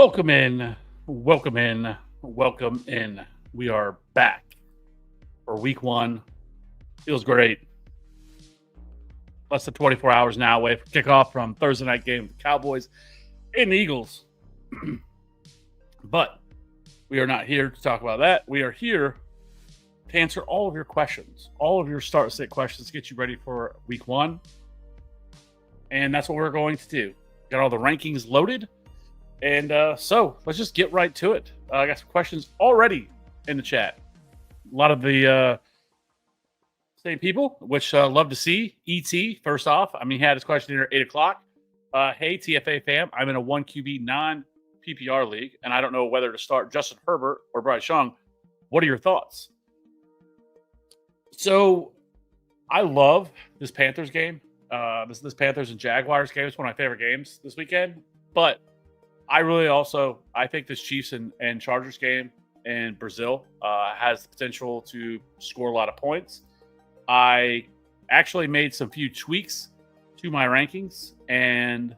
Welcome in, welcome in, welcome in. We are back for week one. Feels great. Less than 24 hours now away from kickoff from Thursday night game with the Cowboys and the Eagles. But we are not here to talk about that. We are here to answer all of your questions, all of your start sit questions, get you ready for week one. And that's what we're going to do. Got all the rankings loaded. And so let's just get right to it. I got some questions already in the chat. A lot of the same people, which love to see. ET, first off, he had his question here at 8 o'clock. Hey, TFA fam, I'm in a 1 QB non-PPR league, and I don't know whether to start Justin Herbert or Bryce Young. What are your thoughts? So I love this Panthers game. This Panthers and Jaguars game is one of my favorite games this weekend. But I think this Chiefs and Chargers game in Brazil has the potential to score a lot of points. I actually made some few tweaks to my rankings, and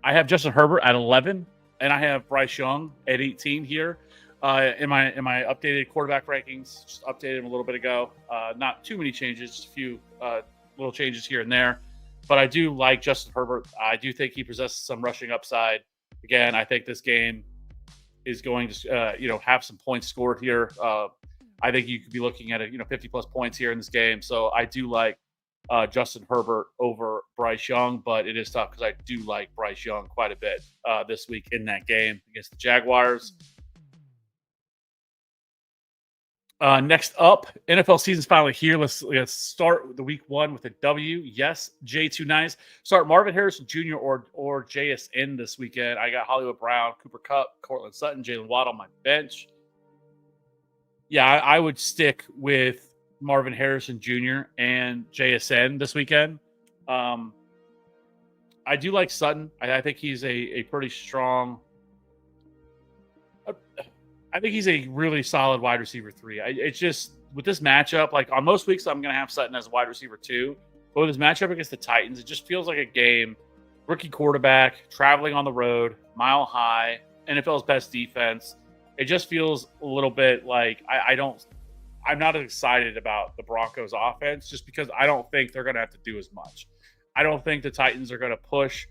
I have Justin Herbert at 11, and I have Bryce Young at 18 here in my updated quarterback rankings. Just updated them a little bit ago. Not too many changes, just a few little changes here and there. But I do like Justin Herbert. I do think he possesses some rushing upside. Again, I think this game is going to, have some points scored here. I think you could be looking at 50 plus points here in this game. So I do like Justin Herbert over Bryce Young, but it is tough because I do like Bryce Young quite a bit this week in that game against the Jaguars. Next up, NFL season's finally here. Let's start the week one with a W. Yes, J2 Nice. Start Marvin Harrison Jr. or JSN this weekend. I got Hollywood Brown, Cooper Kupp, Cortland Sutton, Jalen Watt on my bench. Yeah, I would stick with Marvin Harrison Jr. and JSN this weekend. I do like Sutton. I think he's a pretty strong. I think he's a really solid wide receiver 3. It's just with this matchup, like on most weeks, I'm going to have Sutton as a wide receiver 2. But with this matchup against the Titans, it just feels like a game. Rookie quarterback, traveling on the road, mile high, NFL's best defense. It just feels a little bit like I'm not excited about the Broncos offense just because I don't think they're going to have to do as much. I don't think the Titans are going to push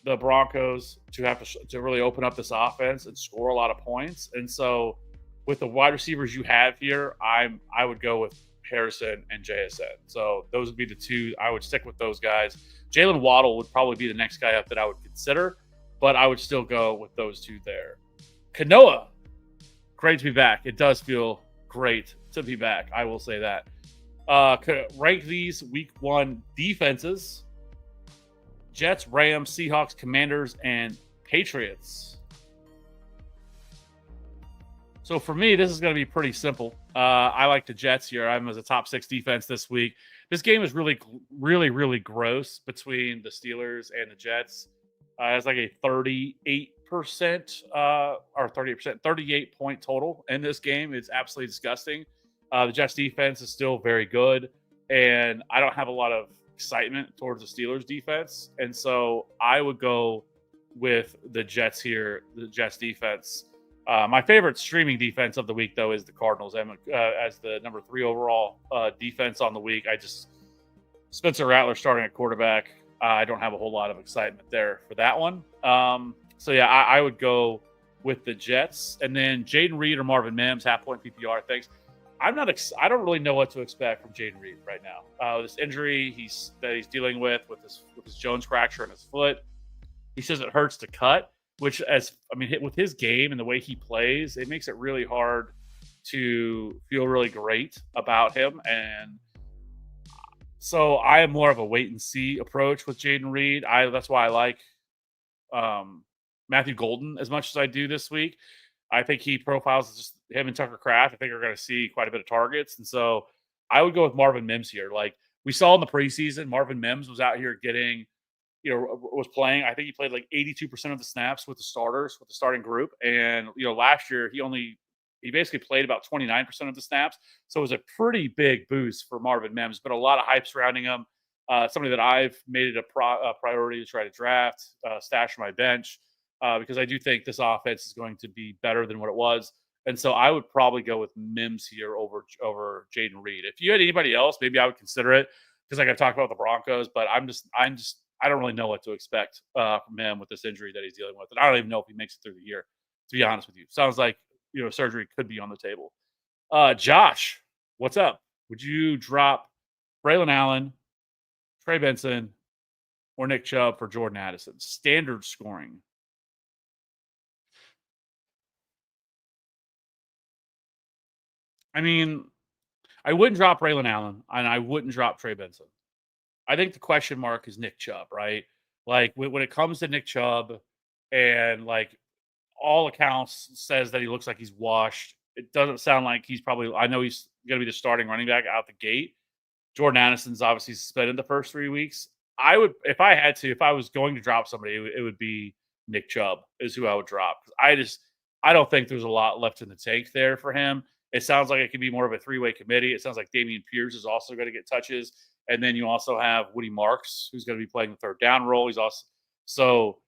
the Broncos to have to really open up this offense and score a lot of points. And so with the wide receivers you have here, I would go with Harrison and JSN. So those would be the two. I would stick with those guys. Jalen Waddle would probably be the next guy up that I would consider, but I would still go with those two there. Kanoa, great to be back. It does feel great to be back. I will say that. Rank these week one defenses. Jets, Rams, Seahawks, Commanders, and Patriots. So for me, this is going to be pretty simple. I like the Jets here. I'm as a top 6 defense this week. This game is really, really, really gross between the Steelers and the Jets. It's like a 38% or 38 point total in this game. It's absolutely disgusting. The Jets defense is still very good, and I don't have a lot of excitement towards the Steelers defense, and so I would go with the Jets here, the Jets defense. My favorite streaming defense of the week, though, is the Cardinals. As the number 3 overall defense on the week, Spencer Rattler starting at quarterback. I don't have a whole lot of excitement there for that one. So yeah, I would go with the Jets, and then Jaden Reed or Marvin Mims, half point PPR. Thanks. I don't really know what to expect from Jaden Reed right now. This injury that he's dealing with his Jones fracture in his foot. He says it hurts to cut, which with his game and the way he plays, it makes it really hard to feel really great about him. And so I am more of a wait and see approach with Jaden Reed. That's why I like Matthew Golden as much as I do this week. I think he profiles just him and Tucker Kraft. I think we're going to see quite a bit of targets. And so I would go with Marvin Mims here. Like we saw in the preseason, Marvin Mims was out here getting, was playing. I think he played like 82% of the snaps with the starters, with the starting group. And, last year he basically played about 29% of the snaps. So it was a pretty big boost for Marvin Mims, but a lot of hype surrounding him. Somebody that I've made it a priority to try to draft, stash on my bench. because I do think this offense is going to be better than what it was. And so I would probably go with Mims here over Jaden Reed. If you had anybody else, maybe I would consider it because like I talked about the Broncos, but I don't really know what to expect from him with this injury that he's dealing with, and I don't even know if he makes it through the year. To be honest with you, sounds like surgery could be on the table. Josh, what's up? Would you drop Braylon Allen, Trey Benson, or Nick Chubb for Jordan Addison? Standard scoring. I mean, I wouldn't drop Braylon Allen, and I wouldn't drop Trey Benson. I think the question mark is Nick Chubb, right? Like when it comes to Nick Chubb, and like all accounts says that he looks like he's washed. It doesn't sound like he's probably. I know he's going to be the starting running back out the gate. Jordan Addison's obviously suspended the first 3 weeks. I would, if I was going to drop somebody, it would be Nick Chubb is who I would drop. I don't think there's a lot left in the tank there for him. It sounds like it could be more of a three-way committee. It sounds like Damian Pierce is also going to get touches. And then you also have Woody Marks, who's going to be playing the third down role. He's also, so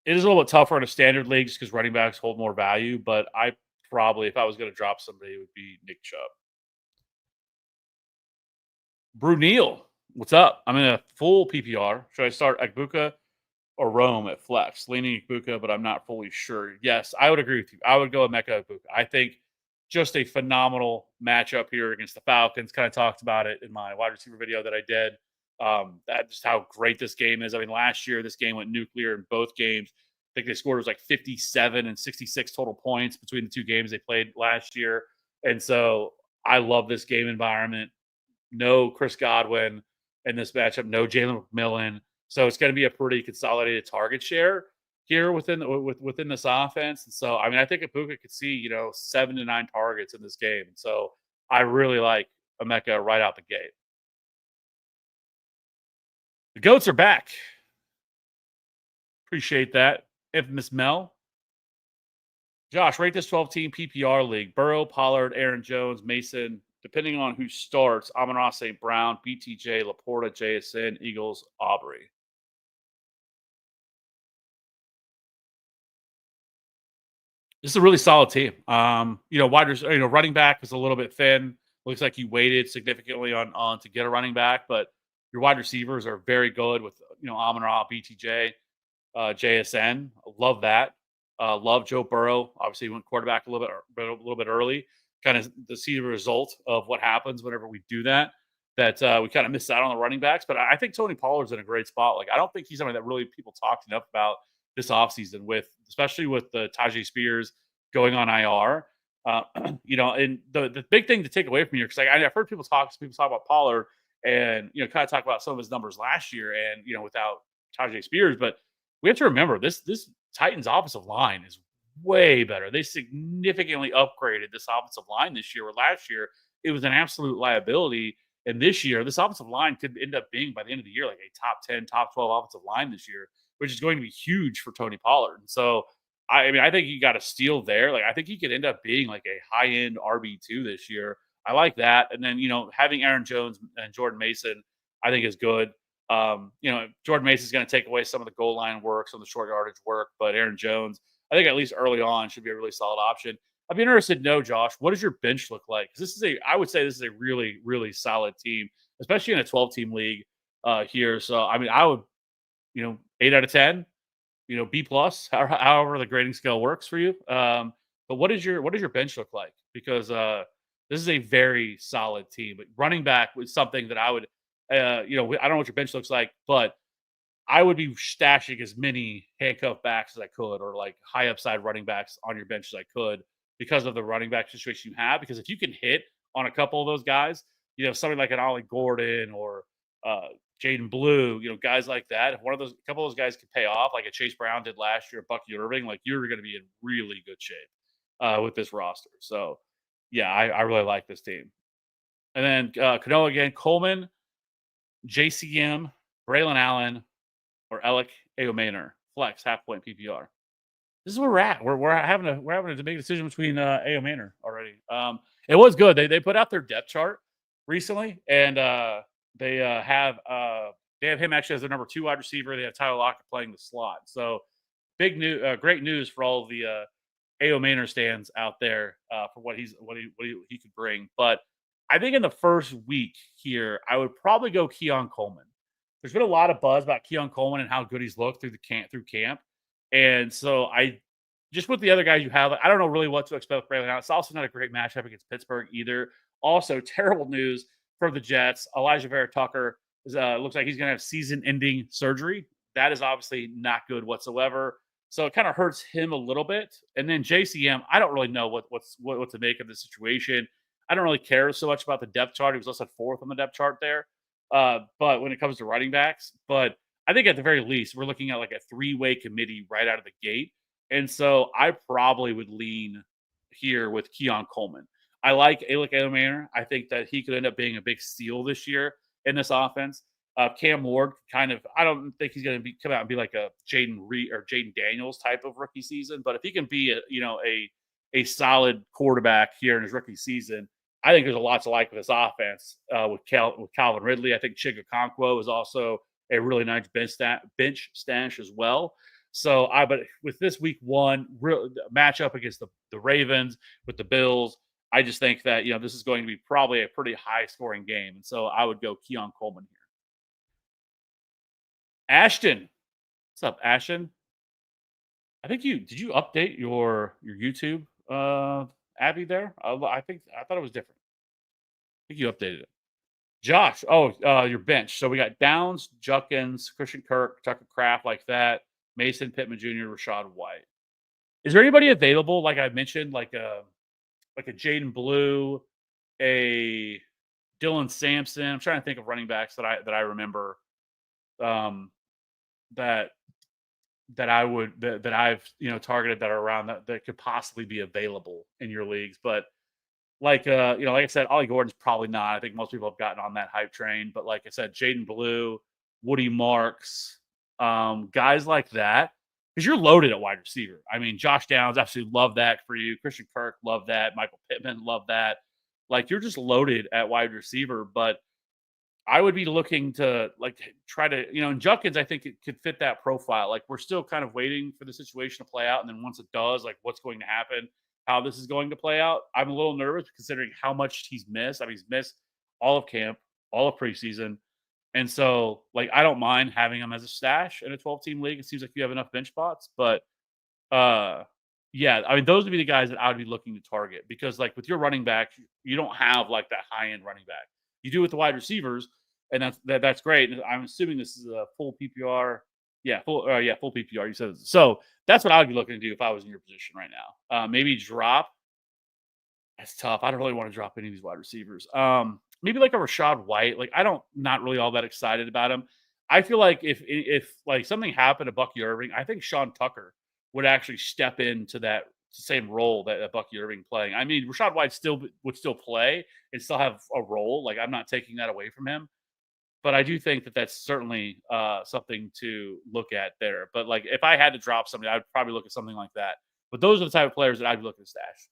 it is a little bit tougher in a standard league just because running backs hold more value. But I probably, if I was going to drop somebody, it would be Nick Chubb. Bruneel, what's up? I'm in a full PPR. Should I start Agbuka or Rome at flex? Leaning Agbuka, but I'm not fully sure. Yes, I would agree with you. I would go with Mecca Agbuka. I think just a phenomenal matchup here against the Falcons. Kind of talked about it in my wide receiver video that I did. That just how great this game is. I mean, last year this game went nuclear in both games. I think they scored was like 57 and 66 total points between the two games they played last year. And so I love this game environment. No Chris Godwin in this matchup, no Jalen McMillan. So it's going to be a pretty consolidated target share here within this offense. And so, I mean, I think Ibuka could see 7 to 9 targets in this game. And so I really like Emeka right out the gate. The goats are back. Appreciate that, infamous Mel. Josh, rate this 12-team PPR league: Burrow, Pollard, Aaron Jones, Mason. Depending on who starts, Amon-Ra St. Brown, BTJ, Laporta, JSN, Eagles, Aubrey. This is a really solid team. Running back is a little bit thin. Looks like you waited significantly on to get a running back, but your wide receivers are very good with Amon-Ra, BTJ, JSN. Love that. Love Joe Burrow. Obviously, he went quarterback a little bit early. Kind of to see the result of what happens whenever we do that. That we kind of missed out on the running backs, but I think Tony Pollard's in a great spot. Like I don't think he's somebody that really people talked enough about this offseason, especially with the Tajay Spears going on IR. And the big thing to take away from here, because I've heard people talk about Pollard and kind of talk about some of his numbers last year and without Tajay Spears, but we have to remember this Titans offensive line is way better. They significantly upgraded this offensive line this year. Where last year it was an absolute liability, and this year this offensive line could end up being by the end of the year like a top 10, top 12 offensive line this year, which is going to be huge for Tony Pollard. And so I think you got a steal there. Like I think he could end up being like a high end RB2 this year. I like that. And then having Aaron Jones and Jordan Mason, I think is good. Jordan Mason is going to take away some of the goal line work, some of the short yardage work, but Aaron Jones, I think at least early on should be a really solid option. I'd be interested to know, Josh, what does your bench look like? Because I would say this is a really, really solid team, especially in a 12-team league here. So, I mean, I would, 8 out of 10, B plus, however the grading scale works for you. But what does your bench look like? Because this is a very solid team. But running back was something that I would, I don't know what your bench looks like, but I would be stashing as many handcuff backs as I could, or like high upside running backs on your bench as I could, because of the running back situation you have. Because if you can hit on a couple of those guys, somebody like an Ollie Gordon or Jaden Blue, guys like that, if a couple of those guys can pay off, like a Chase Brown did last year, Bucky Irving, like you're going to be in really good shape with this roster. So, yeah, I really like this team. And then Cano again, Coleman, JCM, Braylon Allen, or Alec Aomaner, flex, half point PPR. This is where we're at. We're having to make a decision between Aomaner already. It was good. They put out their depth chart recently, and they have him actually as their number 2 wide receiver. They have Tyler Lockett playing the slot. So great news for all the AO Manor stands out there for what he could bring. But I think in the first week here, I would probably go Keon Coleman. There's been a lot of buzz about Keon Coleman and how good he's looked through camp, and so I just with the other guys you have, I don't know really what to expect right now. It's also not a great matchup against Pittsburgh either. Also, terrible news for the Jets. Elijah Vera Tucker looks like he's going to have season-ending surgery. That is obviously not good whatsoever. So it kind of hurts him a little bit. And then JCM, I don't really know what to make of the situation. I don't really care so much about the depth chart. He was listed fourth on the depth chart there. But when it comes to running backs, but I think at the very least, we're looking at like a three-way committee right out of the gate. And so I probably would lean here with Keon Coleman. I like Alec Manor. I think that he could end up being a big steal this year in this offense. Cam Ward I don't think he's going to come out and be like a Jaden Reed or Jaden Daniels type of rookie season, but if he can be a solid quarterback here in his rookie season, I think there's a lot to like with this offense with Calvin Ridley. I think Chig Okonkwo is also a really nice bench stash as well. But with this week one matchup against the Ravens with the Bills, I just think that this is going to be probably a pretty high scoring game, and so I would go Keon Coleman here. Ashton, what's up, Ashton? I think did you update your YouTube Abby there? I thought it was different. I think you updated it. Josh, your bench. So we got Downs, Juckins, Christian Kirk, Tucker Kraft, like that. Mason Pittman Jr., Rashad White. Is there anybody available? Like I mentioned, like a Jaden Blue, a Dylan Sampson. I'm trying to think of running backs that I remember. That I've targeted that are around that could possibly be available in your leagues. But like I said, Ollie Gordon's probably not. I think most people have gotten on that hype train. But like I said, Jaden Blue, Woody Marks, guys like that, because you're loaded at wide receiver. I mean, Josh Downs, absolutely love that for you. Christian Kirk, love that. Michael Pittman, love that. Like you're just loaded at wide receiver, but I would be looking to try to, in Juckins, I think it could fit that profile. Like we're still kind of waiting for the situation to play out. And then once it does, like what's going to happen, how this is going to play out. I'm a little nervous considering how much he's missed. I mean, he's missed all of camp, all of preseason. And so I don't mind having him as a stash in a 12-team league. It seems like you have enough bench spots, but yeah, I mean, those would be the guys that I would be looking to target because with your running back, you don't have that high-end running back. You do with the wide receivers, and that's great. And I'm assuming this is a full PPR. Yeah, full PPR. You said so. That's what I would be looking to do if I was in your position right now. Maybe drop. That's tough. I don't really want to drop any of these wide receivers. Maybe like a Rashad White. Not really all that excited about him. I feel like if something happened to Bucky Irving, I think Sean Tucker would actually step into that same role that Bucky Irving playing. I mean, Rashad White would still play and still have a role. I'm not taking that away from him, but I do think that that's certainly something to look at there. But if I had to drop somebody, I'd probably look at something like that. But those are the type of players that I'd be looking to stash.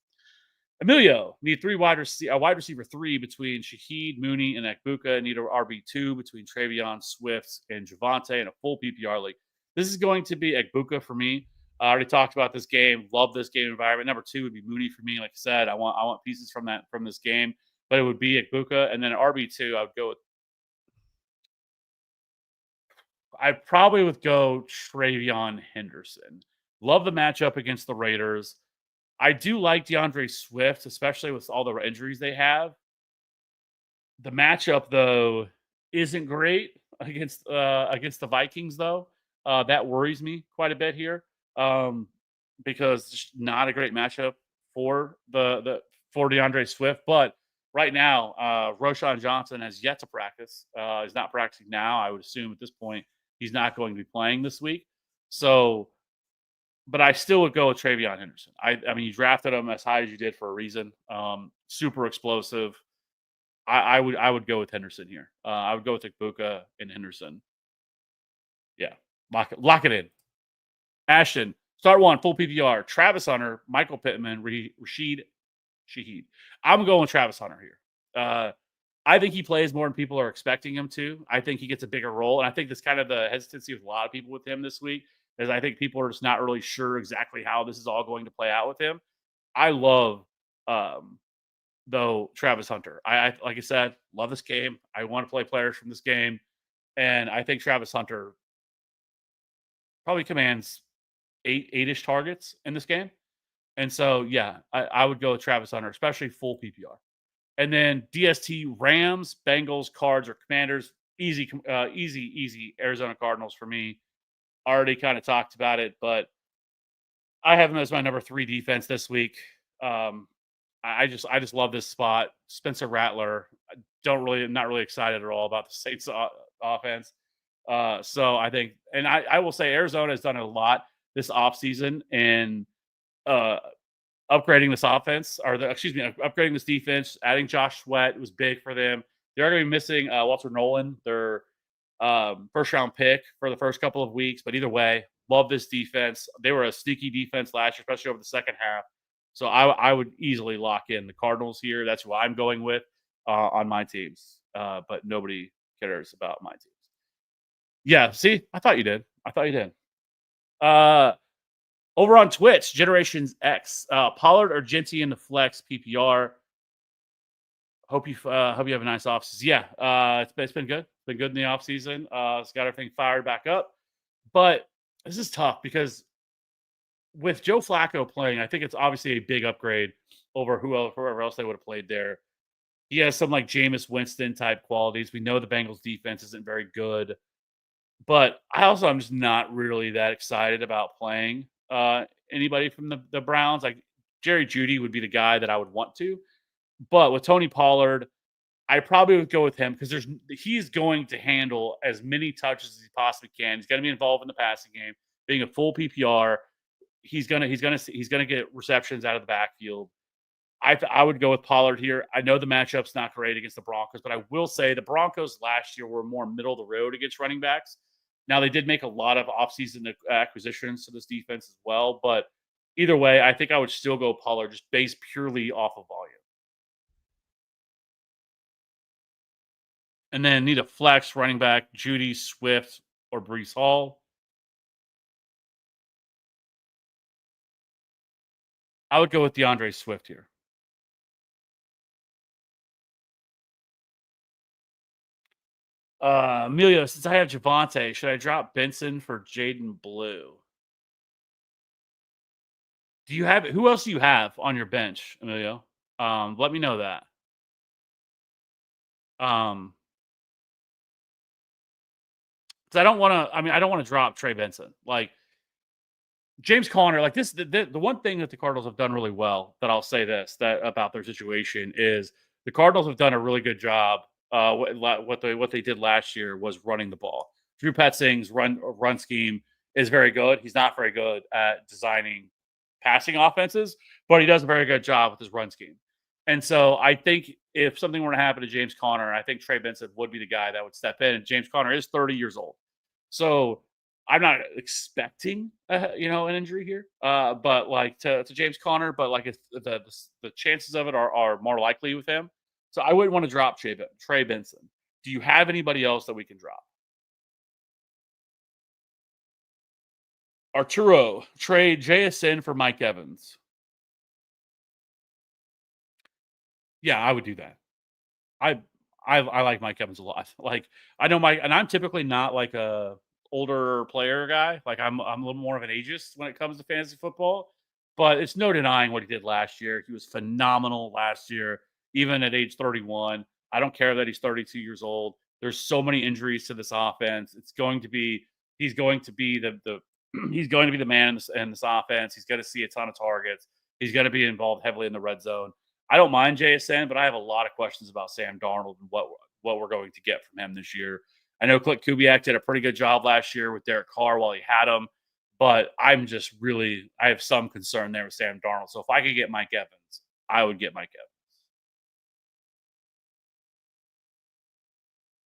Emilio, need a wide receiver 3 between Shaheed, Mooney, and Ekbuka. Need a RB2 between Travion, Swift, and Javonte in a full PPR league. This is going to be Ekbuka for me. I already talked about this game. Love this game environment. Number 2 would be Mooney for me. Like I said, I want pieces from this game, but it would be Ekbuka. And then RB2, I would go with. I probably would go Travion Henderson. Love the matchup against the Raiders. I do like DeAndre Swift, especially with all the injuries they have. The matchup, though, isn't great against the Vikings, though. That worries me quite a bit here because it's not a great matchup for for DeAndre Swift. But right now, Roschon Johnson has yet to practice. He's not practicing now. I would assume at this point he's not going to be playing this week. So. But I still would go with Travion Henderson. I mean, you drafted him as high as you did for a reason. Super explosive. I would go with Henderson here. I would go with Ekbuka and Henderson. Yeah, lock it in. Ashton, start 1, full PPR. Travis Hunter, Michael Pittman, Rashid Shaheed. I'm going with Travis Hunter here. I think he plays more than people are expecting him to. I think he gets a bigger role, and I think that's kind of the hesitancy with a lot of people with him this week. is I think people are just not really sure exactly how this is all going to play out with him. I love, um, though, Travis Hunter. I like I said, love this game. I want to play players from this game, and I think Travis Hunter probably commands eight-ish targets in this game. And so, yeah, I would go with Travis Hunter, especially full PPR. And then DST Rams, Bengals, Cards, or Commanders. Easy Arizona Cardinals for me. Already kind of talked about it, but I have them as my number 3 defense this week. Um, I just love this spot. Spencer Rattler. I'm not really excited at all about the Saints offense. So I think, and I will say Arizona has done a lot this offseason in uh, upgrading this offense, upgrading this defense. Adding Josh Sweat was big for them. They're going to be missing Walter Nolan, their first round pick for the first couple of weeks. But either way, love this defense. They were a sneaky defense last year, especially over the second half. So I would easily lock in the Cardinals here. That's who I'm going with on my teams. But nobody cares about my teams. Yeah, see, I thought you did. Uh, Over on Twitch, Generations X, Pollard or Genty in the flex PPR. Hope you have a nice offseason. Yeah, it's been good. Been good in the offseason. It's got everything fired back up. But this is tough because with Joe Flacco playing, I think it's obviously a big upgrade over whoever else they would have played there. He has some like Jameis Winston type qualities. We know the Bengals defense isn't very good, but I'm just not really that excited about playing anybody from the Browns. Like Jerry Jeudy would be the guy that I would want to, but with Tony Pollard, I probably would go with him because he's going to handle as many touches as he possibly can. He's going to be involved in the passing game, being a full PPR. He's gonna get receptions out of the backfield. I would go with Pollard here. I know the matchup's not great against the Broncos, but I will say the Broncos last year were more middle of the road against running backs. Now they did make a lot of offseason acquisitions to this defense as well, but either way, I think I would still go Pollard just based purely off of volume. And then need a flex running back, Judy, Swift, or Brees Hall. I would go with DeAndre Swift here. Emilio, since I have Javante, should I drop Benson for Jaden Blue? Who else do you have on your bench, Emilio? Let me know that. Um, because I don't want to drop Trey Benson. Like James Conner, like this, the one thing that the Cardinals have done really well, that I'll say that about their situation is the Cardinals have done a really good job. What they did last year was running the ball. Drew Petzing's run scheme is very good. He's not very good at designing passing offenses, but he does a very good job with his run scheme. And so I think if something were to happen to James Conner, I think Trey Benson would be the guy that would step in. And James Conner is 30 years old, so I'm not expecting an injury here, but like to James Conner, but like if the chances of it are more likely with him. So I wouldn't want to drop Trey Benson. Do you have anybody else that we can drop? Arturo, trade JSN for Mike Evans. Yeah, I would do that. I I like Mike Evans a lot. Like I know Mike, and I'm typically not like a older player guy. Like I'm a little more of an ageist when it comes to fantasy football. But it's no denying what he did last year. He was phenomenal last year, even at age 31. I don't care that he's 32 years old. There's so many injuries to this offense. He's going to be the he's going to be the man in this offense. He's going to see a ton of targets. He's going to be involved heavily in the red zone. I don't mind JSN, but I have a lot of questions about Sam Darnold and what we're going to get from him this year. I know Clint Kubiak did a pretty good job last year with Derek Carr while he had him, but I have some concern there with Sam Darnold. So if I could get Mike Evans, I would get Mike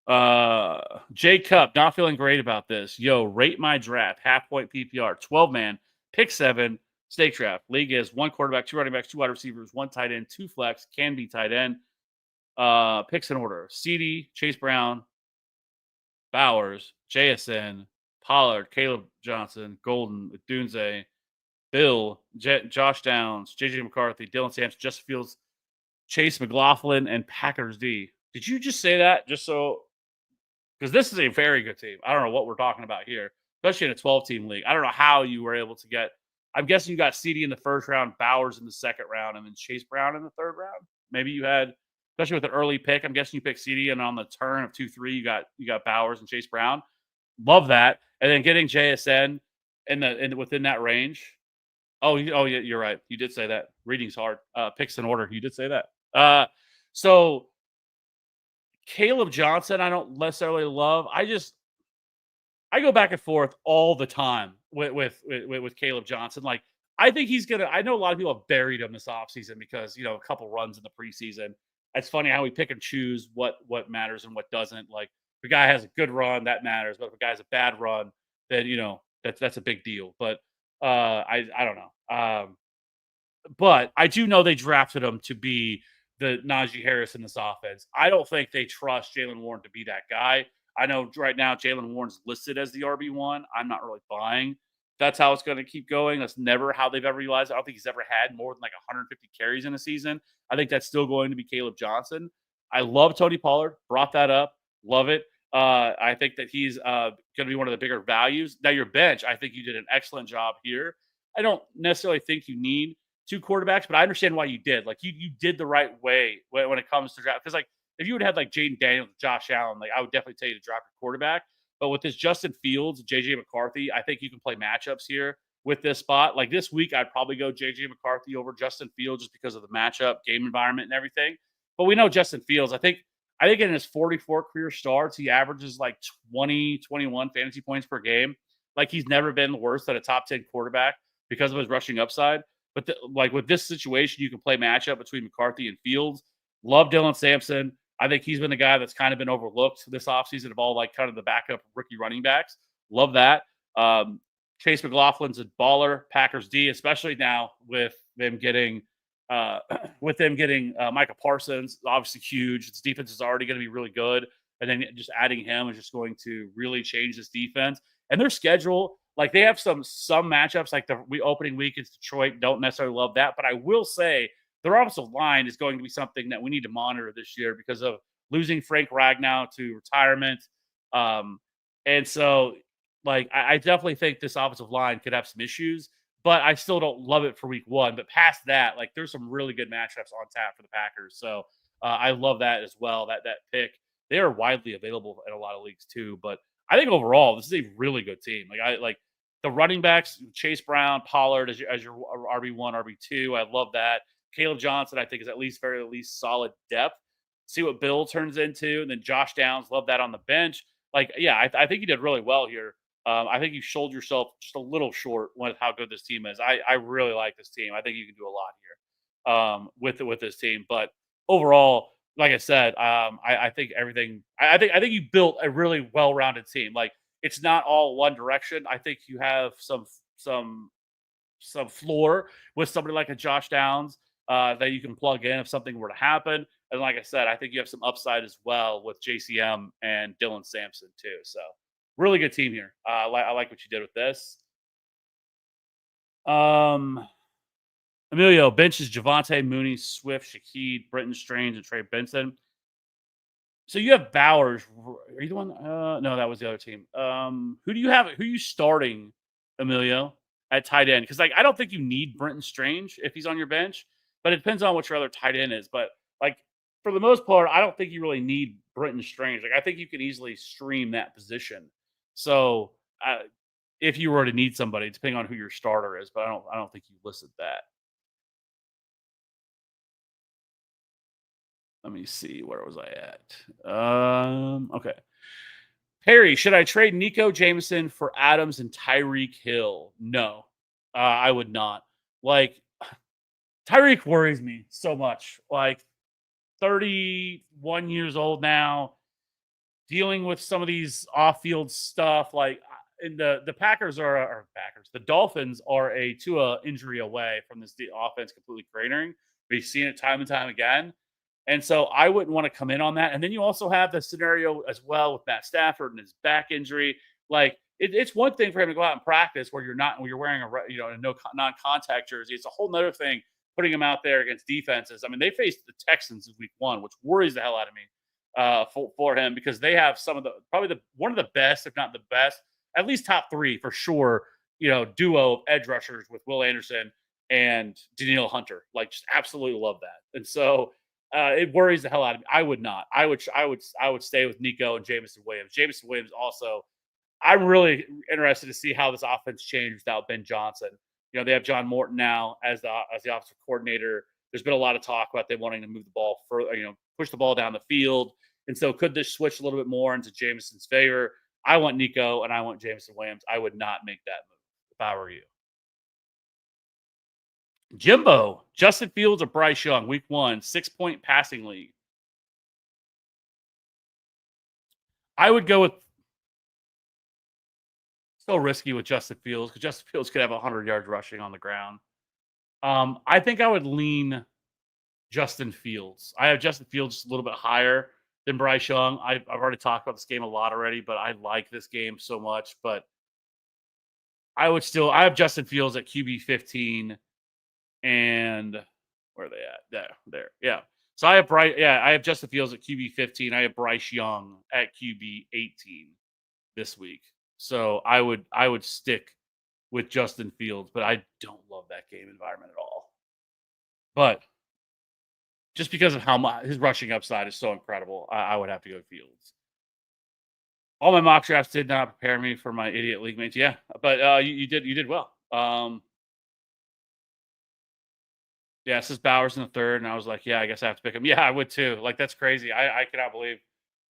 Evans. J Cup, not feeling great about this. Yo, rate my draft. Half point PPR, 12 man, pick 7, stake draft. League is 1 quarterback, 2 running backs, 2 wide receivers, 1 tight end, 2 flex, can be tight end. Picks in order: CD, Chase Brown, Bowers, JSN, Pollard, Caleb Johnson, Golden, Dunze, Bill, Josh Downs, JJ McCarthy, Dylan Sampson, Justin Fields, Chase McLaughlin, and Packers D. Did you just say that just so? Because this is a very good team. I don't know what we're talking about here, especially in a 12-team league. I don't know how you were able to get. I'm guessing you got CD in the first round, Bowers in the second round, and then Chase Brown in the third round. Maybe you had, especially with an early pick. I'm guessing you picked CD, and on the turn of 2-3, you got Bowers and Chase Brown. Love that, and then getting JSN within that range. Oh yeah, you're right. You did say that. Reading's hard. Picks in order. You did say that. So Caleb Johnson, I don't necessarily love. I go back and forth all the time with Caleb Johnson. Like, I think he's gonna. I know a lot of people have buried him this offseason because a couple runs in the preseason. It's funny how we pick and choose what matters and what doesn't. Like, if a guy has a good run, that matters. But if a guy has a bad run, then that's a big deal. But I don't know. But I do know they drafted him to be the Najee Harris in this offense. I don't think they trust Jalen Warren to be that guy. I know right now Jalen Warren's listed as the RB1. I'm not really buying. That's how it's going to keep going. That's never how they've ever utilized it. I don't think he's ever had more than like 150 carries in a season. I think that's still going to be Caleb Johnson. I love Tony Pollard. Brought that up. Love it. I think that he's going to be one of the bigger values. Now, your bench, I think you did an excellent job here. I don't necessarily think you need two quarterbacks, but I understand why you did. Like, you did the right way when it comes to draft. Because, like, if you would have had like Jaden Daniels, Josh Allen, like, I would definitely tell you to draft a quarterback. But with this Justin Fields, JJ McCarthy, I think you can play matchups here with this spot. Like, this week, I'd probably go JJ McCarthy over Justin Fields just because of the matchup, game environment, and everything. But we know Justin Fields. I think in his 44 career starts, he averages like 20, 21 fantasy points per game. Like, he's never been worse than a top 10 quarterback because of his rushing upside. But like, with this situation, you can play matchup between McCarthy and Fields. Love Dylan Sampson. I think he's been the guy that's kind of been overlooked this offseason of all, like, kind of the backup rookie running backs. Love that. Chase McLaughlin's a baller. Packers D, especially now with them getting Micah Parsons, obviously huge. Its defense is already going to be really good, and then just adding him is just going to really change this defense. And their schedule, like, they have some matchups, like the opening week is Detroit. Don't necessarily love that, but I will say their offensive line is going to be something that we need to monitor this year because of losing Frank Ragnow to retirement. And so, like, I definitely think this offensive line could have some issues, but I still don't love it for week one. But past that, like, there's some really good matchups on tap for the Packers. So I love that as well. That pick, they are widely available in a lot of leagues too. But I think overall, this is a really good team. Like, I like the running backs, Chase Brown, Pollard as your RB1, RB2. I love that. Caleb Johnson, I think, is at least solid depth. See what Bill turns into. And then Josh Downs, love that on the bench. Like, yeah, I think you did really well here. I think you sold yourself just a little short with how good this team is. I really like this team. I think you can do a lot here with this team. But overall, like I said, I think everything. I think you built a really well-rounded team. Like, it's not all one direction. I think you have some floor with somebody like a Josh Downs that you can plug in if something were to happen. And like I said, I think you have some upside as well with JCM and Dylan Sampson too. So really good team here. I like what you did with this. Emilio benches Javonte, Mooney, Swift, Shaheed, Brenton Strange, and Trey Benson. So you have Bowers. Are you the one? No, that was the other team. Who do you have? Who are you starting, Emilio, at tight end? Because, like, I don't think you need Brenton Strange if he's on your bench, but it depends on what your other tight end is. But, like, for the most part, I don't think you really need Brenton Strange. Like, I think you can easily stream that position. So if you were to need somebody, depending on who your starter is, but I don't think you listed that. Let me see. Where was I at? Okay. Perry, should I trade Nico Jameson for Adams and Tyreek Hill? No, I would not. Like, Tyreek worries me so much. Like, 31 years old now, dealing with some of these off-field stuff. Like, and the Packers are Packers. The Dolphins are a Tua injury away from this offense completely cratering. We've seen it time and time again. And so I wouldn't want to come in on that. And then you also have the scenario as well with Matt Stafford and his back injury. Like, it's one thing for him to go out and practice where you're wearing a non-contact jersey. It's a whole nother thing putting him out there against defenses. I mean, they faced the Texans in week 1, which worries the hell out of me for him because they have some of the probably the one of the best, if not the best, at least top 3 for sure. Duo of edge rushers with Will Anderson and Daniil Hunter. Like, just absolutely love that. And so it worries the hell out of me. I would not. I would stay with Nico and Jameson Williams. Jameson Williams also. I'm really interested to see how this offense changed without Ben Johnson. They have John Morton now as the offensive coordinator. There's been a lot of talk about them wanting to move the ball further, push the ball down the field. And so could this switch a little bit more into Jameson's favor? I want Nico and I want Jameson Williams. I would not make that move if I were you. Jimbo, Justin Fields or Bryce Young, week 1, 6-point passing league. I would go with still risky with Justin Fields because Justin Fields could have 100 yards rushing on the ground. I think I would lean Justin Fields. I have Justin Fields just a little bit higher than Bryce Young. I've already talked about this game a lot already, but I like this game so much. But I have Justin Fields at QB 15, and where are they at? There. Yeah. So I have Justin Fields at QB 15. I have Bryce Young at QB 18 this week. So I would stick with Justin Fields, but I don't love that game environment at all. But just because of how much his rushing upside is so incredible, I would have to go Fields. All my mock drafts did not prepare me for my idiot league mates. Yeah, but you did well. Yeah, it says Bowers in the 3rd, and I was like, yeah, I guess I have to pick him. Yeah, I would too. Like, that's crazy. I cannot believe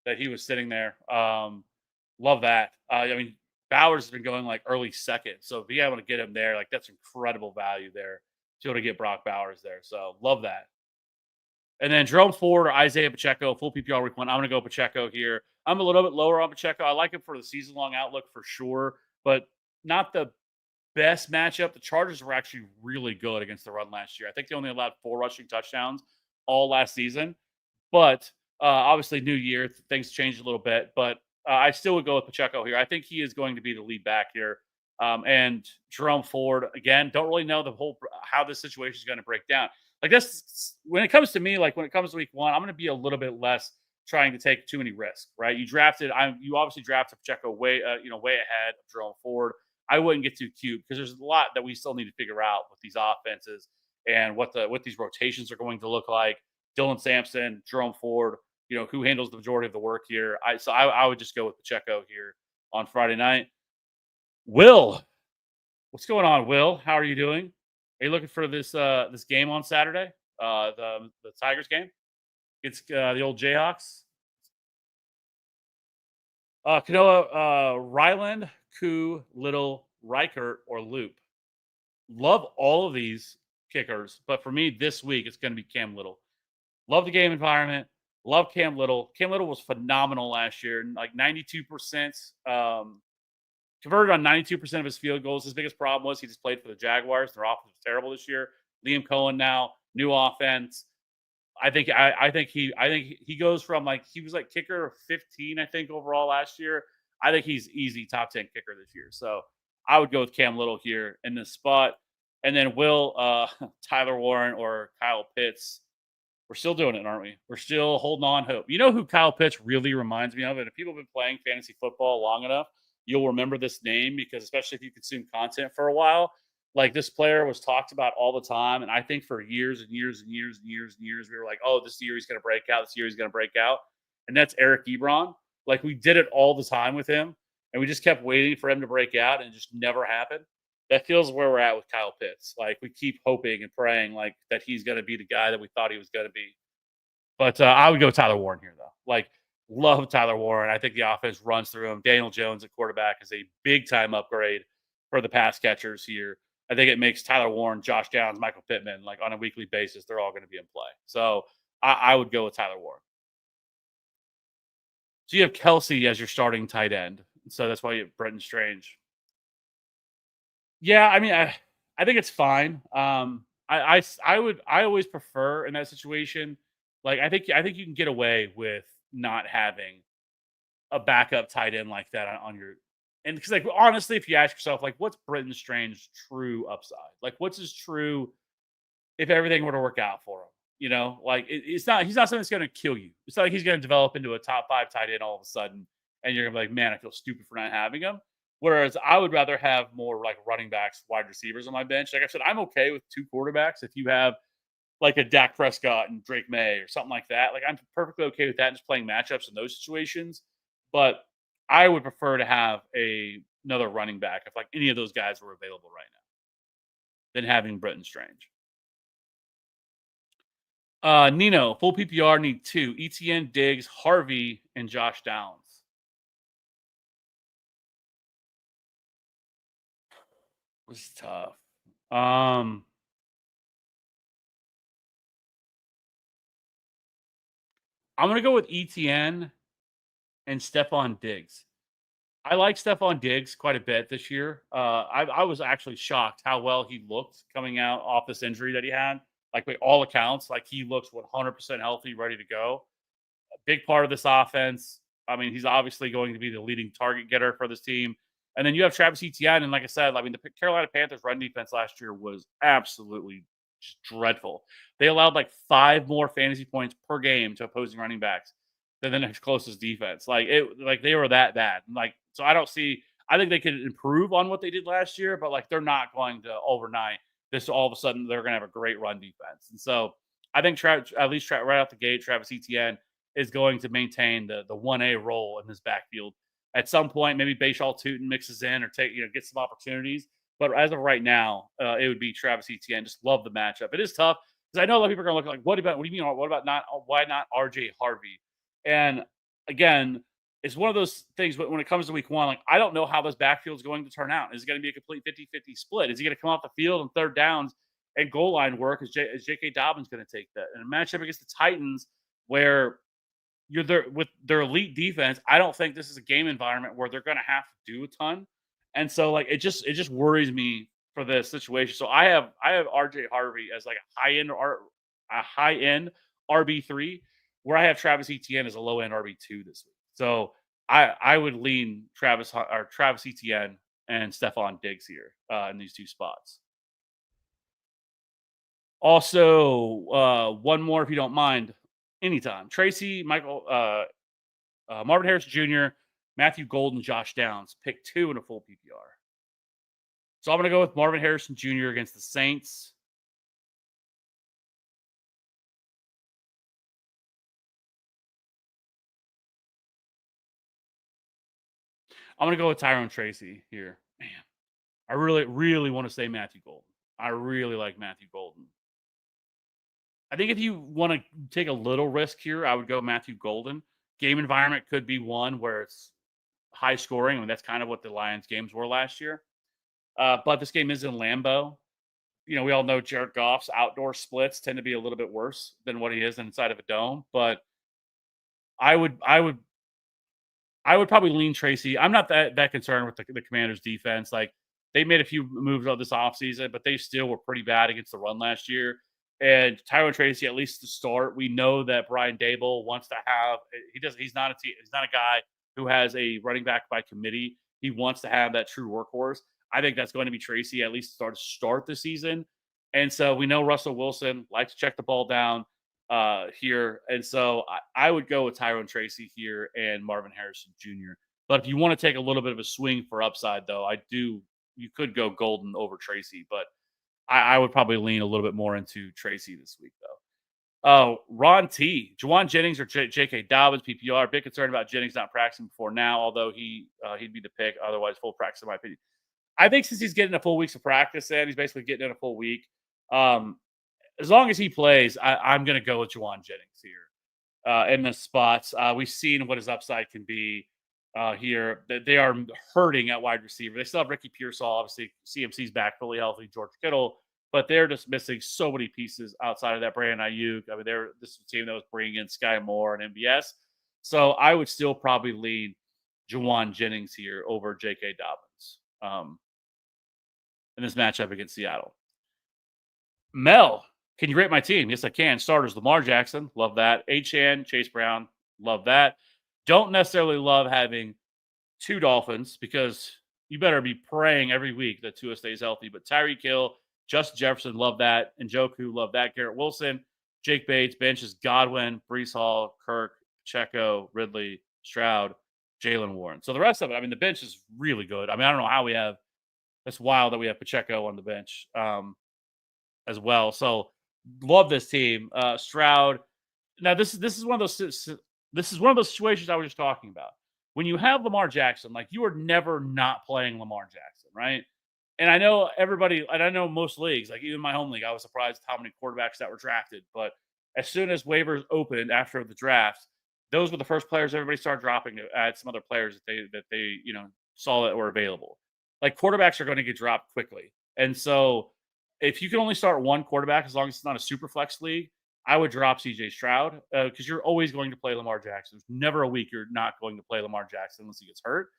that he was sitting there. Love that. I mean, Bowers has been going like early 2nd, so if you able to get him there, like that's incredible value there to be able to get Brock Bowers there. So love that. And then Jerome Ford or Isaiah Pacheco, full PPR week 1. I'm going to go Pacheco here. I'm a little bit lower on Pacheco. I like him for the season-long outlook for sure, but not the best matchup. The Chargers were actually really good against the run last year. I think they only allowed 4 rushing touchdowns all last season. But obviously, new year, things changed a little bit. But I still would go with Pacheco here. I think he is going to be the lead back here. And Jerome Ford, again, don't really know how this situation is going to break down. Like this, when it comes to me, like when it comes to week 1, I'm going to be a little bit less trying to take too many risks, right? You obviously drafted Pacheco way ahead of Jerome Ford. I wouldn't get too cute because there's a lot that we still need to figure out with these offenses and what these rotations are going to look like. Dylan Sampson, Jerome Ford, who handles the majority of the work here. I would just go with Pacheco here on Friday night. Will, what's going on, Will? How are you doing? Are you looking for this game on Saturday? The Tigers game? It's the old Jayhawks. Kanoa, Ryland, Koo, Little, Reichert, or Loop. Love all of these kickers, but for me this week it's going to be Cam Little. Love the game environment. Love Cam Little. Cam Little was phenomenal last year, like 92%. Converted on 92% of his field goals. His biggest problem was he just played for the Jaguars. Their offense was terrible this year. Liam Cohen now, new offense. I think he goes from like he was like kicker 15, I think, overall last year. I think he's easy top 10 kicker this year. So I would go with Cam Little here in this spot. And then Will Tyler Warren or Kyle Pitts. We're still doing it, aren't we? We're still holding on hope. You know who Kyle Pitts really reminds me of? And if people have been playing fantasy football long enough, you'll remember this name because especially if you consume content for a while, like this player was talked about all the time. And I think for years and years and years and years and years, we were like, oh, this year he's going to break out. This year he's going to break out. And that's Eric Ebron. Like we did it all the time with him. And we just kept waiting for him to break out and it just never happened. That feels where we're at with Kyle Pitts. Like we keep hoping and praying like that he's going to be the guy that we thought he was going to be. But I would go Tyler Warren here, though. Like, love Tyler Warren. I think the offense runs through him. Daniel Jones at quarterback is a big-time upgrade for the pass catchers here. I think it makes Tyler Warren, Josh Downs, Michael Pittman, like on a weekly basis, they're all going to be in play. So I would go with Tyler Warren. So you have Kelsey as your starting tight end. So that's why you have Brenton Strange. Yeah, I mean, I think it's fine. I always prefer in that situation. Like I think you can get away with not having a backup tight end like that on your And because, like, honestly, if you ask yourself, like, what's Britton Strange's true upside? Like, what's his true if everything were to work out for him? Like it's not. He's not something that's going to kill you. It's not like he's going to develop into a top 5 tight end all of a sudden, and you're going to be like, man, I feel stupid for not having him. Whereas I would rather have more like running backs, wide receivers on my bench. Like I said, I'm okay with 2 quarterbacks if you have like a Dak Prescott and Drake May or something like that. Like I'm perfectly okay with that, and just playing matchups in those situations. But I would prefer to have another running back if like any of those guys were available right now than having Britton Strange. Nino, full PPR need 2. ETN, Diggs, Harvey, and Josh Downs. Was tough. I'm gonna go with ETN and Stephon Diggs. I like Stephon Diggs quite a bit this year. I was actually shocked how well he looked coming out off this injury that he had. Like by all accounts, like he looks 100% healthy, ready to go. A big part of this offense. I mean, he's obviously going to be the leading target getter for this team. And then you have Travis Etienne, and like I said, I mean, the Carolina Panthers run defense last year was absolutely just dreadful. They allowed like 5 more fantasy points per game to opposing running backs than the next closest defense. Like they were that bad. Like so, I don't see. I think they could improve on what they did last year, but like they're not going to overnight. This all of a sudden they're going to have a great run defense, and so I think at least right out the gate, Travis Etienne is going to maintain the 1A role in this backfield. At some point, maybe Bashal Tootin mixes in or get some opportunities. But as of right now, it would be Travis Etienne. Just love the matchup. It is tough because I know a lot of people are going to look like, what do you mean? What about not? Why not RJ Harvey? And again, it's one of those things when it comes to week 1, like I don't know how this backfield is going to turn out. Is it going to be a complete 50-50 split? Is he going to come off the field on third downs and goal line work? Is J.K. Dobbins going to take that? And a matchup against the Titans where you're there with their elite defense, I don't think this is a game environment where they're going to have to do a ton. And so like it just worries me for this situation. So I have RJ Harvey as like a high end RB3, where I have Travis Etienne as a low end RB2 this week. So I would lean Travis Etienne and Stephon Diggs here in these 2 spots. Also, one more if you don't mind. Anytime. Tracy, Marvin Harrison Jr., Matthew Golden, Josh Downs. Pick 2 in a full PPR. So I'm going to go with Marvin Harrison Jr. against the Saints. I'm going to go with Tyrone Tracy here. Man, I really, really want to say Matthew Golden. I really like Matthew Golden. I think if you want to take a little risk here, I would go Matthew Golden. Game environment could be one where it's high scoring. I mean, that's kind of what the Lions games were last year. But this game is in Lambeau. We all know Jared Goff's outdoor splits tend to be a little bit worse than what he is inside of a dome. But I would probably lean Tracy. I'm not that concerned with the Commanders' defense. Like they made a few moves on this offseason, but they still were pretty bad against the run last year. And Tyrone Tracy, at least to start, we know that Brian Dable wants to have. He's not a guy who has a running back by committee. He wants to have that true workhorse. I think that's going to be Tracy at least to start the season. And so we know Russell Wilson likes to check the ball down here. And so I would go with Tyrone Tracy here and Marvin Harrison Jr. But if you want to take a little bit of a swing for upside, though, you could go Golden over Tracy. But I would probably lean a little bit more into Tracy this week, though. Ron T. Juwan Jennings or J.K. Dobbins, PPR. Big concern about Jennings not practicing before now, although he'd be the pick. Otherwise, full practice, in my opinion. I think since he's getting a full week's of practice in, he's basically getting in a full week. As long as he plays, I'm going to go with Juwan Jennings here in the spots. We've seen what his upside can be here. They are hurting at wide receiver. They still have Ricky Pearsall. Obviously, CMC's back fully healthy. George Kittle. But they're just missing so many pieces outside of that. Brandon Ayuk. I mean, this is a team that was bringing in Sky Moore and MBS. So I would still probably lean Juwan Jennings here over J.K. Dobbins in this matchup against Seattle. Mel, can you rate my team? Yes, I can. Starters, Lamar Jackson. Love that. Achane, Chase Brown. Love that. Don't necessarily love having 2 Dolphins because you better be praying every week that Tua stays healthy. But Tyreek Hill, Justin Jefferson, love that. And Njoku, love that. Garrett Wilson, Jake Bates, bench is Godwin, Brees Hall, Kirk, Pacheco, Ridley, Stroud, Jalen Warren. So the rest of it, I mean, the bench is really good. I mean, I don't know how we have. It's wild that we have Pacheco on the bench as well. So love this team. Stroud. Now this is one of those situations I was just talking about. When you have Lamar Jackson, like you are never not playing Lamar Jackson, right? And I know everybody, and I know most leagues, like even my home league, I was surprised how many quarterbacks that were drafted. But as soon as waivers opened after the draft, those were the first players everybody started dropping to add some other players that they saw that were available. Like quarterbacks are going to get dropped quickly, and so if you can only start one quarterback as long as it's not a super flex league, I would drop CJ Stroud because you're always going to play Lamar Jackson. There's never a week you're not going to play Lamar Jackson unless he gets hurt,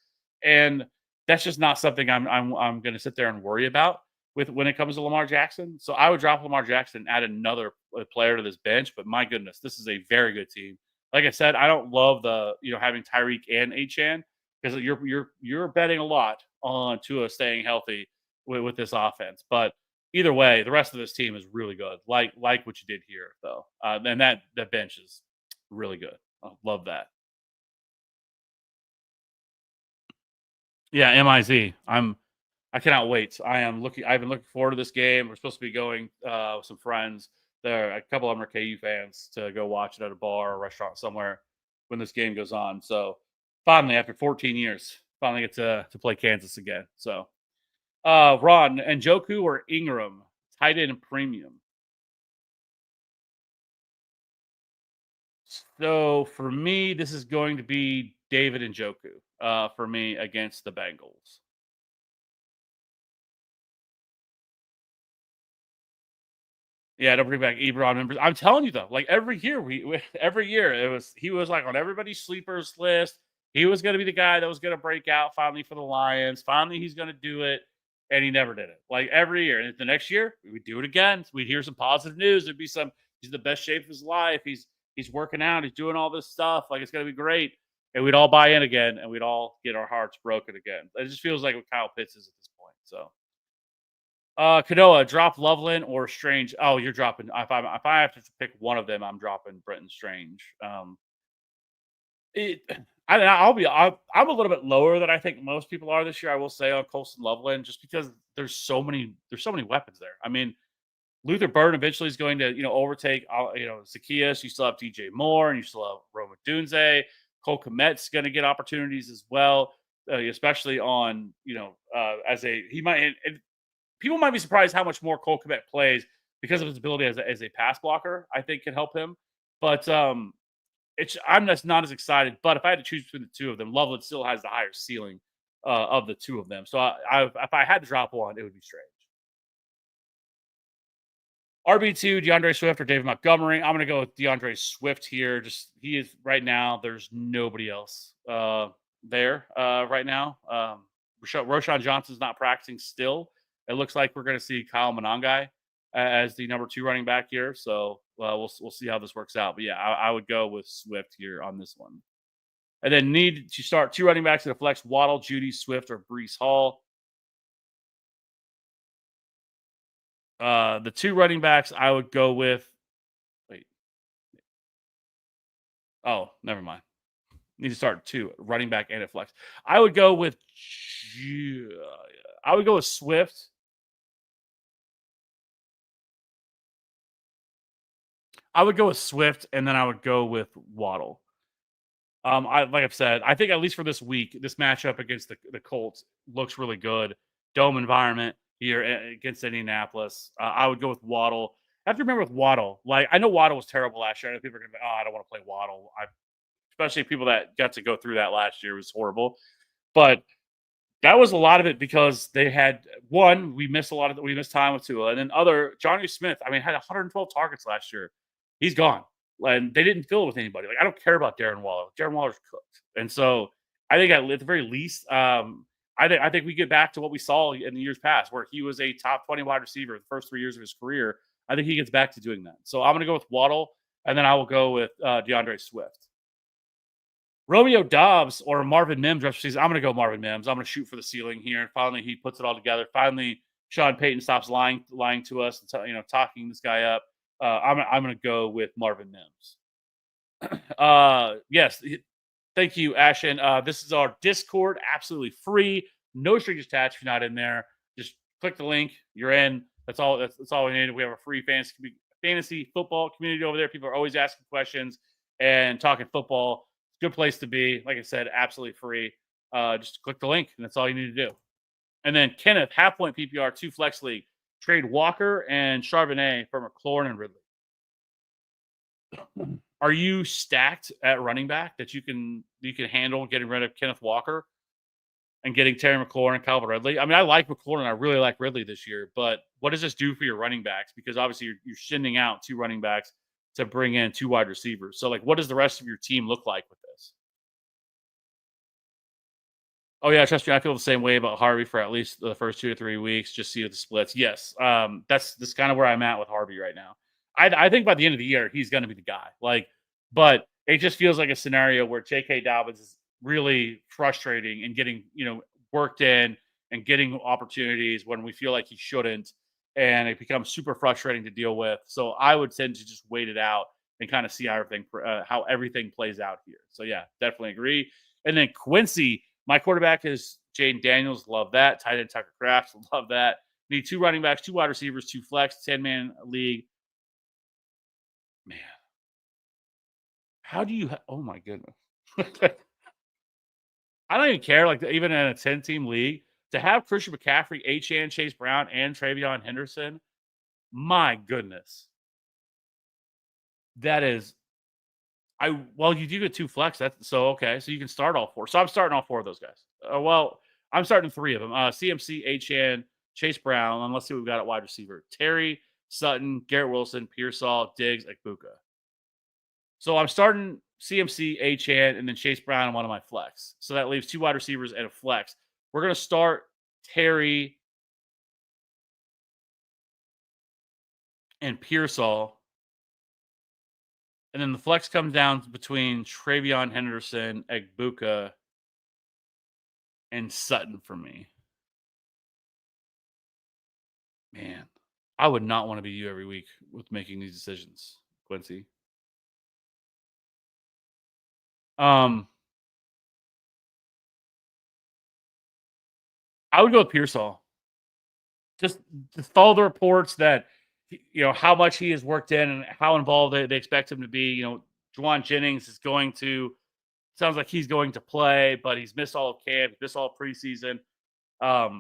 and that's just not something I'm going to sit there and worry about with when it comes to Lamar Jackson. So I would drop Lamar Jackson and add another player to this bench. But my goodness, this is a very good team. Like I said, I don't love the having Tyreek and Achan because you're betting a lot on Tua staying healthy with this offense. But either way, the rest of this team is really good. Like what you did here, though, and that bench is really good. I love that. Yeah, MIZ. I cannot wait. I've been looking forward to this game. We're supposed to be going with some friends. There, a couple of them are KU fans to go watch it at a bar or restaurant somewhere when this game goes on. So finally, after 14 years, finally get to play Kansas again. So Ron and Joku or Ingram, tight end premium. So for me, this is going to be David and Joku for me against the Bengals. Yeah, don't bring back Ebron members. I'm telling you though, like every year every year he was like on everybody's sleepers list. He was going to be the guy that was going to break out finally for the Lions. Finally, he's going to do it, and he never did it. Like every year, and the next year we would do it again. We'd hear some positive news. There'd be some. He's in the best shape of his life. He's working out. He's doing all this stuff. Like it's going to be great, and we'd all buy in again, and we'd all get our hearts broken again. It just feels like what Kyle Pitts is at this point. So. Kanoa, drop Loveland or Strange. Oh, you're dropping. If I have to pick one of them, I'm dropping Brenton Strange. It, I'm a little bit lower than I think most people are this year. I will say on Colson Loveland, just because there's so many weapons there. I mean, Luther Burden eventually is going to overtake Zacchaeus. You still have DJ Moore and you still have Roma Dunze. Cole Komet's going to get opportunities as well, especially on as a he might. And people might be surprised how much more Cole Kmet plays because of his ability as a pass blocker. I think can help him, but I'm just not as excited. But if I had to choose between the two of them, Loveland still has the higher ceiling of the two of them. So if I had to drop one, it would be Strange. RB2, DeAndre Swift or David Montgomery. I'm going to go with DeAndre Swift here. Just he is right now. There's nobody else there right now. Roshan Johnson's not practicing still. It looks like we're going to see Kyle Monangai as the number 2 running back here. So we'll see how this works out. But yeah, I would go with Swift here on this one. And then need to start 2 running backs in a flex: Waddle, Judy, Swift, or Brees Hall. The 2 running backs I would go with. Wait. Oh, never mind. Need to start 2 running back and a flex. I would go with Swift. I would go with Swift, and then I would go with Waddle. Like I've said, I think at least for this week, this matchup against the Colts looks really good. Dome environment here against Indianapolis. I would go with Waddle. I have to remember with Waddle, like I know Waddle was terrible last year. I know people are gonna be, oh, I don't want to play Waddle. Especially people that got to go through that last year, was horrible. But that was a lot of it because they had we missed time with Tua, and then Johnny Smith. I mean, had 112 targets last year. He's gone, and they didn't fill it with anybody. Like I don't care about Darren Waller. Darren Waller's cooked, and so I think at the very least, I think we get back to what we saw in the years past, where he was a top 20 wide receiver the first 3 years of his career. I think he gets back to doing that. So I'm going to go with Waddle, and then I will go with DeAndre Swift. Romeo Dobbs or Marvin Mims rest of the season. I'm going to go Marvin Mims. I'm going to shoot for the ceiling here. Finally, he puts it all together. Finally, Sean Payton stops lying to us and talking this guy up. I'm going to go with Marvin Mims. Yes, thank you, Ashen. This is our Discord, absolutely free, no strings attached. If you're not in there, just click the link. You're in. That's all. That's all we need. We have a free fantasy football community over there. People are always asking questions and talking football. Good place to be. Like I said, absolutely free. Just click the link, and that's all you need to do. And then Kenneth, half point PPR, 2 flex league. Trade Walker and Charbonnet for McLaurin and Ridley. Are you stacked at running back that you can handle getting rid of Kenneth Walker and getting Terry McLaurin and Calvin Ridley? I mean, I like McLaurin. I really like Ridley this year, but what does this do for your running backs? Because obviously you're sending out 2 running backs to bring in 2 wide receivers. So, like, what does the rest of your team look like with this? Oh yeah, trust me, I feel the same way about Harvey for at least the first 2 to 3 weeks. Just see the splits. Yes, that's kind of where I'm at with Harvey right now. I think by the end of the year he's going to be the guy. Like, but it just feels like a scenario where J.K. Dobbins is really frustrating and getting worked in and getting opportunities when we feel like he shouldn't, and it becomes super frustrating to deal with. So I would tend to just wait it out and kind of see how everything plays out here. So yeah, definitely agree. And then Quincy. My quarterback is Jaden Daniels. Love that. Tight end Tucker Kraft. Love that. Need 2 running backs, 2 wide receivers, 2 flex, 10-man league. Man, how do you? Oh my goodness. I don't even care. Like even in a 10-team league, to have Christian McCaffrey, Achane, Chase Brown, and Travion Henderson. My goodness, that is. You do get 2 flex. That's so okay. So you can start all 4. So I'm starting all 4 of those guys. I'm starting 3 of them. CMC, Achane, Chase Brown, and let's see what we've got at wide receiver. Terry, Sutton, Garrett Wilson, Pearsall, Diggs, Ekbuka. So I'm starting CMC, Achane, and then Chase Brown on one of my flex. So that leaves 2 wide receivers and a flex. We're going to start Terry and Pearsall. And then the flex comes down between Travion Henderson, Ekbuka, and Sutton for me. Man, I would not want to be you every week with making these decisions, Quincy. I would go with Pearsall. Just follow the reports that how much he has worked in and how involved they expect him to be. Juwan Jennings is sounds like he's going to play, but he's missed all of camp, missed all of preseason. I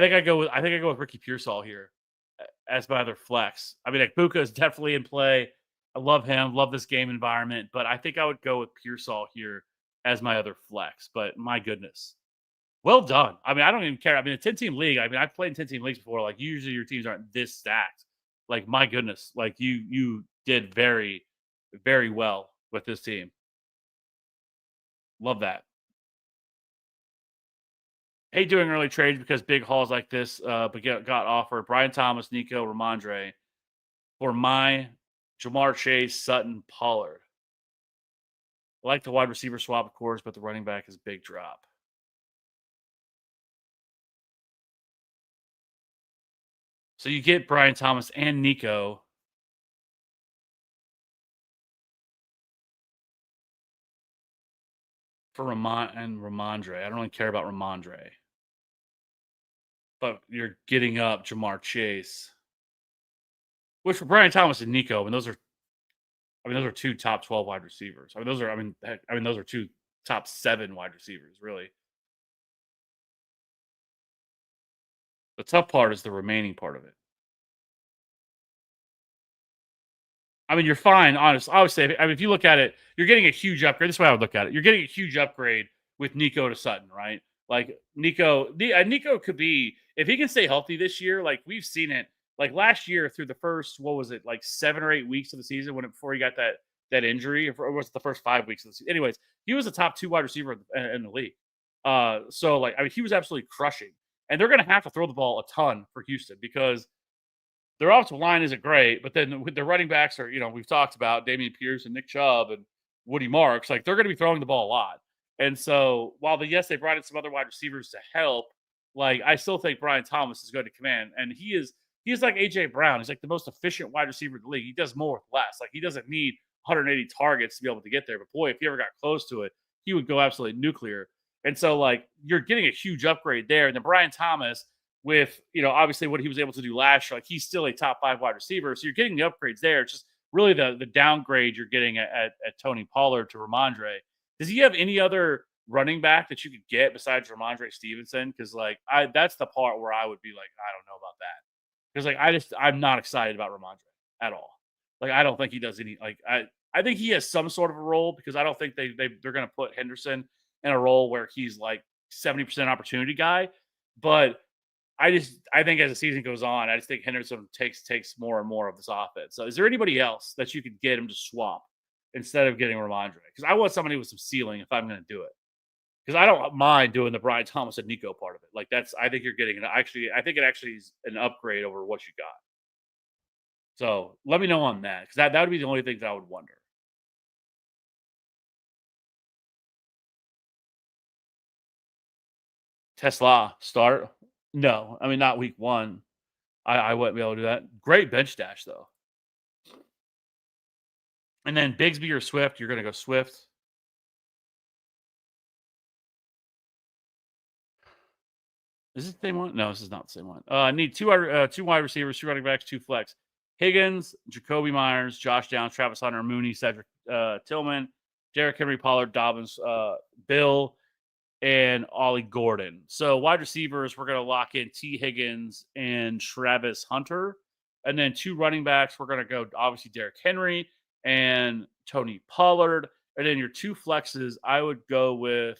think I go with Ricky Pearsall here as my other flex. I mean, Ekbuka is definitely in play. I love him, love this game environment, but I think I would go with Pearsall here as my other flex. But my goodness, well done. I mean, I don't even care. I mean, a 10-team league. I mean, I've played in 10-team leagues before. Like, usually your teams aren't this stacked. Like, my goodness, like you did very, very well with this team. Love that. Hate doing early trades because big hauls like this, but got offered Brian Thomas, Nico, Ramondre for my Jamar Chase, Sutton, Pollard. I like the wide receiver swap, of course, but the running back is big drop. So you get Brian Thomas and Nico. For Ramondre. I don't really care about Ramondre. But you're getting up Jamar Chase. Which for Brian Thomas and Nico, and those are 2 top 12 wide receivers. Those are 2 top 7 wide receivers, really. The tough part is the remaining part of it. I mean, you're fine, honestly. I would say, if you look at it, you're getting a huge upgrade. This is way I would look at it. You're getting a huge upgrade with Nico to Sutton, right? Like Nico could be, if he can stay healthy this year, like we've seen it, like last year through the first, what was it, like 7 or 8 weeks of the season before he got that injury, or was it the first 5 weeks of the season? Anyways, he was a top 2 wide receiver in the league. So like, I mean, he was absolutely crushing, and they're going to have to throw the ball a ton for Houston because their offensive line isn't great, but then with the running backs are, we've talked about Dameon Pierce and Nick Chubb, and Woody Marks, like they're going to be throwing the ball a lot. And so while yes, they brought in some other wide receivers to help, like I still think Brian Thomas is going to command, and he is like AJ Brown. He's like the most efficient wide receiver in the league. He does more with less. Like he doesn't need 180 targets to be able to get there. But boy, if he ever got close to it, he would go absolutely nuclear. And so like you're getting a huge upgrade there. And then Brian Thomas, with obviously what he was able to do last year, like he's still a top 5 wide receiver. So you're getting the upgrades there. It's just really the downgrade you're getting at Tony Pollard to Ramondre. Does he have any other running back that you could get besides Ramondre Stevenson? Because like that's the part where I would be like, I don't know about that. Because like I'm not excited about Ramondre at all. Like I don't think he does any. Like I think he has some sort of a role, because I don't think they're going to put Henderson in a role where he's like 70% opportunity guy. But I think as the season goes on, I just think Henderson takes more and more of this offense. So is there anybody else that you could get him to swap instead of getting Ramondre? Because I want somebody with some ceiling if I'm going to do it. Because I don't mind doing the Brian Thomas and Nico part of it. Like I think you're getting I think it actually is an upgrade over what you got. So let me know on that, because that would be the only thing that I would wonder. Tesla start? No, I mean not week 1. I wouldn't be able to do that. Great bench stash though. And then Bigsby or Swift, you're gonna go Swift. Is this the same one? No, this is not the same one. I need two wide receivers, 2 running backs, 2 flex. Higgins, Jacoby Myers, Josh Downs, Travis Hunter, Mooney, Cedric Tillman, Derrick Henry, Pollard, Dobbins, Bill, and Ollie Gordon. So wide receivers, we're going to lock in T. Higgins and Travis Hunter. And then 2 running backs, we're going to go obviously Derrick Henry and Tony Pollard. And then your 2 flexes, I would go with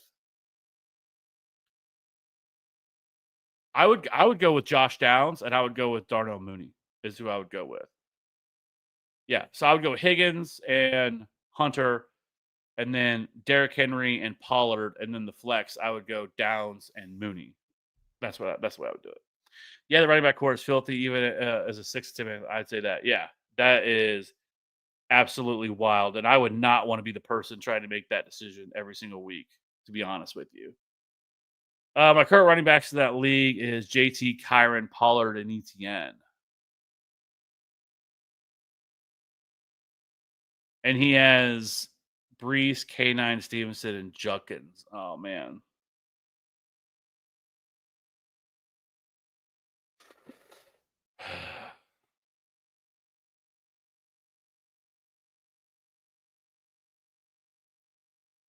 go with Josh Downs, and I would go with Darnell Mooney is who I would go with. Yeah, so I would go Higgins and Hunter, and then Derrick Henry and Pollard, and then the flex I would go Downs and Mooney. That's what I would do it. Yeah, the running back core is filthy. Even as a 6th team, I'd say that. Yeah, that is absolutely wild, and I would not want to be the person trying to make that decision every single week. To be honest with you. My current running backs in that league is JT, Kyron, Pollard, and ETN. And he has Brees, K9, Stevenson, and Judkins. Oh, man.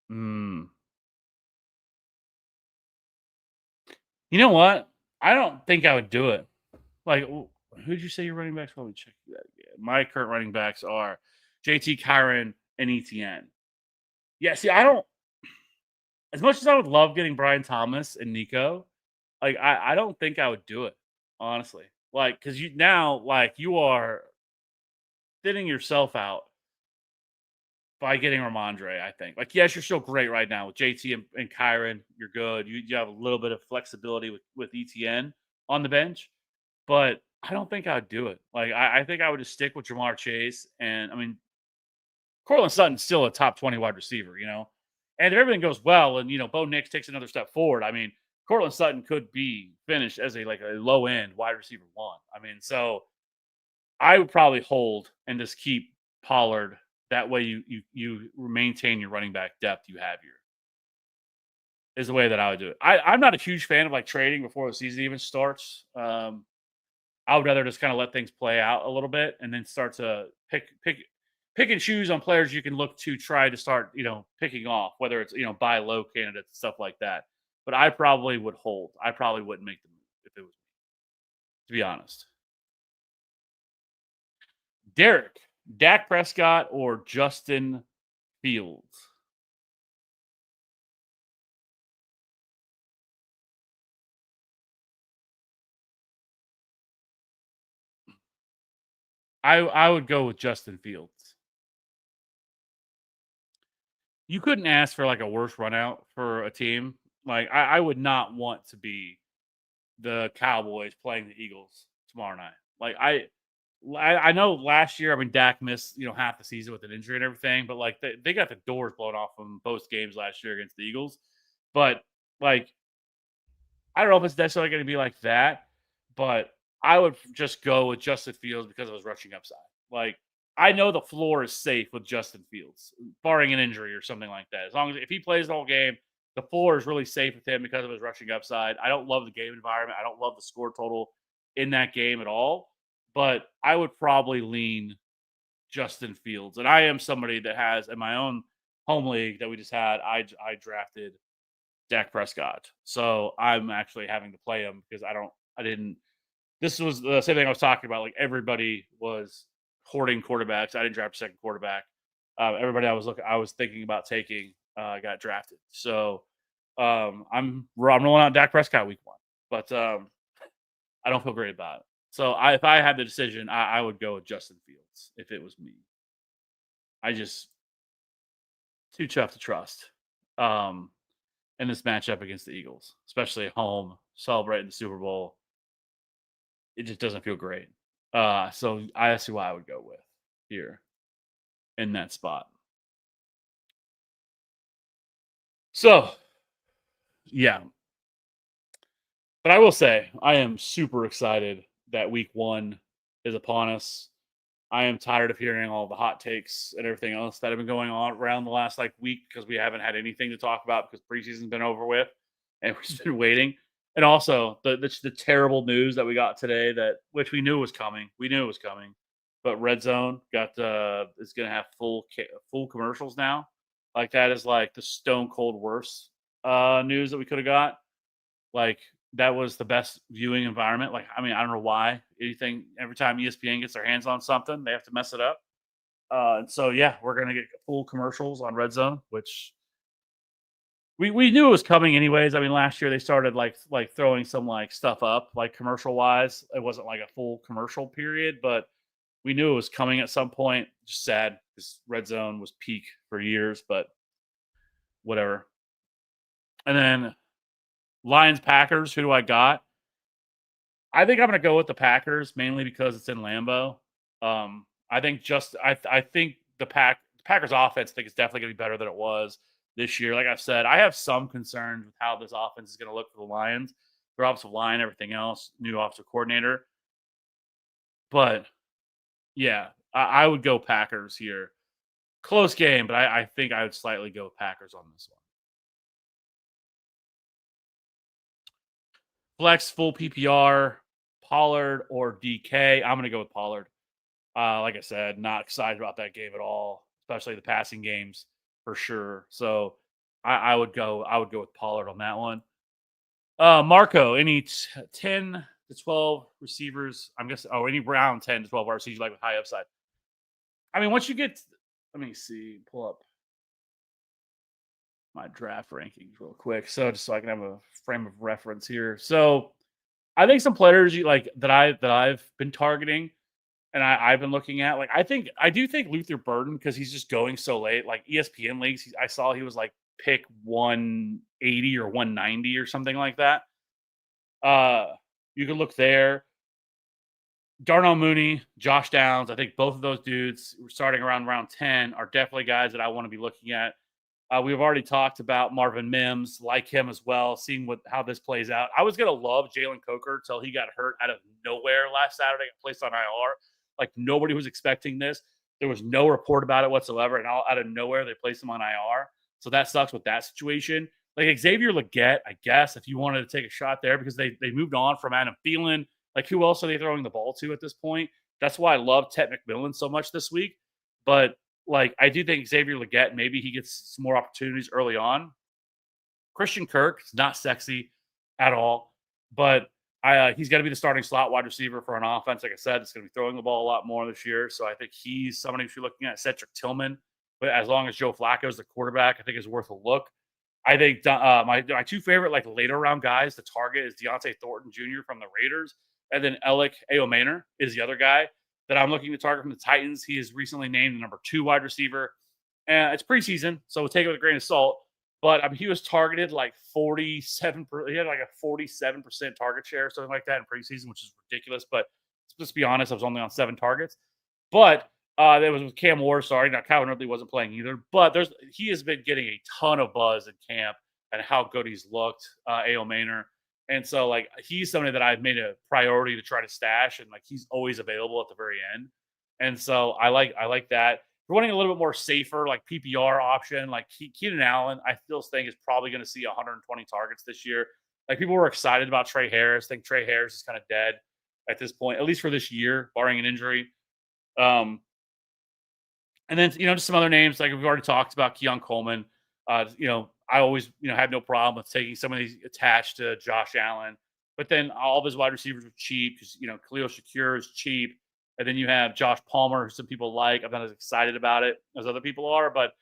Hmm. You know what? I don't think I would do it. Like, who'd you say your running backs? Let me check that again. My current running backs are JT, Kyron, and ETN. Yeah, see, I don't. As much as I would love getting Brian Thomas and Nico, like I don't think I would do it, honestly. Like, because you are thinning yourself out by getting Ramondre. I think. Like, yes, you're still great right now with JT and Kyron. You're good. You have a little bit of flexibility with ETN on the bench, but I don't think I'd do it. Like, I think I would just stick with Jamar Chase, and I mean, Cortland Sutton's still a top 20 wide receiver, and if everything goes well, and Bo Nix takes another step forward, I mean, Cortland Sutton could be finished as a low end wide receiver 1. I mean, so I would probably hold and just keep Pollard. That way, you maintain your running back depth you have here. Is the way that I would do it. I'm not a huge fan of like trading before the season even starts. I would rather just kind of let things play out a little bit and then start to pick and choose on players you can look to try to start, picking off, whether it's, buy low candidates, stuff like that. But I probably would hold. I probably wouldn't make the move if it was me, to be honest. Derek, Dak Prescott, or Justin Fields? I would go with Justin Fields. You couldn't ask for like a worse run out for a team. Like I would not want to be the Cowboys playing the Eagles tomorrow night. I know last year, I mean, Dak missed, half the season with an injury and everything, but like they got the doors blown off them both games last year against the Eagles. But like, I don't know if it's necessarily going to be like that, but I would just go with Justin Fields because of his rushing upside. Like, I know the floor is safe with Justin Fields, barring an injury or something like that. As long as if he plays the whole game, the floor is really safe with him because of his rushing upside. I don't love the game environment. I don't love the score total in that game at all, but I would probably lean Justin Fields. And I am somebody that has in my own home league that we just had, I drafted Dak Prescott. So I'm actually having to play him because I didn't. This was the same thing I was talking about. Like everybody was hoarding quarterbacks. I didn't draft a second quarterback. Everybody I was thinking about taking got drafted. So I'm rolling out Dak Prescott week 1, but I don't feel great about it. So if I had the decision, I would go with Justin Fields if it was me. I just too tough to trust. Um, in this matchup against the Eagles, especially at home, celebrating the Super Bowl. It just doesn't feel great. So I see why I would go with here in that spot. So, yeah. But I will say, I am super excited that week 1 is upon us. I am tired of hearing all the hot takes and everything else that have been going on around the last week because we haven't had anything to talk about because preseason's been over with and we've just been waiting. And also the terrible news that we got today that which we knew was coming. We knew it was coming, but Red Zone got is going to have full commercials now. Like that is like the stone cold worst news that we could have got. Like that was the best viewing environment. Like, I mean, I don't know why. Every time ESPN gets their hands on something, they have to mess it up. And so, yeah, we're gonna get full commercials on Red Zone, which we knew it was coming anyways. I mean, last year they started like throwing some stuff up like commercial wise. It wasn't like a full commercial period, but we knew it was coming at some point. Just sad because Red Zone was peak for years, but whatever. And then Lions Packers, who do I got? I think I'm going to go with the Packers mainly because it's in Lambeau. I think I think the Packers offense I think is definitely going to be better than it was this year. Like I've said, I have some concerns with how this offense is going to look for the Lions. Their offensive line, everything else, new offensive coordinator. But yeah, I would go Packers here. Close game, but I think I would slightly go Packers on this one. Flex full PPR, Pollard or DK. I'm going to go with Pollard. Like I said, not excited about that game at all, especially the passing games for sure. So I would go with Pollard on that one. Marco, any 10 to 12 receivers? I'm guessing. Oh, any round 10 to 12 receivers you like with high upside? I mean, once you get, let me see, pull up my draft rankings real quick. So just so I can have a frame of reference here. So I think some players you like that I've been targeting and I've been looking at. Like I do think Luther Burden because he's just going so late. Like ESPN leagues, I saw he was like pick 180 or 190 or something like that. You can look there. Darnell Mooney, Josh Downs. I think both of those dudes starting around round 10 are definitely guys that I want to be looking at. We've already talked about Marvin Mims, like him as well, seeing how this plays out. I was going to love Jalen Coker until he got hurt out of nowhere last Saturday and placed on IR. Like nobody was expecting this. There was no report about it whatsoever. And out of nowhere, they placed him on IR. So that sucks with that situation. Like Xavier Legette, I guess, if you wanted to take a shot there because they moved on from Adam Thielen. Like who else are they throwing the ball to at this point? That's why I love Ted McMillan so much this week. But like I do think Xavier Legette, maybe he gets some more opportunities early on. Christian Kirk is not sexy at all, but he's going to be the starting slot wide receiver for an offense. Like I said, it's going to be throwing the ball a lot more this year. So I think he's somebody if you're looking at Cedric Tillman. But as long as Joe Flacco is the quarterback, I think is worth a look. I think my two favorite later round guys to target is Deontay Thornton Jr. from the Raiders, and then Alec Ayomanor is the other guy that I'm looking to target from the Titans. He is recently named the number 2 wide receiver. And it's preseason, so we'll take it with a grain of salt. But I mean, he was targeted like 47%. He had like a 47% target share or something like that in preseason, which is ridiculous. But Let's be honest, I was only on 7 targets. But that was with Cam Ward. Sorry, now Calvin Ridley wasn't playing either. But he has been getting a ton of buzz in camp and how good he's looked, A.O. Maynor. And so like he's somebody that I've made a priority to try to stash, and like he's always available at the very end. And so I like that. If you're wanting a little bit more safer, like PPR option, like Keenan Allen, I still think is probably going to see 120 targets this year. Like people were excited about Trey Harris. I think Trey Harris is kind of dead at this point, at least for this year, barring an injury. Um, and then, just some other names like we've already talked about, Keon Coleman. I always, have no problem with taking some of these attached to Josh Allen. But then all of his wide receivers are cheap because, Khalil Shakir is cheap. And then you have Josh Palmer, who some people like. I'm not as excited about it as other people are. But,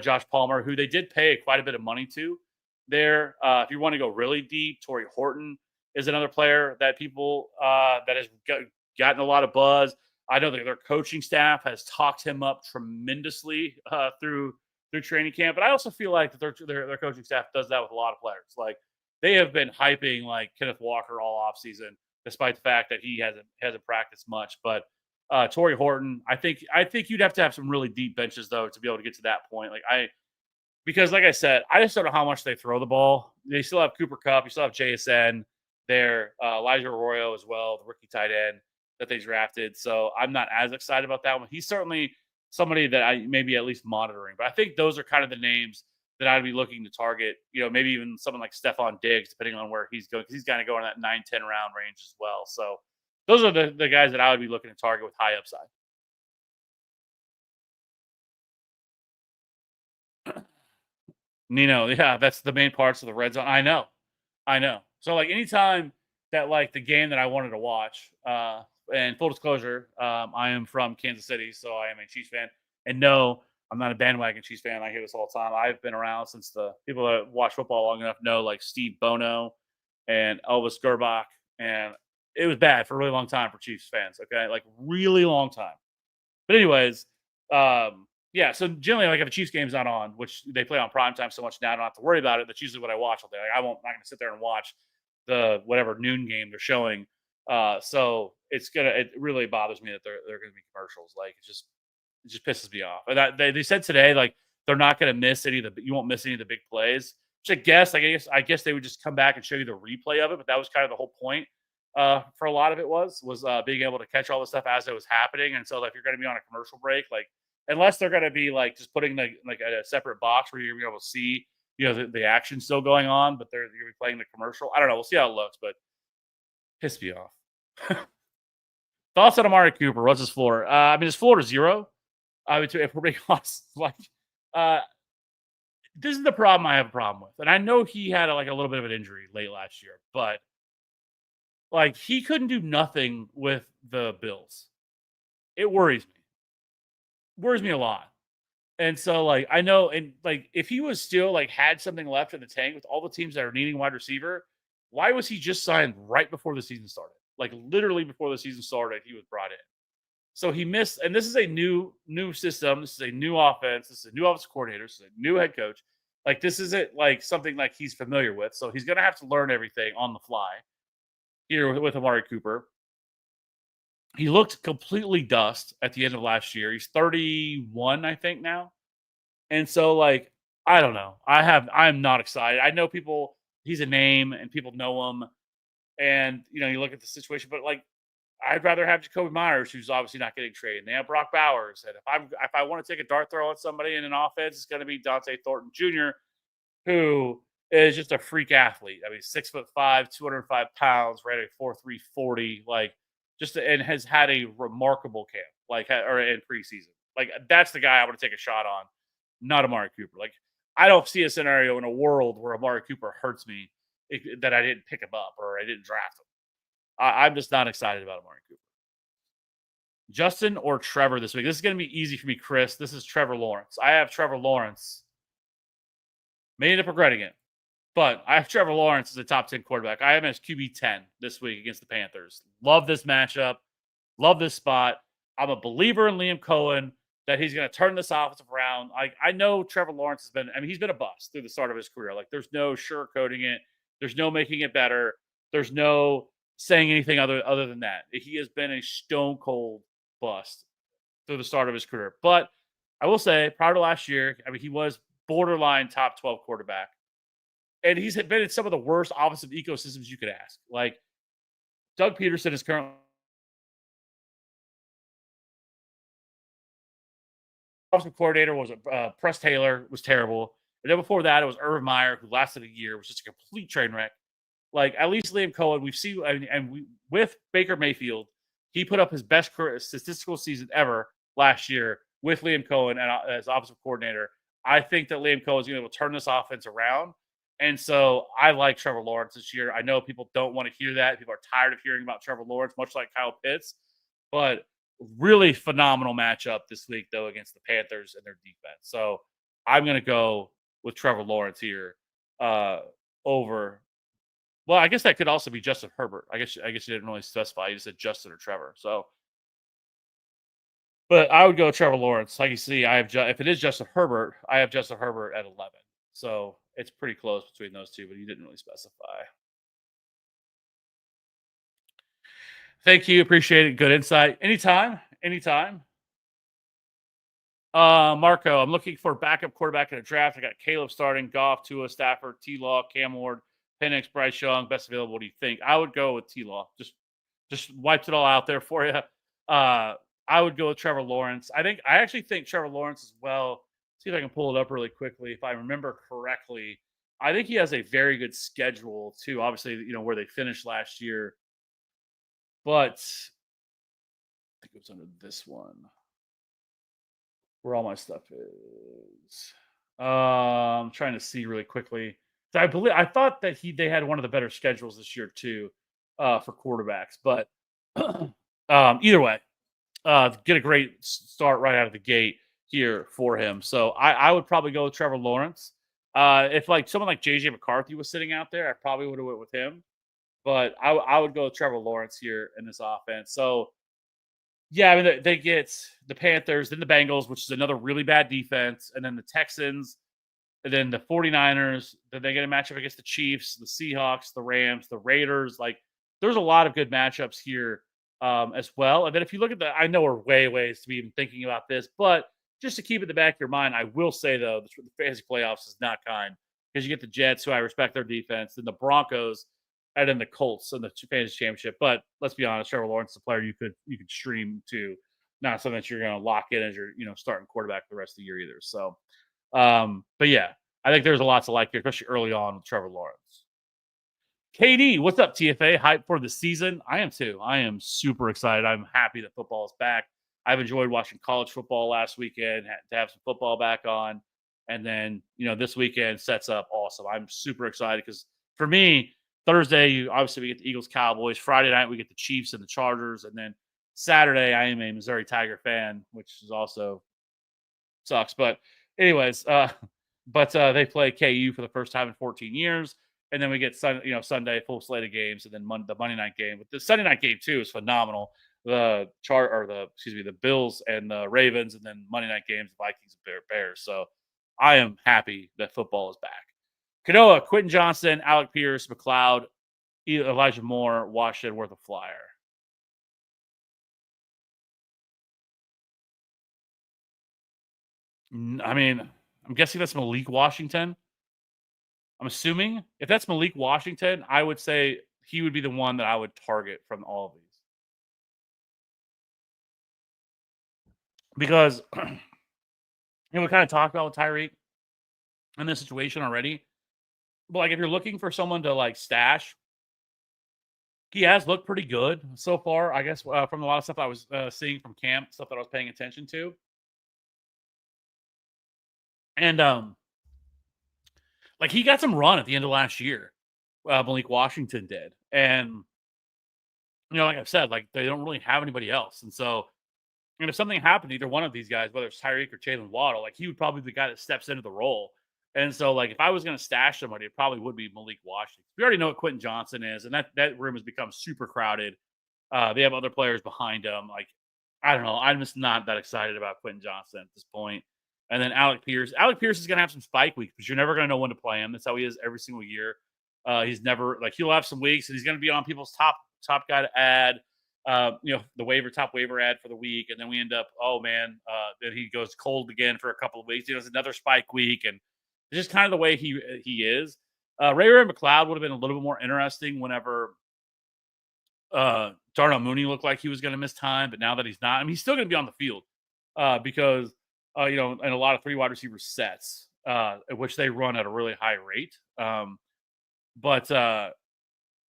Josh Palmer, who they did pay quite a bit of money to there. If you want to go really deep, Torrey Horton is another player that people that has gotten a lot of buzz. I know that their coaching staff has talked him up tremendously through training camp, but I also feel like that their coaching staff does that with a lot of players. Like they have been hyping like Kenneth Walker all offseason, despite the fact that he hasn't practiced much. But Torrey Horton, I think you'd have to have some really deep benches though to be able to get to that point. Because like I said, I just don't know how much they throw the ball. They still have Cooper Kupp, you still have JSN there, Elijah Arroyo as well, the rookie tight end that they drafted. So I'm not as excited about that one. He's certainly somebody that I maybe at least monitoring. But I think those are kind of the names that I'd be looking to target. Maybe even someone like Stephon Diggs, depending on where he's going, because he's kind of going in that 9-10 round range as well. So those are the guys that I would be looking to target with high upside. Nino, yeah, that's the main parts of the red zone. I know. So like anytime that like the game that I wanted to watch, and full disclosure, I am from Kansas City, so I am a Chiefs fan. And no, I'm not a bandwagon Chiefs fan. I hear this all the time. I've been around since the people that watch football long enough know, like Steve Bono and Elvis Gerbach, and it was bad for a really long time for Chiefs fans. Okay, like really long time. But anyways, yeah. So generally, like if a Chiefs game's not on, which they play on prime time so much now, I don't have to worry about it. That's usually what I watch all day. Like not going to sit there and watch the whatever noon game they're showing. So it really bothers me that they're going to be commercials. Like it just pisses me off. And that they said today like they're not going to miss you won't miss any of the big plays. Which I guess they would just come back and show you the replay of it. But that was kind of the whole point. For a lot of it was being able to catch all the stuff as it was happening. And so like, if you're going to be on a commercial break, like unless they're going to be like just putting like a separate box where you're going to be able to see the action still going on, but they're going to be playing the commercial. I don't know. We'll see how it looks, but piss me off. Thoughts on Amari Cooper? What's his floor? I mean, his floor is 0. If we're being honest, like this is the problem I have a problem with, and I know he had a little bit of an injury late last year, but like he couldn't do nothing with the Bills. It worries me. Worries me a lot. And so like I know, and like if he was still like had something left in the tank with all the teams that are needing wide receiver, why was he just signed right before the season started? Like literally before the season started, he was brought in. So he missed, and this is a new system. This is a new offense. This is a new offensive coordinator. This is a new head coach. Like this isn't like something like he's familiar with. So he's gonna have to learn everything on the fly here with Amari Cooper. He looked completely dust at the end of last year. He's 31, I think now. And so like, I don't know. I'm not excited. I know people, he's a name and people know him. And you look at the situation, but like I'd rather have Jacoby Myers, who's obviously not getting traded. They have Brock Bowers. And if I want to take a dart throw at somebody in an offense, it's gonna be Dante Thornton Jr., who is just a freak athlete. I mean, 6'5", 205 pounds, ran a 4.3 40, like and has had a remarkable camp, or in preseason. Like that's the guy I want to take a shot on, not Amari Cooper. Like I don't see a scenario in a world where Amari Cooper hurts me that I didn't pick him up or I didn't draft him. I'm just not excited about Amari Cooper. Justin or Trevor this week? This is going to be easy for me, Chris. This is Trevor Lawrence. I have Trevor Lawrence. May end up regretting it. But I have Trevor Lawrence as a top 10 quarterback. I have him as QB 10 this week against the Panthers. Love this matchup. Love this spot. I'm a believer in Liam Cohen that he's going to turn this offensive around. I know Trevor Lawrence he's been a bust through the start of his career. Like, there's no sugarcoating it. There's no making it better. There's no saying anything other than that. He has been a stone cold bust through the start of his career. But I will say, prior to last year, I mean, he was borderline top 12 quarterback. And he's been in some of the worst offensive ecosystems you could ask. Like Doug Peterson is currently offensive coordinator was Press Taylor was terrible. And then before that, it was Urban Meyer, who lasted a year, was just a complete train wreck. Like at least Liam Cohen, we've seen, and we with Baker Mayfield, he put up his best statistical season ever last year with Liam Cohen as offensive coordinator. I think that Liam Cohen is going to be able to turn this offense around. And so I like Trevor Lawrence this year. I know people don't want to hear that. People are tired of hearing about Trevor Lawrence, much like Kyle Pitts. But really phenomenal matchup this week, though, against the Panthers and their defense. So I'm going to go with Trevor Lawrence here over. Well, I guess that could also be Justin Herbert. I guess you didn't really specify. You just said Justin or Trevor. So, but I would go with Trevor Lawrence. Like you see, I have if it is Justin Herbert, I have Justin Herbert at 11. So it's pretty close between those two, but you didn't really specify. Thank you. Appreciate it. Good insight. Anytime. Anytime. Marco, I'm looking for backup quarterback in a draft. I got Caleb starting, Goff, Tua, Stafford, T-Law, Cam Ward, Penix, Bryce Young, best available. What do you think? I would go with T-Law. Just wipes it all out there for you. I would go with Trevor Lawrence. I actually think Trevor Lawrence as well. See if I can pull it up really quickly. If I remember correctly, I think he has a very good schedule too. Obviously, where they finished last year. But I think it was under this one. Where all my stuff is. I'm trying to see really quickly. So I thought that they had one of the better schedules this year too, for quarterbacks. But either way, get a great start right out of the gate here for him. So I would probably go with Trevor Lawrence. If like someone like JJ McCarthy was sitting out there, I probably would have went with him. But I would go with Trevor Lawrence here in this offense. So yeah, I mean they get the Panthers, then the Bengals, which is another really bad defense, and then the Texans, and then the 49ers. Then they get a matchup against the Chiefs, the Seahawks, the Rams, the Raiders. Like there's a lot of good matchups here as well. And then if you look at I know we're ways to be even thinking about this, but just to keep it in the back of your mind, I will say though, the fantasy playoffs is not kind because you get the Jets, who I respect their defense, then the Broncos, and then the Colts in the fantasy championship. But let's be honest, Trevor Lawrence is a player you could stream to, not something that you're going to lock in as your starting quarterback the rest of the year either. So, but yeah, I think there's a lot to like here, especially early on with Trevor Lawrence. KD, what's up, TFA? Hype for the season? I am too. I am super excited. I'm happy that football is back. I've enjoyed watching college football last weekend, to have some football back on. And then, this weekend sets up awesome. I'm super excited because for me, Thursday, obviously we get the Eagles, Cowboys. Friday night, we get the Chiefs and the Chargers. And then Saturday, I am a Missouri Tiger fan, which is also sucks. But anyways, they play KU for the first time in 14 years. And then we get Sunday, full slate of games, and then the Monday night game. But the Sunday night game too is phenomenal. The Bills and the Ravens, and then Monday night games, the Vikings and Bears. So I am happy that football is back. Kanoa, Quentin Johnson, Alec Pierce, McLeod, Elijah Moore, Washington, worth a flyer. I mean, I'm guessing that's Malik Washington. I'm assuming if that's Malik Washington, I would say he would be the one that I would target from all of these. Because we kind of talked about with Tyreek in this situation already. But like if you're looking for someone to like stash, he has looked pretty good so far, I guess, from a lot of stuff I was seeing from camp, stuff that I was paying attention to. And like he got some run at the end of last year. Malik Washington did. And like I've said, like they don't really have anybody else. And so, and if something happened to either one of these guys, whether it's Tyreek or Jalen Waddle, like he would probably be the guy that steps into the role. And so, like, if I was going to stash somebody, it probably would be Malik Washington. We already know what Quentin Johnson is, and that room has become super crowded. They have other players behind him. Like, I don't know. I'm just not that excited about Quentin Johnson at this point. And then Alec Pierce. Alec Pierce is going to have some spike weeks, but you're never going to know when to play him. That's how he is every single year. He's never like he'll have some weeks, and he's going to be on people's top guy to add. The top waiver ad for the week, and then we end up, oh man, then he goes cold again for a couple of weeks. He does another spike week, and it's just kind of the way he is. Ray McLeod would have been a little bit more interesting whenever Darnell Mooney looked like he was going to miss time, but now that he's not, I mean, he's still going to be on the field because in a lot of 3 wide receiver sets, which they run at a really high rate. But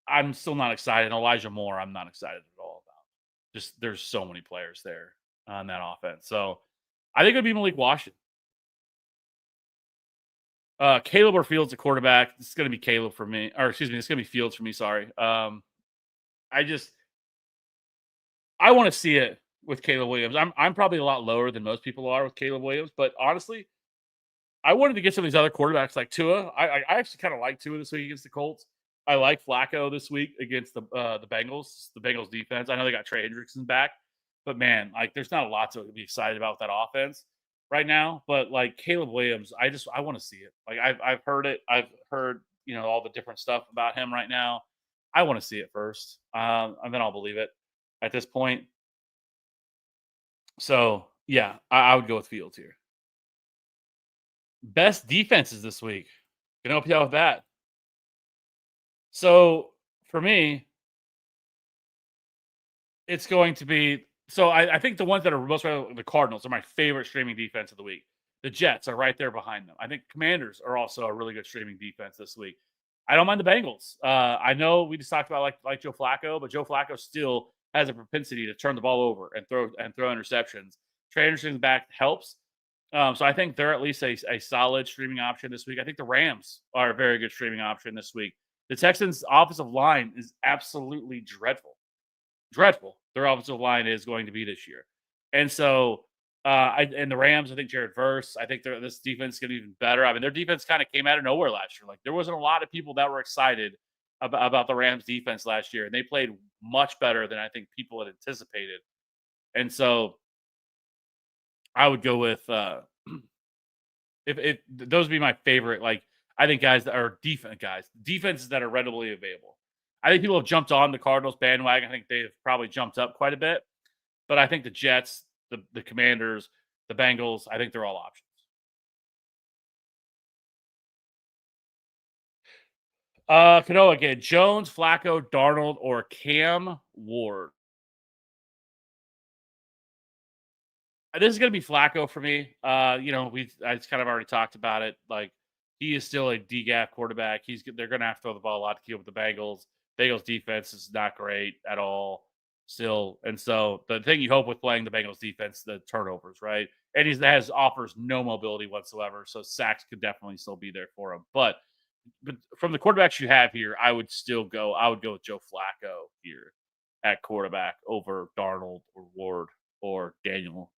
I'm still not excited. And Elijah Moore, I'm not excited at all about. Just there's so many players there on that offense. So I think it'd be Malik Washington. Caleb or Fields at quarterback. This is going to be Caleb for me, or excuse me, it's going to be Fields for me. Sorry. I want to see it with Caleb Williams. I'm probably a lot lower than most people are with Caleb Williams, but honestly, I wanted to get some of these other quarterbacks like Tua. I actually kind of like Tua this week against the Colts. I like Flacco this week against the Bengals. The Bengals defense. I know they got Trey Hendrickson back, but man, like there's not a lot to be excited about with that offense right now. But like Caleb Williams, I want to see it. Like I've heard it. I've heard all the different stuff about him right now. I want to see it first, and then I'll believe it at this point. So yeah, I would go with Fields here. Best defenses this week. Can help you out with that. So for me, it's going to be I think the ones that are most relevant, the Cardinals are my favorite streaming defense of the week. The Jets are right there behind them. I think Commanders are also a really good streaming defense this week. I don't mind the Bengals. I know we just talked about like Joe Flacco, but Joe Flacco still has a propensity to turn the ball over and throw interceptions. Trey Anderson's back helps. So I think they're at least a solid streaming option this week. I think the Rams are a very good streaming option this week. The Texans' offensive line is absolutely dreadful. Dreadful. Their offensive line is going to be this year. And so, and the Rams, I think Jared Verse, I think this defense is going to be even better. I mean, their defense kind of came out of nowhere last year. Like there wasn't a lot of people that were excited about the Rams defense last year. And they played much better than I think people had anticipated. And so I would go with, if those would be my favorite, like, I think guys that are defenses that are readily available. I think people have jumped on the Cardinals bandwagon. I think they've probably jumped up quite a bit, but I think the Jets, the Commanders, the Bengals, I think they're all options. Canoa again, Jones, Flacco, Darnold, or Cam Ward. This is going to be Flacco for me. I just kind of already talked about it. Like he is still a DGAF quarterback. They're going to have to throw the ball a lot to keep up with the Bengals. Bengals defense is not great at all still. And so the thing you hope with playing the Bengals defense, the turnovers, right? And he offers no mobility whatsoever. So sacks could definitely still be there for him. But from the quarterbacks you have here, I would go with Joe Flacco here at quarterback over Darnold or Ward or Daniel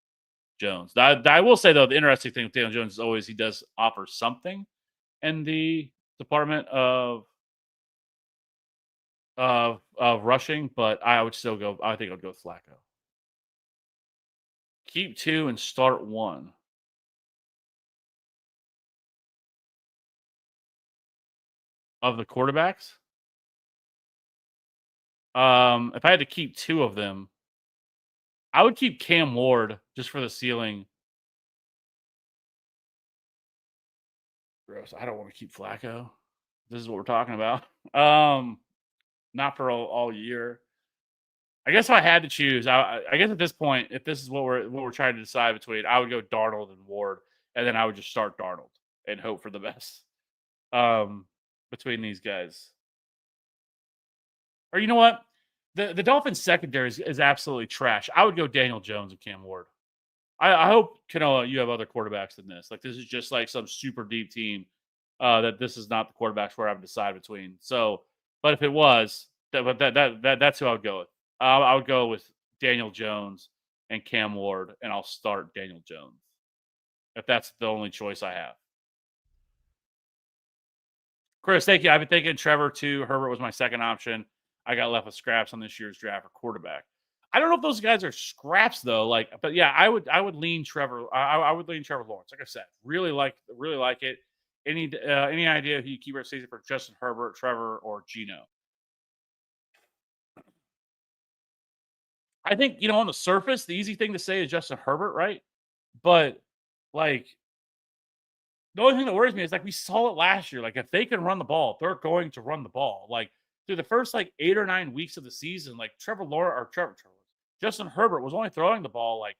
Jones. I will say though, the interesting thing with Daniel Jones is always he does offer something in the department of rushing, but I would still go. I think I'd go with Flacco. Keep 2 and start 1 of the quarterbacks. If I had to keep 2 of them, I would keep Cam Ward just for the ceiling. Gross. I don't want to keep Flacco. This is what we're talking about. Not for all year. I guess if I had to choose, I guess at this point, if this is what we're trying to decide between, I would go Darnold and Ward, and then I would just start Darnold and hope for the best between these guys. Or you know what? The Dolphins secondary is absolutely trash. I would go Daniel Jones and Cam Ward. I hope, Kanoa, you have other quarterbacks than this. Like this is just like some super deep team that this is not the quarterbacks where I would decide between. So, but if it was, that's who I would go with. I would go with Daniel Jones and Cam Ward, and I'll start Daniel Jones if that's the only choice I have. Chris, thank you. I've been thinking Trevor too. Herbert was my second option. I got left with scraps on this year's draft for quarterback. I don't know if those guys are scraps though. But yeah, I would lean Trevor. I would lean Trevor Lawrence. Like I said, really like it. Any idea who you keep our season for Justin Herbert, Trevor, or Gino? I think, on the surface, the easy thing to say is Justin Herbert, right? But like the only thing that worries me is like we saw it last year. Like if they can run the ball, they're going to run the ball. Like through the first like 8 or 9 weeks of the season, like Justin Herbert was only throwing the ball like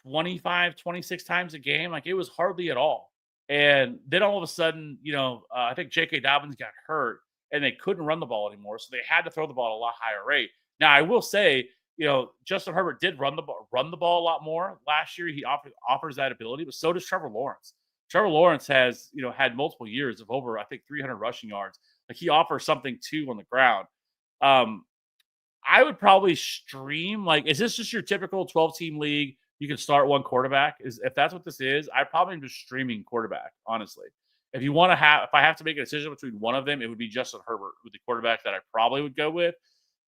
25, 26 times a game. Like it was hardly at all. And then all of a sudden, I think J.K. Dobbins got hurt and they couldn't run the ball anymore. So they had to throw the ball at a lot higher rate. Now, I will say, Justin Herbert did run the ball a lot more last year. He offers that ability, but so does Trevor Lawrence. Trevor Lawrence has, had multiple years of over, I think, 300 rushing yards. Like he offers something too on the ground. Um, I would probably stream. Like, is this just your typical 12-team league? You can start one quarterback. If that's what this is, I probably am just streaming quarterback, honestly. If I have to make a decision between one of them, it would be Justin Herbert with the quarterback that I probably would go with.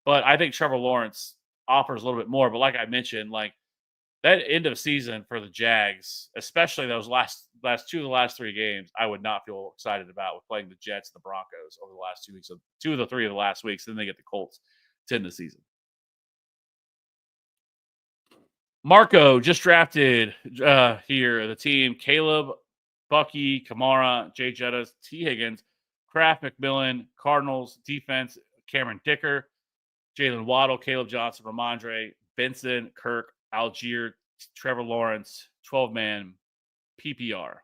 But I think Trevor Lawrence offers a little bit more. But like I mentioned, like that end of season for the Jags, especially those last 3 games, I would not feel excited about with playing the Jets and the Broncos over the last 2 weeks of 2 of the 3 of the last weeks. Then they get the Colts to end the season. Marco just drafted here the team: Caleb, Bucky, Kamara, Jay Jettas, T. Higgins, Kraft, McMillan, Cardinals defense: Cameron Dicker, Jalen Waddle, Caleb Johnson, Ramondre, Benson, Kirk, Algier, Trevor Lawrence, 12-man PPR.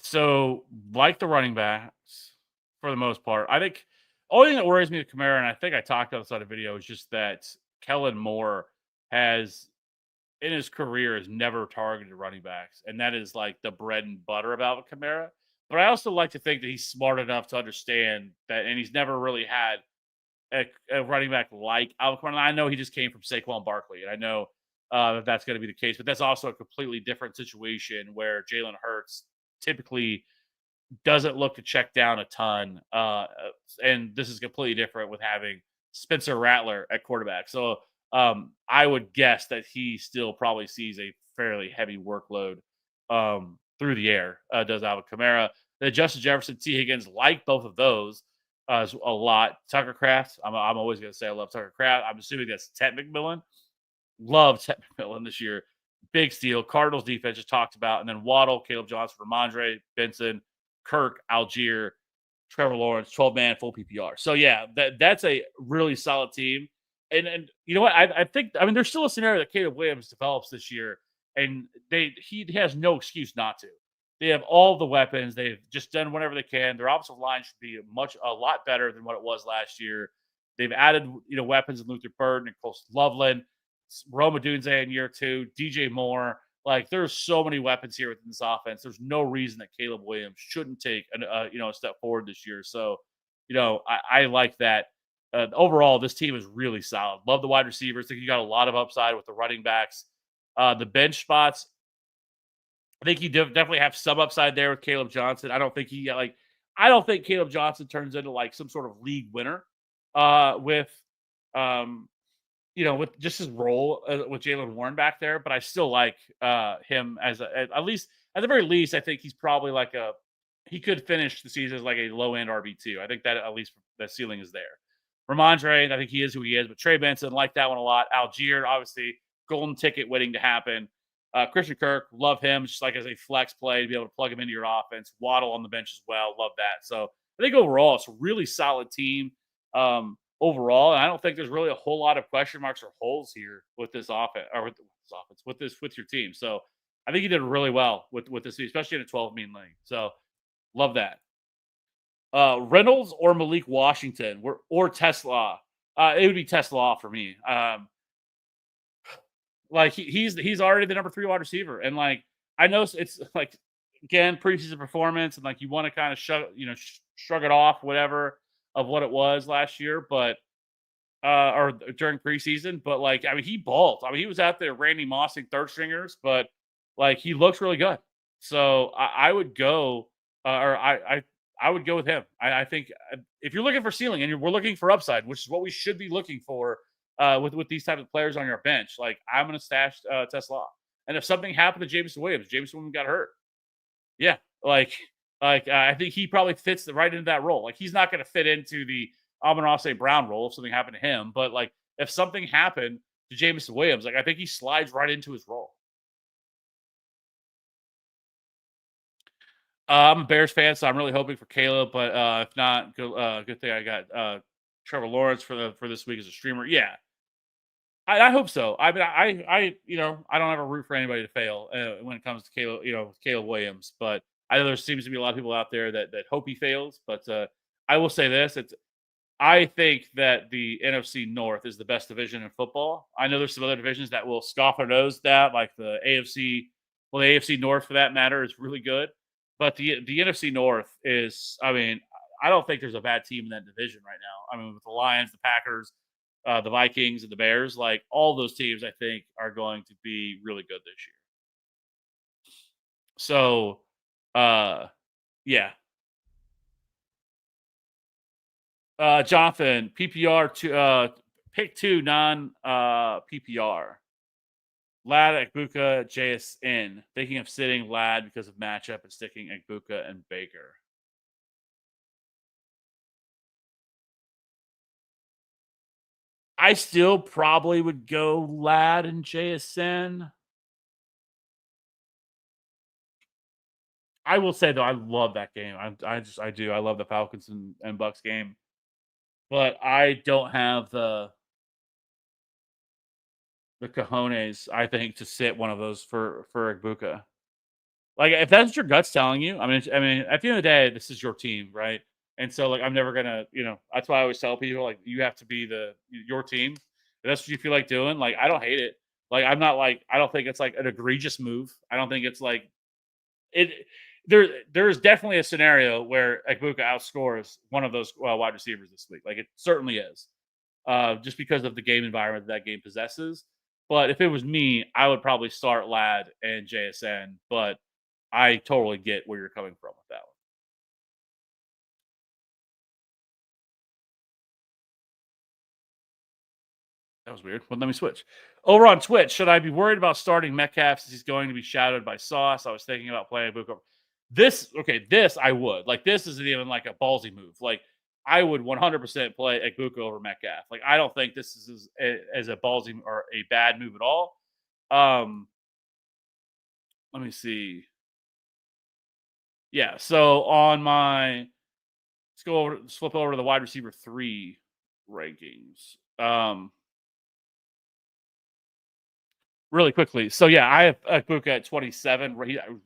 So, like the running backs, for the most part, I think only thing that worries me with Kamara, and I think I talked about this on a video, is just that Kellen Moore has, in his career, has never targeted running backs, and that is like the bread and butter about Kamara. But I also like to think that he's smart enough to understand that, and he's never really had a running back like Alvin Kamara. I know he just came from Saquon Barkley, and I know that that's going to be the case, but that's also a completely different situation where Jalen Hurts typically doesn't look to check down a ton. And this is completely different with having Spencer Rattler at quarterback. So I would guess that he still probably sees a fairly heavy workload through the air, does Alvin Kamara. The Justin Jefferson, T. Higgins, like both of those a lot. Tucker Kraft, I'm always going to say I love Tucker Kraft. I'm assuming that's Ted McMillan. Love Ted McMillan this year. Big steal. Cardinals defense just talked about. And then Waddle, Caleb Johnson, Ramondre, Benson, Kirk, Algier, Trevor Lawrence, 12-man, full PPR. So, yeah, that's a really solid team. And you know what? I think, there's still a scenario that Caleb Williams develops this year, and he has no excuse not to. They have all the weapons. They've just done whatever they can. Their offensive line should be a lot better than what it was last year. They've added, weapons in Luther Burden and Close Loveland, Roma Dunze in year 2, DJ Moore. Like, there's so many weapons here within this offense. There's no reason that Caleb Williams shouldn't take a step forward this year. So, I like that. Overall, this team is really solid. Love the wide receivers. I think you got a lot of upside with the running backs. The bench spots, I think you definitely have some upside there with Caleb Johnson. I don't think Caleb Johnson turns into like some sort of league winner with with just his role with Jalen Warren back there. But I still like him at least at the very least. I think he's probably he could finish the season as like a low end RB2. I think that at least the ceiling is there. Ramondre, I think he is who he is. But Trey Benson, like that one a lot. Algier, obviously, golden ticket waiting to happen. Christian Kirk, love him, just like as a flex play to be able to plug him into your offense. Waddle on the bench as well, love that. So I think overall it's a really solid team overall, and I don't think there's really a whole lot of question marks or holes here with this offense or with your team. So I think you did really well with this, especially in a 12-man league. So love that. Reynolds or Malik Washington or Tesla. It would be Tesla for me. Like he's already the number 3 wide receiver, and like I know it's like again preseason performance, and like you want to kind of shrug it off, whatever of what it was last year, but or during preseason, but like he balled. He was out there Randy Mossing third stringers, but like he looks really good. So I would go, I would go with him. I think if you're looking for ceiling and we're looking for upside, which is what we should be looking for with these type of players on your bench. Like I'm going to stash Tesla. And if something happened to Jameson Williams got hurt. Yeah, I think he probably fits right into that role. Like he's not going to fit into the Amon St. Brown role if something happened to him, but like if something happened to Jameson Williams, like I think he slides right into his role. I'm a Bears fan, so I'm really hoping for Caleb. But if not, good thing I got Trevor Lawrence for this week as a streamer. Yeah, I hope so. I mean, I don't ever root for anybody to fail when it comes to Caleb Williams. But I know there seems to be a lot of people out there that hope he fails. But I will say this: I think that the NFC North is the best division in football. I know there's some other divisions that will scoff their nose at that, like the AFC. Well, the AFC North, for that matter, is really good. But the NFC North is, I mean, I don't think there's a bad team in that division right now. I mean, with the Lions, the Packers, the Vikings, and the Bears, like all those teams, I think are going to be really good this year. So, yeah, Jonathan, PPR to pick two non PPR. Lad, Ekbuka, JSN. Thinking of sitting Lad because of matchup and sticking Ekbuka and Baker. I still probably would go Lad and JSN. I will say though, I love that game. I do. I love the Falcons and Bucks game, but I don't have the cojones. I think to sit one of those for Egbuka. Like if that's what your gut's telling you, I mean, at the end of the day, this is your team, right? And so like I'm never gonna, that's why I always tell people like you have to be your team. If that's what you feel like doing. Like I don't hate it. Like I'm not like I don't think it's like an egregious move. I don't think it's like it. There's definitely a scenario where Egbuka outscores one of those wide receivers this week. Like it certainly is, just because of the game environment that game possesses. But if it was me, I would probably start Lad and JSN. But I totally get where you're coming from with that one. That was weird. Well, let me switch. Over on Twitch, should I be worried about starting Metcalf since he's going to be shadowed by Sauce? I was thinking about playing Buka. This I would. Like, this isn't even like a ballsy move. Like, I would 100% play Egbuka over Metcalf. Like, I don't think this is as a ballsy or a bad move at all. Let me see. Yeah, so on my let's flip over to the wide receiver 3 rankings. Really quickly. So yeah, I have Egbuka at 27,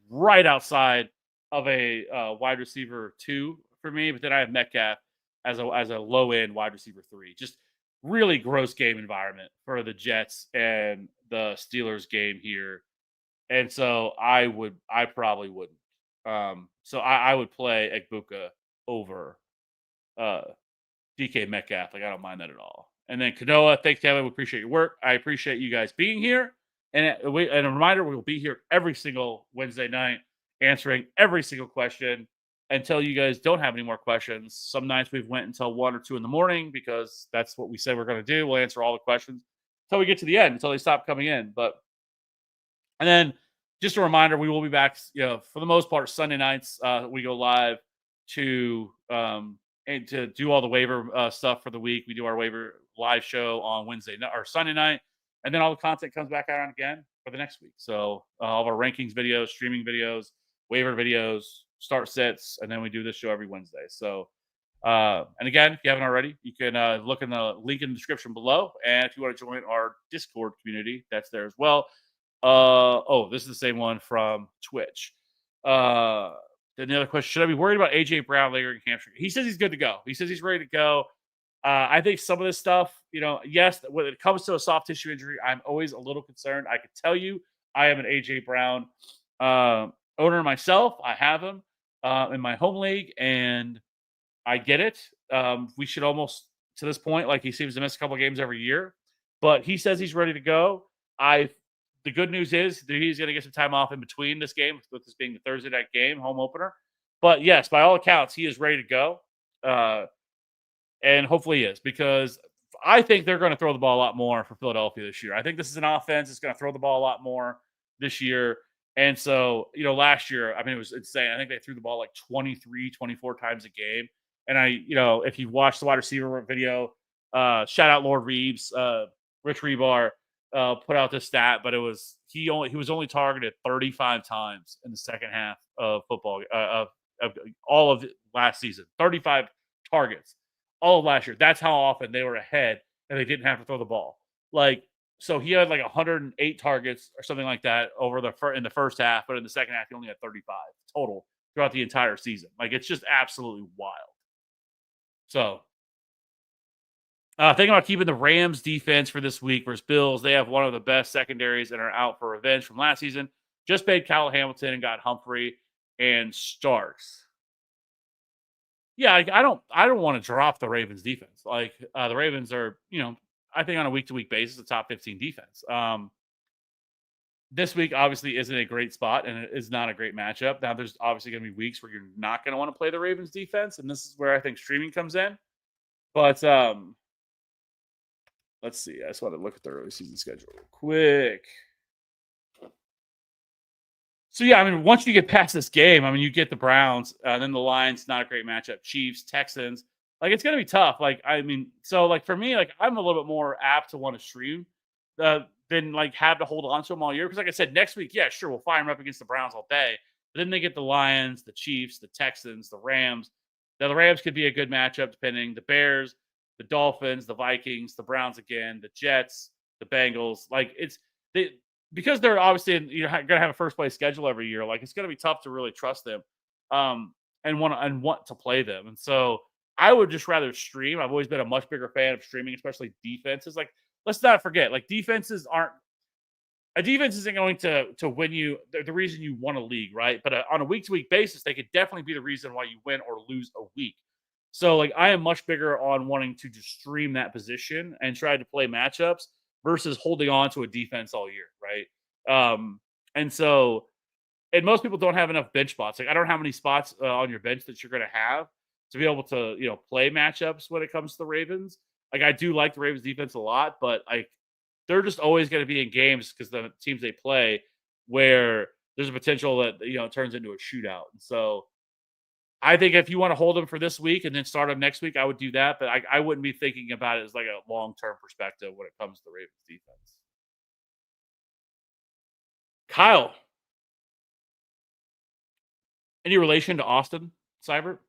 right outside of a wide receiver 2 for me, but then I have Metcalf as a low end wide receiver 3. Just really gross game environment for the Jets and the Steelers game here. And so I probably wouldn't. So I would play Egbuka over DK Metcalf. Like I don't mind that at all. And then Kanoa, thanks, Kevin. We appreciate your work. I appreciate you guys being here. And a reminder, we will be here every single Wednesday night answering every single question until you guys don't have any more questions. Some nights we've went until 1 or 2 in the morning because that's what we said we're going to do. We'll answer all the questions until we get to the end, until they stop coming in. And then just a reminder, we will be back, for the most part, Sunday nights. We go live to and to do all the waiver stuff for the week. We do our waiver live show on Wednesday or Sunday night. And then all the content comes back out again for the next week. So all of our rankings videos, streaming videos, waiver videos, start sets, and then we do this show every Wednesday. So, and again, if you haven't already, you can look in the link in the description below. And if you want to join our Discord community, that's there as well. This is the same one from Twitch. Then the other question, should I be worried about AJ Brown lingering hamstring? He says he's good to go. He says he's ready to go. I think some of this stuff, yes, when it comes to a soft tissue injury, I'm always a little concerned. I can tell you, I am an AJ Brown owner myself. I have him in my home league, and I get it. We should almost, to this point, like he seems to miss a couple of games every year, but he says he's ready to go. The good news is that he's going to get some time off in between this game, with this being the Thursday night game, home opener. But yes, by all accounts, he is ready to go. And hopefully he is, because I think they're going to throw the ball a lot more for Philadelphia this year. I think this is an offense that's going to throw the ball a lot more this year. And so, last year, I mean, it was insane. I think they threw the ball like 23, 24 times a game. And if you watch the wide receiver video, shout out Lord Reeves, Rich Rebar, put out this stat, but he was only targeted 35 times in the second half of football of all of last season. 35 targets all of last year. That's how often they were ahead and they didn't have to throw the ball. Like, so he had like 108 targets or something like that in the first half, but in the second half he only had 35 total throughout the entire season. Like, it's just absolutely wild. So, thinking about keeping the Rams defense for this week versus Bills. They have one of the best secondaries and are out for revenge from last season. Just paid Kyle Hamilton and got Humphrey and Starks. Yeah, I don't want to drop the Ravens defense. Like, the Ravens are, I think on a week to week basis, a top 15 defense. This week obviously isn't a great spot and it is not a great matchup. Now there's obviously going to be weeks where you're not going to want to play the Ravens defense, and this is where I think streaming comes in. But let's see. I just want to look at the early season schedule real quick. So, yeah, I mean, once you get past this game, I mean, you get the Browns, then the Lions, not a great matchup. Chiefs, Texans. Like, it's going to be tough. Like, I mean, so, like, for me, like, I'm a little bit more apt to want to stream than, like, have to hold on to them all year. Because, like I said, next week, yeah, sure, we'll fire them up against the Browns all day. But then they get the Lions, the Chiefs, the Texans, the Rams. Now, the Rams could be a good matchup, depending. The Bears, the Dolphins, the Vikings, the Browns again, the Jets, the Bengals. Like, because they're obviously going to have a first place schedule every year. Like, it's going to be tough to really trust them, and want to play them. And so I would just rather stream. I've always been a much bigger fan of streaming, especially defenses. Like, let's not forget, like, defense isn't going to win you the reason you won a league, right? But on a week to week basis, they could definitely be the reason why you win or lose a week. So, like, I am much bigger on wanting to just stream that position and try to play matchups versus holding on to a defense all year, right? And so, and most people don't have enough bench spots. Like, I don't know how many spots on your bench that you're going to have to be able to, play matchups when it comes to the Ravens. Like, I do like the Ravens defense a lot, but like, they're just always going to be in games because the teams they play where there's a potential that, it turns into a shootout. And so, I think if you want to hold them for this week and then start them next week, I would do that. But I wouldn't be thinking about it as like a long-term perspective when it comes to the Ravens defense. Kyle, any relation to Austin Seibert,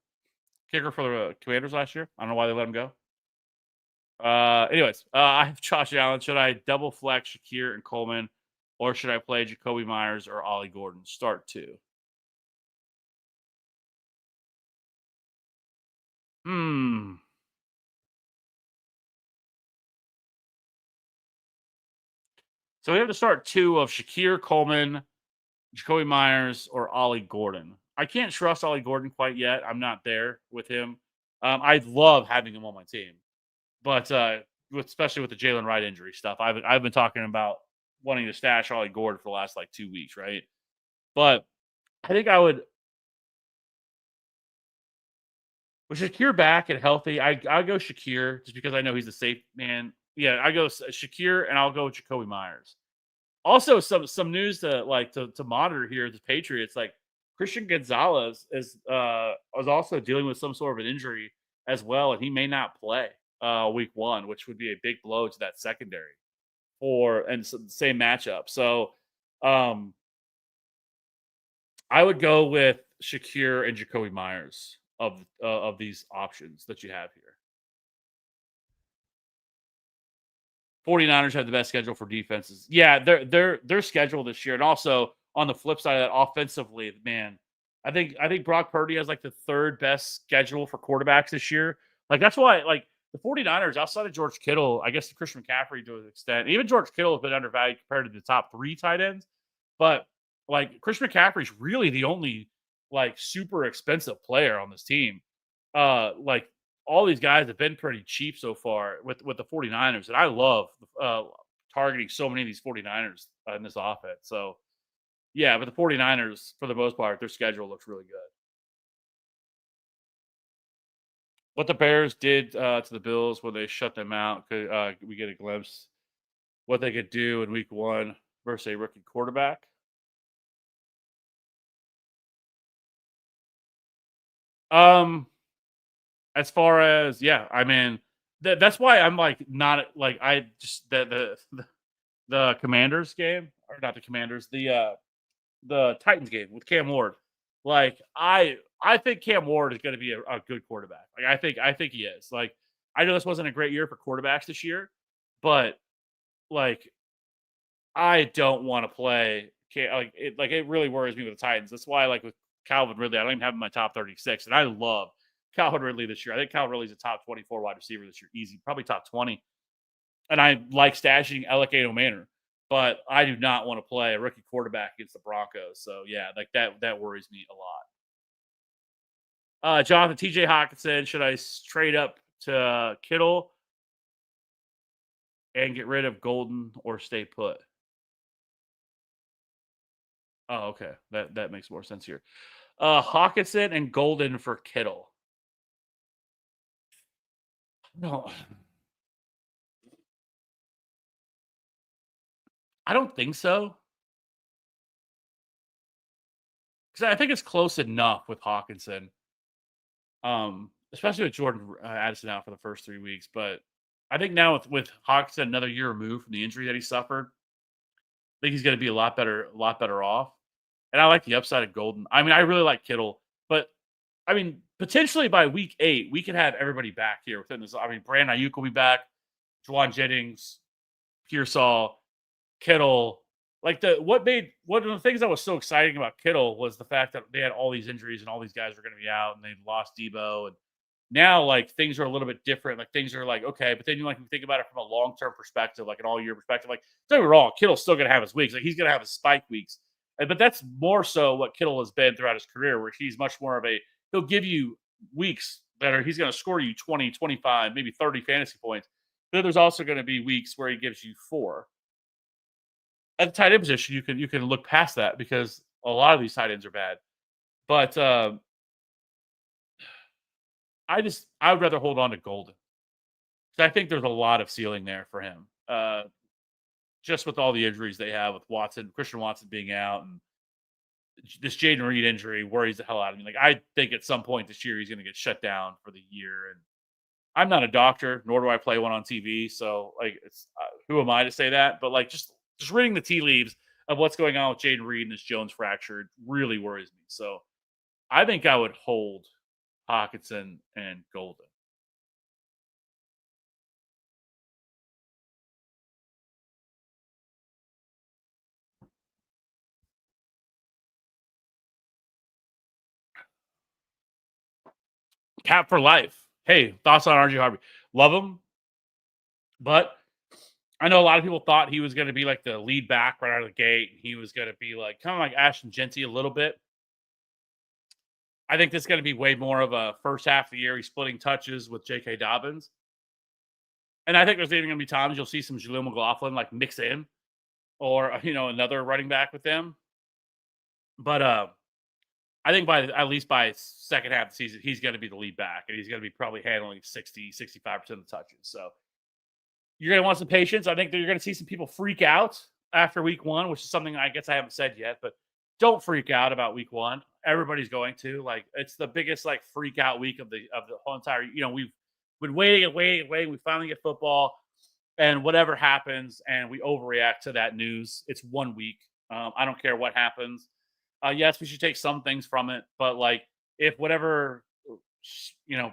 kicker for the Commanders last year? I don't know why they let him go. Anyways, I have Josh Allen. Should I double flex Shakir and Coleman, or should I play Jacoby Myers or Ollie Gordon? Start two. So we have to start two of Shakir, Coleman, Jacoby Myers, or Ollie Gordon. I can't trust Ollie Gordon quite yet. I'm not there with him. I love having him on my team, but especially with the Jalen Wright injury stuff, I've been talking about wanting to stash Ollie Gordon for the last like 2 weeks, right? But I think I would, with Shakir back and healthy, I'll go Shakir just because I know he's a safe man. Yeah, I go Shakir and I'll go with Jacoby Myers. Also, some news to monitor here. The Patriots, like, Christian Gonzalez is also dealing with some sort of an injury as well, and he may not play week one, which would be a big blow to that secondary same matchup. So, I would go with Shakir and Jacoby Myers of these options that you have here. 49ers have the best schedule for defenses. Yeah, their schedule this year, and also on the flip side of that, offensively, man, I think Brock Purdy has like the third best schedule for quarterbacks this year. Like, that's why, like, the 49ers, outside of George Kittle, I guess Christian McCaffrey to an extent, even George Kittle has been undervalued compared to the top three tight ends. But, like, Christian McCaffrey's really the only, like, super expensive player on this team. Like, all these guys have been pretty cheap so far with the 49ers, and I love targeting so many of these 49ers in this offense. So, yeah, but the 49ers, for the most part, their schedule looks really good. what the Bears did to the Bills when they shut them out. We get a glimpse what they could do in Week 1 versus a rookie quarterback. Um, as far as yeah, I mean that's why I'm like not like I just the Commanders game or not the Commanders the Titans game with Cam Ward. Like I think Cam Ward is going to be a good quarterback. Like I think he is. Like I know this wasn't a great year for quarterbacks this year, but like I don't want to play like it really worries me with the Titans. That's why like with Calvin Ridley, I don't even have him in my top 36, and I love Calvin Ridley this year. I think Calvin Ridley's a top 24 wide receiver this year, easy, probably top 20. And I like stashing Elikano Manor, but I do not want to play a rookie quarterback against the Broncos. So yeah, like that worries me a lot. Jonathan TJ Hawkinson, should I trade up to Kittle and get rid of Golden or stay put? Oh, okay. That makes more sense here. Hawkinson and Golden for Kittle. No, I don't think so. Because I think it's close enough with Hawkinson. Especially with Jordan Addison out for the first 3 weeks. But I think now with Hawkinson another year removed from the injury that he suffered, I think he's going to be a lot better off. And I like the upside of Golden. I mean, I really like Kittle, but I mean, potentially by week 8, we could have everybody back here within this. I mean, Brandon Ayuk will be back, Juwan Jennings, Pearsall, Kittle. Like one of the things that was so exciting about Kittle was the fact that they had all these injuries and all these guys were going to be out and they lost Debo and now like things are a little bit different. Like things are like okay, but then you like think about it from a long term perspective, like an all year perspective. Like don't get me wrong, Kittle's still going to have his weeks. Like he's going to have his spike weeks, but that's more so what Kittle has been throughout his career, where he's much more of a he'll give you weeks that are he's going to score you 20, 25, maybe 30 fantasy points. But there's also going to be weeks where he gives you 4 at the tight end position, you can look past that because a lot of these tight ends are bad. But I would rather hold on to Golden because I think there's a lot of ceiling there for him. Just with all the injuries they have with Watson, Christian Watson being out, and this Jaden Reed injury worries the hell out of me. Like I think at some point this year he's going to get shut down for the year. And I'm not a doctor, nor do I play one on TV. So like, it's who am I to say that? But like, just reading the tea leaves of what's going on with Jaden Reed and this Jones fracture really worries me. So I think I would hold Hawkinson and Golden. Cap for life. Hey, thoughts on RJ Harvey? Love him, but I know a lot of people thought he was going to be like the lead back right out of the gate. He was going to be like kind of like Ashton Genty a little bit. I think this is going to be way more of a first half of the year. He's splitting touches with J.K. Dobbins. And I think there's even going to be times you'll see some Jaleel McLaughlin like mix in or, another running back with them. But I think at least by second half of the season, he's going to be the lead back and he's going to be probably handling 60, 65% of the touches. So you're going to want some patience. I think that you're going to see some people freak out after week 1, which is something I guess I haven't said yet, but don't freak out about week 1. Everybody's going to like it's the biggest like freak out week of the whole entire. We've been waiting and waiting and waiting. We finally get football, and whatever happens, and we overreact to that news. It's 1 week. I don't care what happens. Yes, we should take some things from it, but like if whatever you know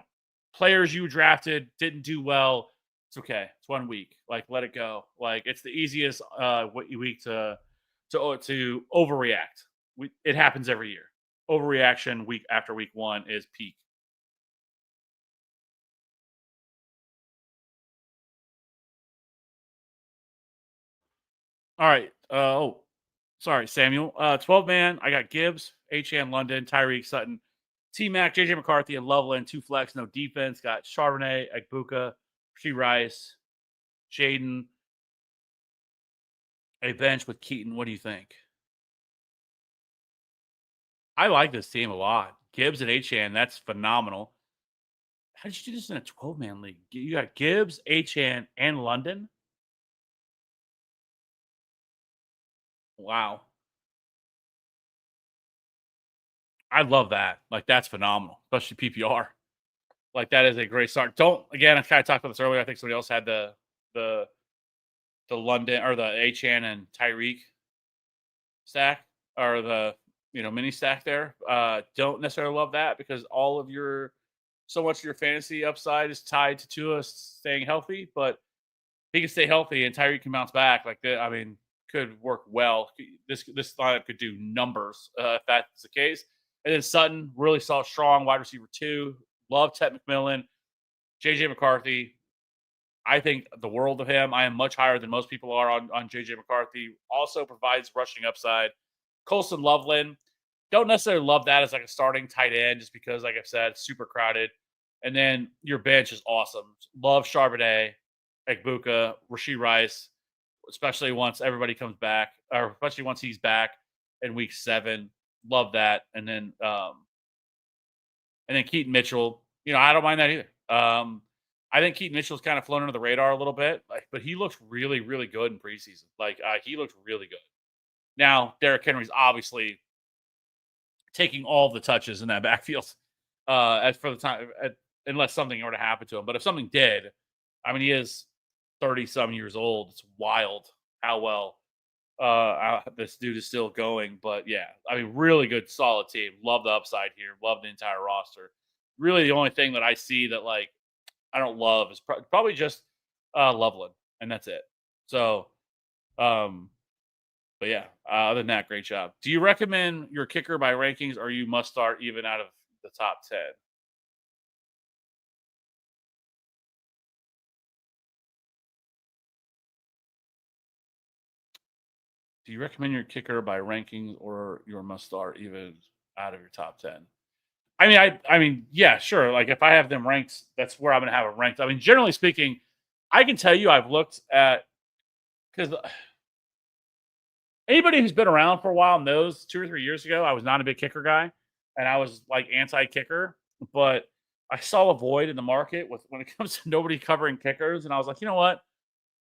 players you drafted didn't do well, it's okay. It's 1 week. Like let it go. Like it's the easiest week to overreact. It happens every year. Overreaction week after week 1 is peak. All right. Sorry, Samuel. 12 man. I got Gibbs, H. London, Tyreek Sutton, T Mac, JJ McCarthy, and Loveland. 2 flex, no defense. Got Charbonnet, Agbuka, She Rice, Jaden, a bench with Keaton. What do you think? I like this team a lot. Gibbs and H. That's phenomenal. How did you do this in a 12-man league? You got Gibbs, Achane, and London? Wow. I love that. Like, that's phenomenal, especially PPR. Like, that is a great start. Don't again, I kind of talked about this earlier. I think somebody else had the the London or the Achane and Tyreek stack or the mini stack there. Don't necessarily love that because all of your so much of your fantasy upside is tied to Tua staying healthy, but he can stay healthy and Tyreek can bounce back. Like that, I mean, could work well. This lineup could do numbers if that's the case. And then Sutton really saw strong wide receiver 2. Love Ted McMillan, JJ McCarthy. I think the world of him. I am much higher than most people are on JJ McCarthy. Also provides rushing upside. Colson Loveland. Don't necessarily love that as like a starting tight end just because, like I've said, super crowded. And then your bench is awesome. Love Charbonnet, Egbuka, Rasheed Rice, especially once everybody comes back, or especially once he's back in week 7. Love that. And then Keaton Mitchell. I don't mind that either. I think Keaton Mitchell's kind of flown under the radar a little bit, but he looks really, really good in preseason. Like he looks really good. Now, Derrick Henry's obviously taking all the touches in that backfield. As for the time, unless something were to happen to him, but if something did, I mean, he is 30-some years old. It's wild how well this dude is still going. But yeah, I mean, really good, solid team. Love the upside here. Love the entire roster. Really, the only thing that I see that like I don't love is probably just Loveland, and that's it. So, um, but yeah, other than that, great job. Do you recommend your kicker by rankings, or you must start even out of the top 10? Do you recommend your kicker by rankings, or your must start even out of your top 10? I mean, yeah, sure. Like if I have them ranked, that's where I'm going to have them ranked. I mean, generally speaking, I can tell you I've looked at because anybody who's been around for a while knows 2 or 3 years ago I was not a big kicker guy, and I was like anti-kicker. But I saw a void in the market with when it comes to nobody covering kickers, and I was like, you know what?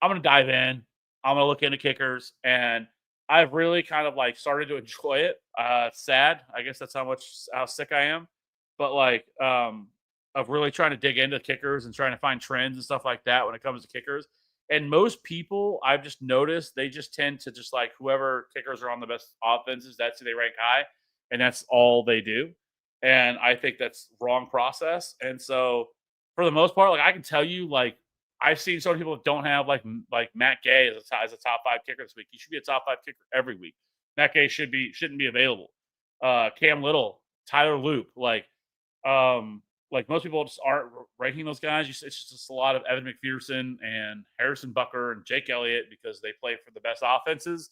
I'm going to dive in. I'm going to look into kickers, and I've really kind of like started to enjoy it. It's sad. I guess that's how sick I am. But like of really trying to dig into kickers and trying to find trends and stuff like that when it comes to kickers. And most people I've just noticed they just tend to just like whoever kickers are on the best offenses, that's who they rank high, and that's all they do. And I think that's wrong process. And so for the most part, like I can tell you, like I've seen some people that don't have like Matt Gay as a top 5 kicker this week. He should be a top 5 kicker every week. Matt Gay shouldn't be available. Cam Little, Tyler Loop, like most people just aren't ranking those guys. It's just a lot of Evan McPherson and Harrison Bucker and Jake Elliott because they play for the best offenses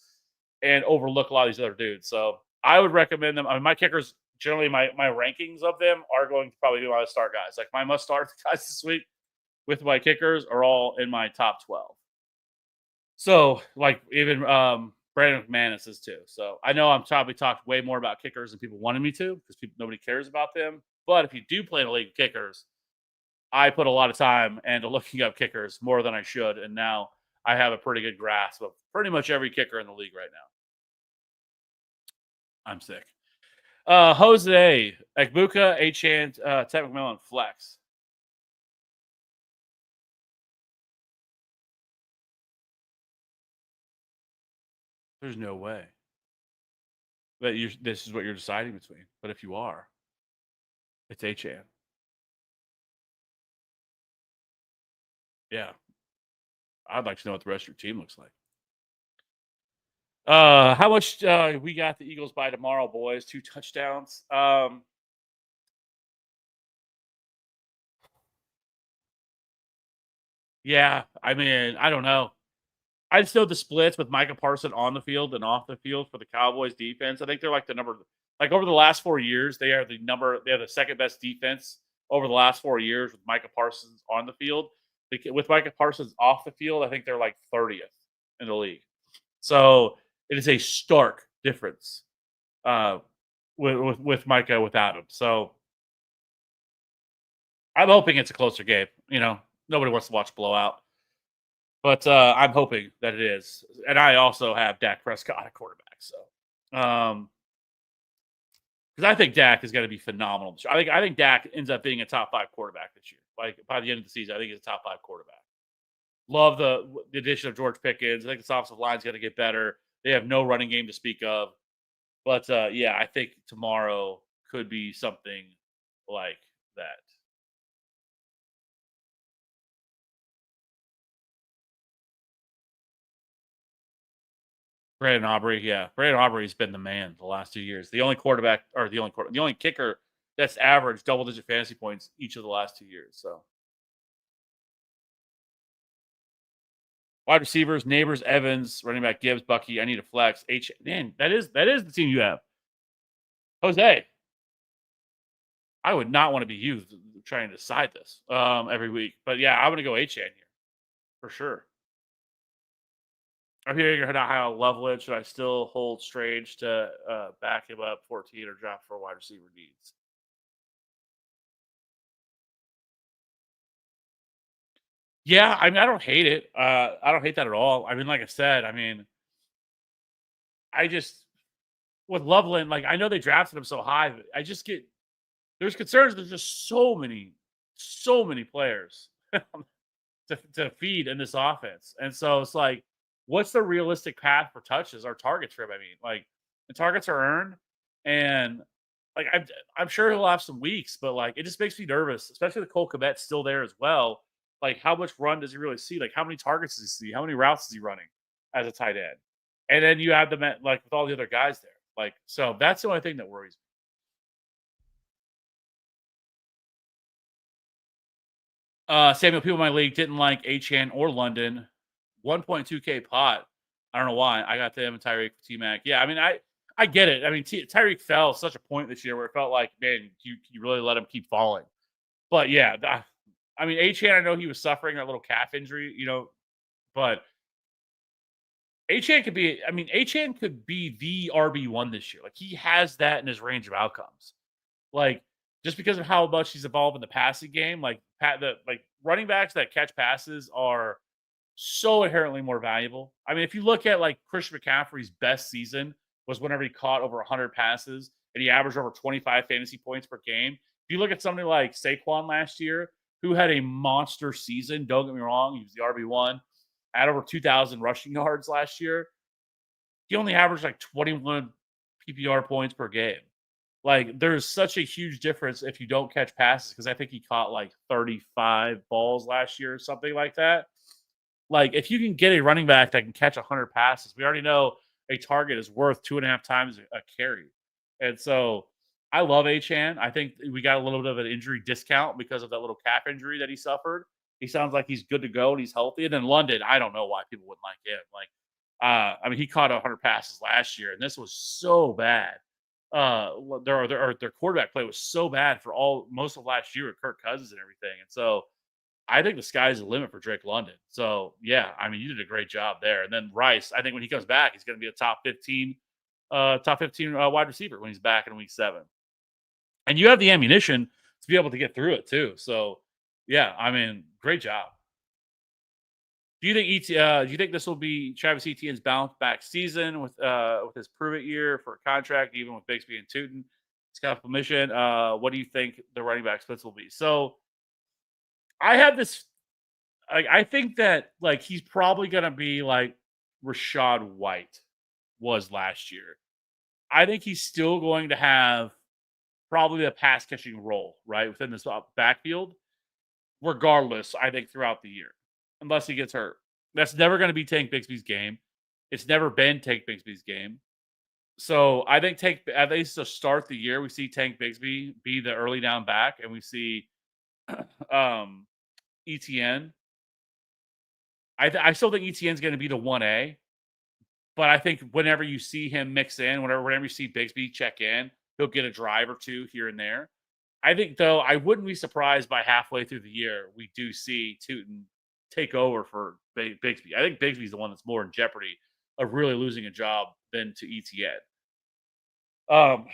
and overlook a lot of these other dudes. So I would recommend them. I mean, my kickers generally my rankings of them are going to probably be my start guys. Like my must start guys this week with my kickers are all in my top 12. So like even Brandon McManus is too. So I know I'm probably talked way more about kickers than people wanted me to because nobody cares about them. But if you do play in a league of kickers, I put a lot of time into looking up kickers more than I should, and now I have a pretty good grasp of pretty much every kicker in the league right now. I'm sick. Jose, Egbuka, Achane, Ted McMillan, flex. There's no way that this is what you're deciding between. But if you are, it's Achane. Yeah, I'd like to know what the rest of your team looks like. How much we got the Eagles by tomorrow, boys? 2 touchdowns. Yeah, I mean, I don't know. I just know the splits with Micah Parsons on the field and off the field for the Cowboys defense. I think they're like the number, like over the last 4 years, they have the second best defense over the last 4 years with Micah Parsons on the field. With Micah Parsons off the field, I think they're like 30th in the league. So it is a stark difference uh, with Micah without him. So I'm hoping it's a closer game. Nobody wants to watch a blowout, but I'm hoping that it is. And I also have Dak Prescott at quarterback, so because I think Dak is going to be phenomenal. I think Dak ends up being a top 5 quarterback this year. Like by the end of the season, I think he's a top 5 quarterback. Love the addition of George Pickens. I think this offensive line is going to get better. They have no running game to speak of. But yeah, I think tomorrow could be something like that. Brandon Aubrey, yeah, Brandon Aubrey's been the man the last 2 years. The only kicker that's averaged double-digit fantasy points each of the last 2 years. So wide receivers, Neighbors, Evans, running back Gibbs, Bucky. I need a flex. Man, that is the team you have. Jose, I would not want to be you trying to decide this every week. But yeah, I'm gonna go H-Chan here for sure. I'm hearing about how Loveland should I still hold Strange to back him up 14 or drop for wide receiver needs. Yeah, I mean I don't hate it. I don't hate that at all. I mean, like I said, I mean, I just with Loveland, like I know they drafted him so high, but I just get there's concerns. There's just so many players to feed in this offense. And so it's like, what's the realistic path for touches or targets for him? I mean, like the targets are earned, and like I'm sure he'll have some weeks, but like it just makes me nervous, especially the Cole Kmet's still there as well. Like, how much run does he really see? Like, how many targets does he see? How many routes is he running as a tight end? And then you have them at like with all the other guys there. Like, so that's the only thing that worries me. Samuel, people in my league didn't like Achan or London. 1.2K pot. I don't know why. I got them and Tyreek T Mac. Yeah, I mean, I get it. I mean, Tyreek fell such a point this year where it felt like, man, you really let him keep falling. But yeah, I mean, Achan, I know he was suffering a little calf injury, but Achan could be. I mean, Achan could be the RB1 this year. Like he has that in his range of outcomes. Like, just because of how much he's evolved in the passing game, like running backs that catch passes are so inherently more valuable. I mean, if you look at like Christian McCaffrey's best season was whenever he caught over 100 passes and he averaged over 25 fantasy points per game. If you look at somebody like Saquon last year, who had a monster season, don't get me wrong, he was the RB1, had over 2,000 rushing yards last year. He only averaged like 21 PPR points per game. Like, there's such a huge difference if you don't catch passes because I think he caught like 35 balls last year or something like that. Like, if you can get a running back that can catch 100 passes, we already know a target is worth 2.5 times a carry. And so I love Achan. I think we got a little bit of an injury discount because of that little calf injury that he suffered. He sounds like he's good to go and he's healthy. And then London, I don't know why people wouldn't like him. Like, I mean, he caught 100 passes last year, and this was so bad. Their quarterback play was so bad for most of last year with Kirk Cousins and everything. And so I think the sky's the limit for Drake London. So yeah, I mean, you did a great job there. And then Rice, I think when he comes back, he's going to be a top 15 wide receiver when he's back in week 7. And you have the ammunition to be able to get through it too. So yeah, I mean, great job. Do you think this will be Travis Etienne's bounce back season with his prove it year for a contract, even with Bixby and Tootin? It's got permission. What do you think the running back splits will be? So I have this. I think that like he's probably gonna be like Rashad White was last year. I think he's still going to have probably a pass catching role right within this backfield, regardless. I think throughout the year, unless he gets hurt, that's never going to be Tank Bigsby's game. It's never been Tank Bigsby's game. So I think at least to start the year, we see Tank Bigsby be the early down back, and we see um, ETN. I still think ETN's going to be the 1A, but I think whenever you see him mix in, whenever you see Bigsby check in, he'll get a drive or two here and there. I think, though, I wouldn't be surprised by halfway through the year we do see Tootin take over for Bigsby. I think Bigsby's the one that's more in jeopardy of really losing a job than to ETN. Um,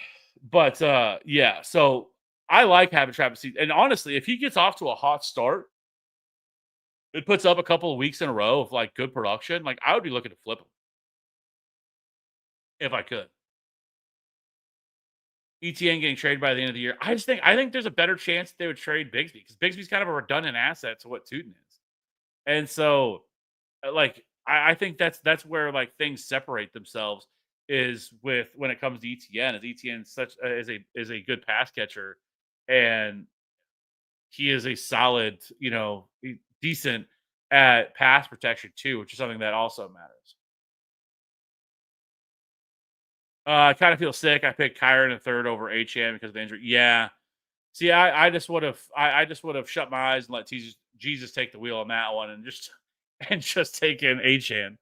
but yeah, so I like having Travis Etienne, and honestly, if he gets off to a hot start, it puts up a couple of weeks in a row of like good production. Like I would be looking to flip him if I could. ETN getting traded by the end of the year. I think there's a better chance they would trade Bigsby because Bigsby's kind of a redundant asset to what Tootin is, and so like I think that's where like things separate themselves is with when it comes to ETN. Is ETN such is a good pass catcher, and he is a solid, decent at pass protection too, which is something that also matters. I kind of feel sick. I picked Kyron in third over HM because of the injury. Yeah. See, I just would have shut my eyes and let Jesus take the wheel on that one and just and just take in Achan.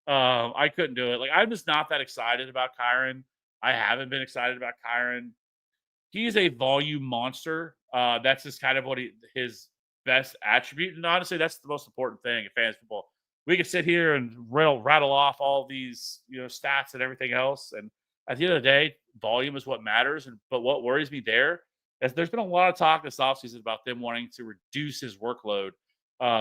I couldn't do it. Like I'm just not that excited about Kyron. I haven't been excited about Kyron. He is a volume monster. That's just kind of what his best attribute. And honestly, that's the most important thing in fantasy football. We could sit here and rattle off all these, stats and everything else. And at the end of the day, volume is what matters. And but what worries me there is there's been a lot of talk this offseason about them wanting to reduce his workload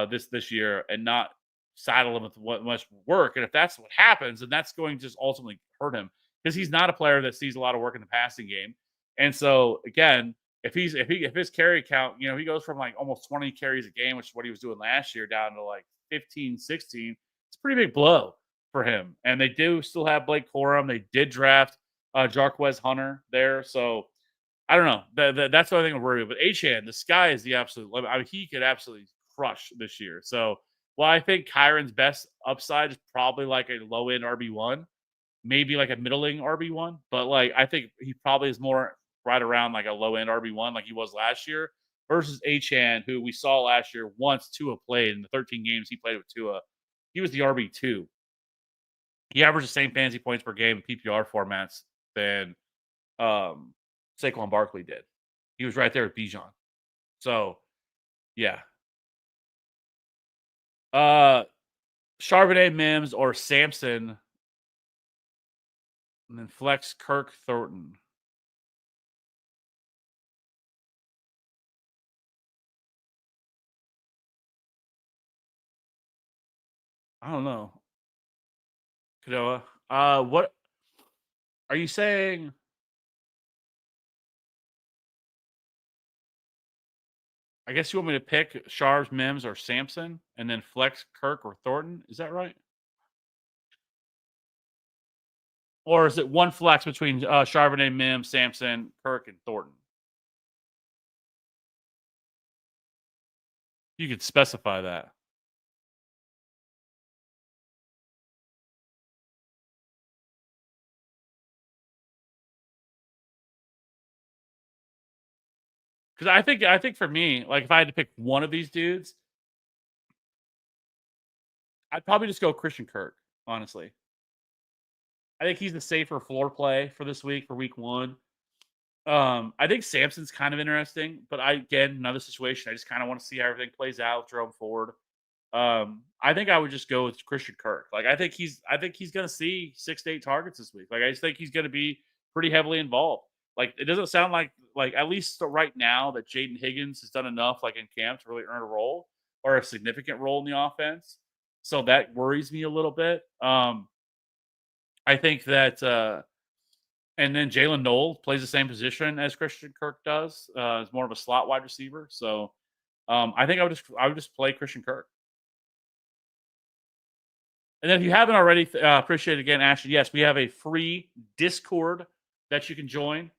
this year and not saddle him with what much work. And if that's what happens, then that's going to just ultimately hurt him because he's not a player that sees a lot of work in the passing game. And so again, if his carry count, he goes from like almost 20 carries a game, which is what he was doing last year, down to like 15, 16. It's a pretty big blow for him. And they do still have Blake Corum. They did draft Jarquez Hunter there. So I don't know. That's the only thing I'm worried about. But Achan, the sky is the absolute limit. I mean, he could absolutely crush this year. So while I think Kyron's best upside is probably like a low end RB1, maybe like a middling RB1, but like I think he probably is more right around like a low end RB1 like he was last year versus Achan, who we saw last year once Tua played in the 13 games he played with Tua. He was the RB2. He averaged the same fantasy points per game in PPR formats than um, Saquon Barkley did. He was right there with Bijan. So yeah. Uh Charbonnet, Mims, or Sampson, and then flex Kirk Thornton. I don't know. Kanoa. What are you saying? I guess you want me to pick Sharps, Mims, or Sampson, and then flex Kirk or Thornton. Is that right? Or is it one flex between Charbonnet, Mims, Sampson, Kirk, and Thornton? You could specify that because I think for me, like if I had to pick one of these dudes, I'd probably just go Christian Kirk. Honestly, I think he's the safer floor play for this week for week one. I think Sampson's kind of interesting, but again another situation. I just kind of want to see how everything plays out with Jerome Ford. I think I would just go with Christian Kirk. Like I think he's gonna see 6 to 8 targets this week. Like I just think he's gonna be pretty heavily involved. Like it doesn't sound like at least right now that Jaden Higgins has done enough like in camp to really earn a role or a significant role in the offense. So that worries me a little bit. I think that and then Jalen Noel plays the same position as Christian Kirk does. Is more of a slot wide receiver. So I think I would just play Christian Kirk. And then if you haven't already, appreciate it again, Ashton. Yes, we have a free Discord that you can join.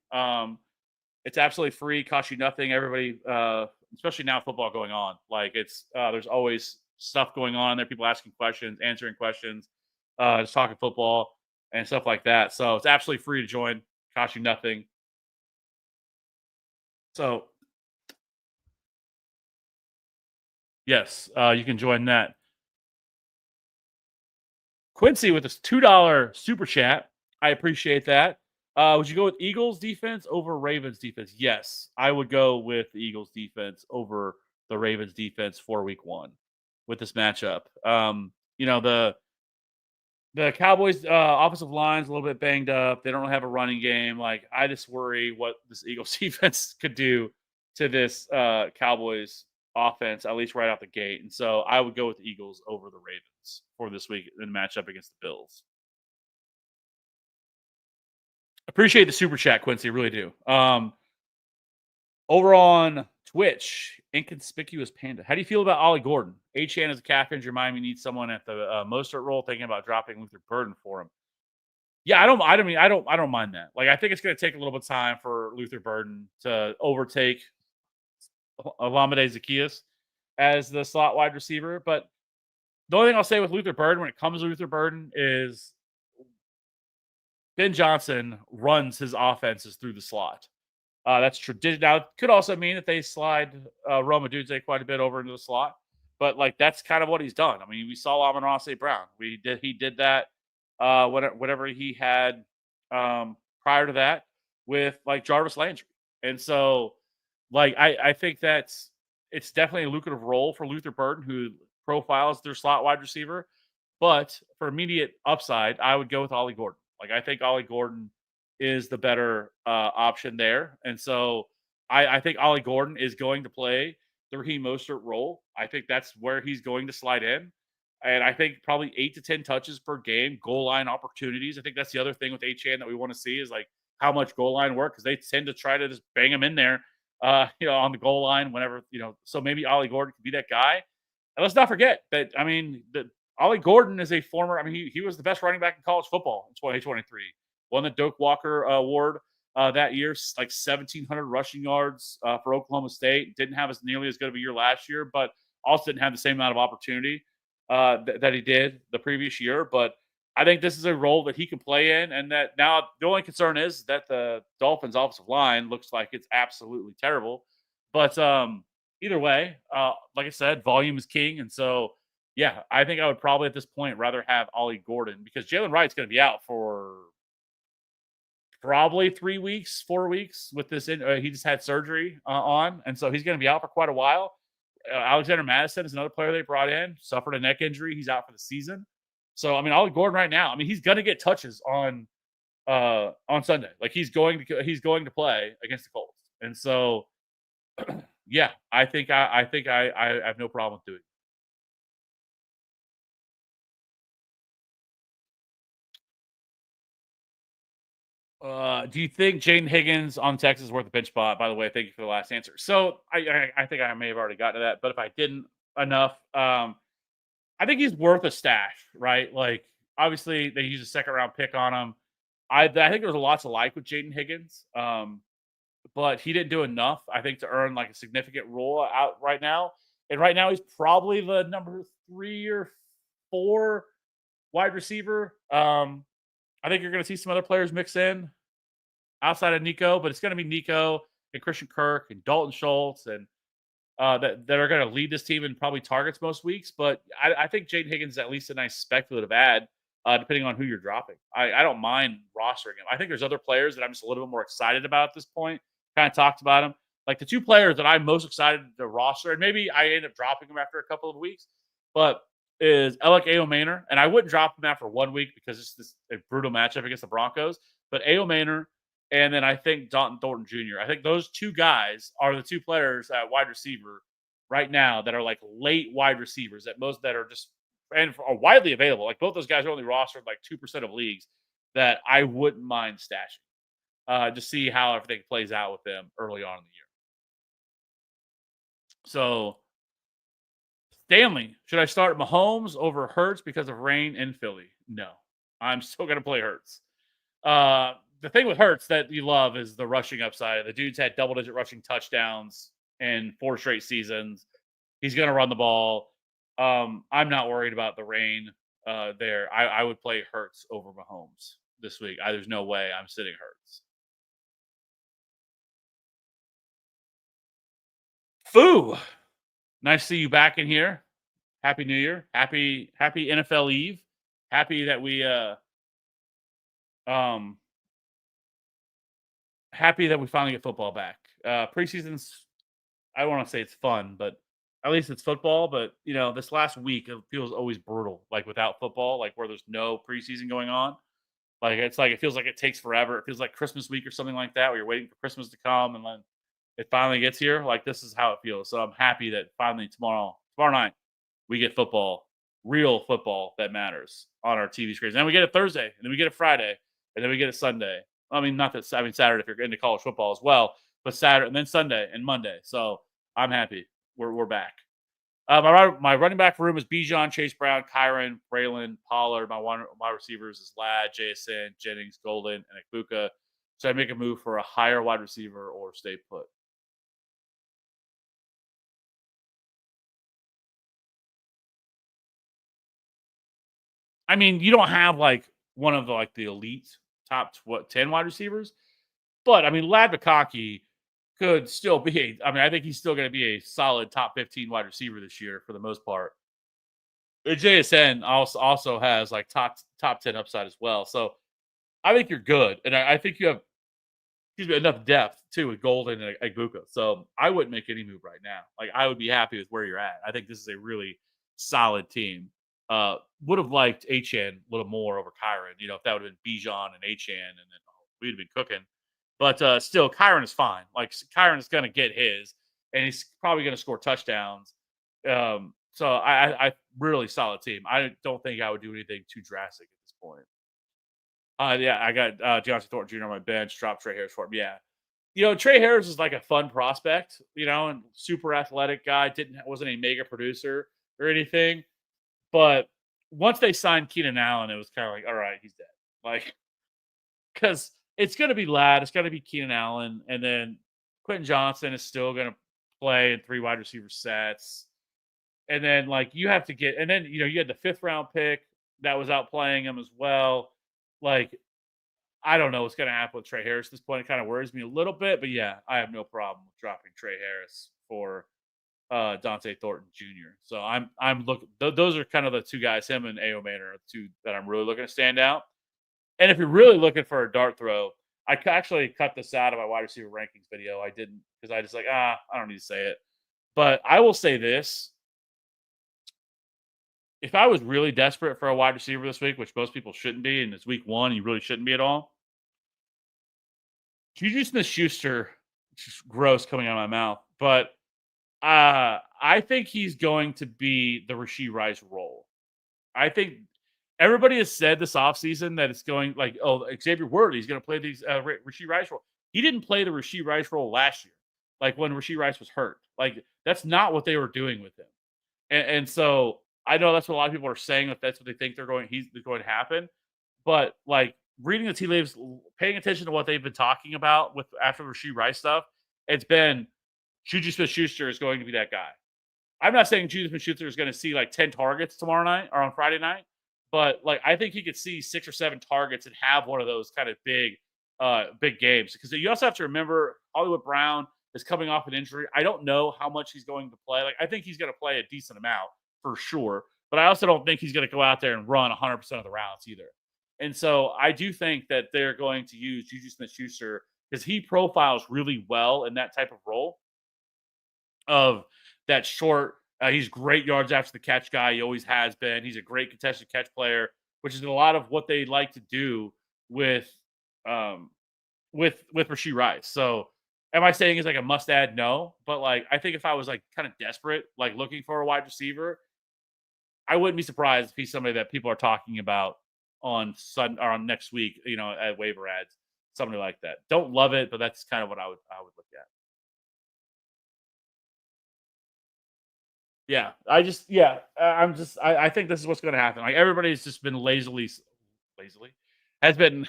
It's absolutely free, costs you nothing. Everybody, especially now football going on, like there's always stuff going on there. People asking questions, answering questions, just talking football and stuff like that. So it's absolutely free to join, costs you nothing. So yes, you can join that. Quincy with this $2 super chat. I appreciate that. Would you go with Eagles defense over Ravens defense? Yes, I would go with the Eagles defense over the Ravens defense for week one with this matchup. The The Cowboys' offensive line's a little bit banged up. They don't really have a running game. Like, I just worry what this Eagles defense could do to this Cowboys offense, at least right out the gate. And so I would go with the Eagles over the Ravens for this week in the matchup against the Bills. Appreciate the super chat, Quincy. Really do. Over on Twitch, Inconspicuous Panda. How do you feel about Ollie Gordon? H-Chan is a calf injury. Miami needs someone at the Mostert role, thinking about dropping Luther Burden for him. Yeah, I don't mind that. Like, I think it's going to take a little bit of time for Luther Burden to overtake Olamide Zaccheaus as the slot wide receiver. But the only thing I'll say with Luther Burden when it comes to Luther Burden is Ben Johnson runs his offenses through the slot. That's tradition. Now, it could also mean that they slide Roma Dudze quite a bit over into the slot, but like that's kind of what he's done. I mean, we saw Amon-Ra St. Brown. He did that whatever he had prior to that with like Jarvis Landry, and so like I think that's it's definitely a lucrative role for Luther Burden, who profiles their slot wide receiver. But for immediate upside, I would go with Ollie Gordon. Like I think Ollie Gordon is the better option there. And so I think Ollie Gordon is going to play the Raheem Mostert role. I think that's where he's going to slide in. And I think probably 8 to 10 touches per game, goal line opportunities. I think that's the other thing with HN that we want to see is like how much goal line work because they tend to try to just bang him in there, on the goal line whenever, So maybe Ollie Gordon could be that guy. And let's not forget that, I mean, that Ollie Gordon is a former, I mean, he was the best running back in college football in 2023. Won the Doak Walker Award that year, like 1,700 rushing yards for Oklahoma State. Didn't have as nearly as good of a year last year, but also didn't have the same amount of opportunity that he did the previous year. But I think this is a role that he can play in, and that now the only concern is that the Dolphins' offensive line looks like it's absolutely terrible. But either way, like I said, volume is king, and so yeah, I think I would probably at this point rather have Ollie Gordon because Jalen Wright's going to be out for probably 3 weeks, 4 weeks with this. He just had surgery on, and so he's going to be out for quite a while. Alexander Madison is another player they brought in, suffered a neck injury. He's out for the season. So I mean, Ollie Gordon right now, I mean, he's going to get touches on Sunday. Like he's going to play against the Colts, and so yeah, I think I have no problem with doing it. Do you think Jaden Higgins on Texas is worth a bench spot? By the way, thank you for the last answer. So I think I may have already gotten to that, but if I didn't enough, I think he's worth a stash, right? Like obviously they use a second round pick on him. I think there's a lot to like with Jaden Higgins, but he didn't do enough, I think, to earn like a significant role out right now. And right now he's probably the number 3 or 4 wide receiver. I think you're going to see some other players mix in outside of Nico, but it's going to be Nico and Christian Kirk and Dalton Schultz and that are going to lead this team in probably targets most weeks. But I think Jaden Higgins is at least a nice speculative add, depending on who you're dropping. I don't mind rostering him. I think there's other players that I'm just a little bit more excited about at this point. Kind of talked about them. Like the 2 players that I'm most excited to roster, and maybe I end up dropping them after a couple of weeks, but is Alec Ayo and I wouldn't drop him after 1 week because it's this a brutal matchup against the Broncos. But Ayo and then I think Dalton Thornton Jr. I think those 2 guys are the 2 players at wide receiver right now that are like late wide receivers that are just and are widely available. Like both those guys are only rostered like 2% of leagues that I wouldn't mind stashing. To see how everything plays out with them early on in the year. So Stanley, should I start Mahomes over Hurts because of rain in Philly? No, I'm still going to play Hurts. The thing with Hurts that you love is the rushing upside. The dude's had double-digit rushing touchdowns in 4 straight seasons. He's going to run the ball. I'm not worried about the rain there. I would play Hurts over Mahomes this week. There's no way I'm sitting Hurts. Foo! Nice to see you back in here. Happy New Year. Happy NFL Eve. Happy that we happy that we finally get football back. Preseason's I don't want to say it's fun, but At least it's football, but this last week it feels always brutal. Like without football, like where there's no preseason going on. Like it feels like it takes forever. It feels like Christmas week or something like that, where you're waiting for Christmas to come and then it finally gets here. Like this is how it feels. So I'm happy that finally tomorrow night, we get football, real football that matters on our TV screens. And then we get it Thursday, and then we get it Friday, and then we get it Sunday. I mean, not that I mean Saturday if you're into college football as well, but Saturday and then Sunday and Monday. So I'm happy. We're back. My running back room is Bijan, Chase Brown, Kyron, Braylon, Pollard. My receivers is Ladd, JSN, Jennings, Golden, and Ekbuka. Should I make a move for a higher wide receiver or stay put? I mean, you don't have like one of the elite top 10 wide receivers, but I mean, Ladd McConkey could still be. I mean, I think he's still going to be a solid top 15 wide receiver this year for the most part. JSN also has like top 10 upside as well. So I think you're good, and I think you have enough depth too with Golden and Egbuka. So I wouldn't make any move right now. Like I would be happy with where you're at. I think this is a really solid team. Would have liked Achan a little more over Kyron. If that would have been Bijan and Achan, and then we'd have been cooking. But still, Kyron is fine. Like Kyron is going to get his, and he's probably going to score touchdowns. So I really solid team. I don't think I would do anything too drastic at this point. Yeah, I got Deontay Thornton Jr. on my bench. Drop Trey Harris for him. Yeah, Trey Harris is like a fun prospect. And super athletic guy. Wasn't a mega producer or anything, but once they signed Keenan Allen, it was kind of like, all right, he's dead. Like, because it's going to be Ladd, it's going to be Keenan Allen, and then Quentin Johnson is still going to play in 3 wide receiver sets. And then like you have to get, and then you had the 5th round pick that was out playing him as well. Like I don't know what's going to happen with Trey Harris at this point. It kind of worries me a little bit, but yeah, I have no problem with dropping Trey Harris for Dante Thornton Jr. So I'm looking. Those are kind of the 2 guys. Him and Ao Man are the 2 that I'm really looking to stand out. And if you're really looking for a dart throw, I actually cut this out of my wide receiver rankings video. I didn't because I just like I don't need to say it. But I will say this: if I was really desperate for a wide receiver this week, which most people shouldn't be, and it's week 1, you really shouldn't be at all. Juju Smith-Schuster, gross coming out of my mouth, but I think he's going to be the Rashee Rice role. I think everybody has said this offseason that it's going like, oh, Xavier Worthy is going to play these Rashee Rice role. He didn't play the Rashee Rice role last year, like when Rashee Rice was hurt. Like that's not what they were doing with him. And so I know that's what a lot of people are saying that that's what they think he's going to happen. But like reading the tea leaves, paying attention to what they've been talking about with after the Rashee Rice stuff, it's been Juju Smith-Schuster is going to be that guy. I'm not saying Juju Smith-Schuster is going to see like 10 targets tomorrow night or on Friday night, but like I think he could see 6 or 7 targets and have one of those kind of big games. Because you also have to remember Hollywood Brown is coming off an injury. I don't know how much he's going to play. Like I think he's going to play a decent amount for sure, but I also don't think he's going to go out there and run 100% of the routes either. And so I do think that they're going to use Juju Smith-Schuster because he profiles really well in that type of role of that short. He's great yards after the catch guy. He always has been. He's a great contested catch player, which is a lot of what they like to do with Rashee Rice. So am I saying he's like a must add? No, but like I think if I was like kind of desperate, like looking for a wide receiver, I wouldn't be surprised if he's somebody that people are talking about on next week, at waiver ads, somebody like that. Don't love it, but that's kind of what I would look at. Yeah, I think this is what's going to happen. Like everybody's just been lazily has been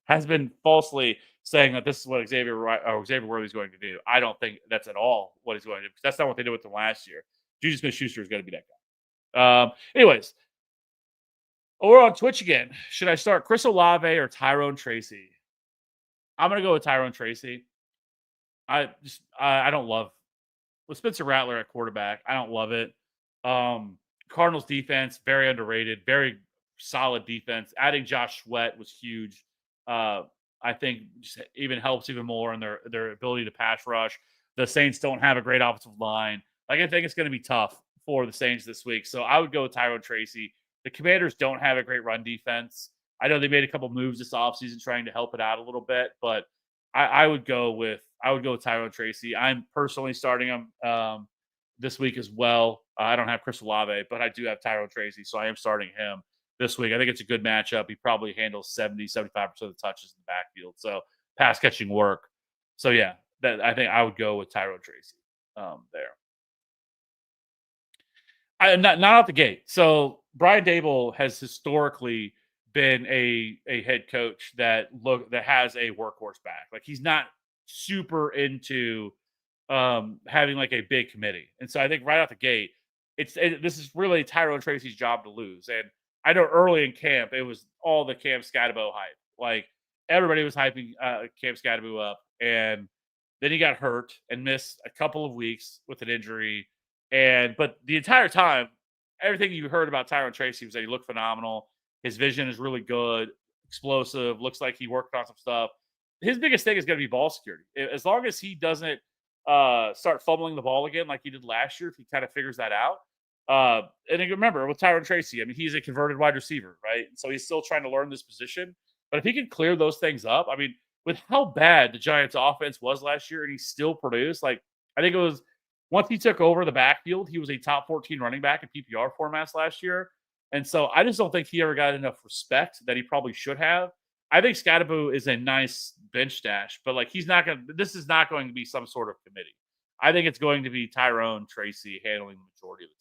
has been falsely saying that this is what Xavier Worthy is going to do. I don't think that's at all what he's going to do because that's not what they did with him last year. Juju Smith-Schuster is going to be that guy. Anyways, we're on Twitch again. Should I start Chris Olave or Tyrone Tracy? I'm going to go with Tyrone Tracy. I don't love with Spencer Rattler at quarterback. I don't love it. Cardinals defense, very underrated, very solid defense. Adding Josh Sweat was huge. I think just even helps even more in their ability to pass rush. The Saints don't have a great offensive line. Like, I think it's going to be tough for the Saints this week. So I would go with Tyrone Tracy. The Commanders don't have a great run defense. I know they made a couple moves this offseason trying to help it out a little bit, but I would go with Tyrone Tracy. I'm personally starting him this week as well. I don't have Chris Olave, but I do have Tyrone Tracy, so I am starting him this week. I think it's a good matchup. He probably handles 75% of the touches in the backfield. So pass catching work. So yeah, that I think I would go with Tyrone Tracy there. Not out the gate. So Brian Dable has historically been a head coach that has a workhorse back. Like he's not super into having like a big committee. And so I think right out the gate, this is really Tyrone Tracy's job to lose. And I know early in camp it was all the Cam Scatabo hype. Like everybody was hyping Cam Scatabo up, and then he got hurt and missed a couple of weeks with an injury. But the entire time, everything you heard about Tyrone Tracy was that he looked phenomenal. His vision is really good, explosive. Looks like he worked on some stuff. His biggest thing is going to be ball security. As long as he doesn't start fumbling the ball again like he did last year, if he kind of figures that out. And remember, with Tyrone Tracy, I mean, he's a converted wide receiver, right? So he's still trying to learn this position. But if he can clear those things up, I mean, with how bad the Giants' offense was last year, and he still produced, like I think it was once he took over the backfield, he was a top 14 running back in PPR formats last year. And so I just don't think he ever got enough respect that he probably should have. I think Scatterbo is a nice bench stash, but like this is not going to be some sort of committee. I think it's going to be Tyrone Tracy handling the majority of the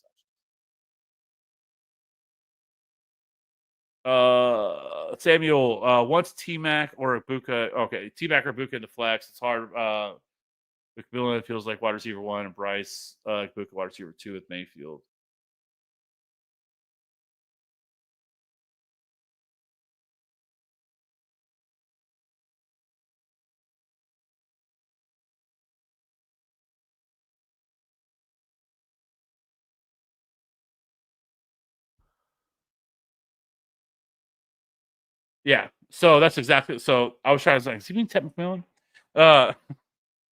touches. Samuel, once T Mac or Ibuka, okay, T Mac or Ibuka in the flex, it's hard. McMillan feels like wide receiver 1, and Bryce Ibuka wide receiver 2 with Mayfield. Yeah. So that's exactly. So I was trying to say, does he mean Ted McMillan? Uh,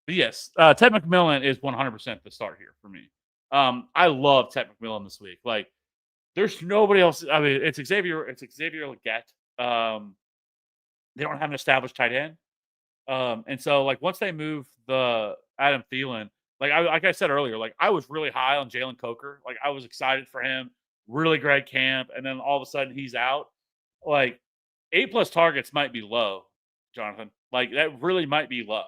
but yes, Ted McMillan is 100% the start here for me. I love Ted McMillan this week. Like, there's nobody else. I mean, it's Xavier. It's Xavier Legette. They don't have an established tight end. And so like once they move the Adam Thielen, like I said earlier, like I was really high on Jalen Coker. Like I was excited for him, really great camp, and then all of a sudden he's out. Like 8+ targets might be low, Jonathan. Like that really might be low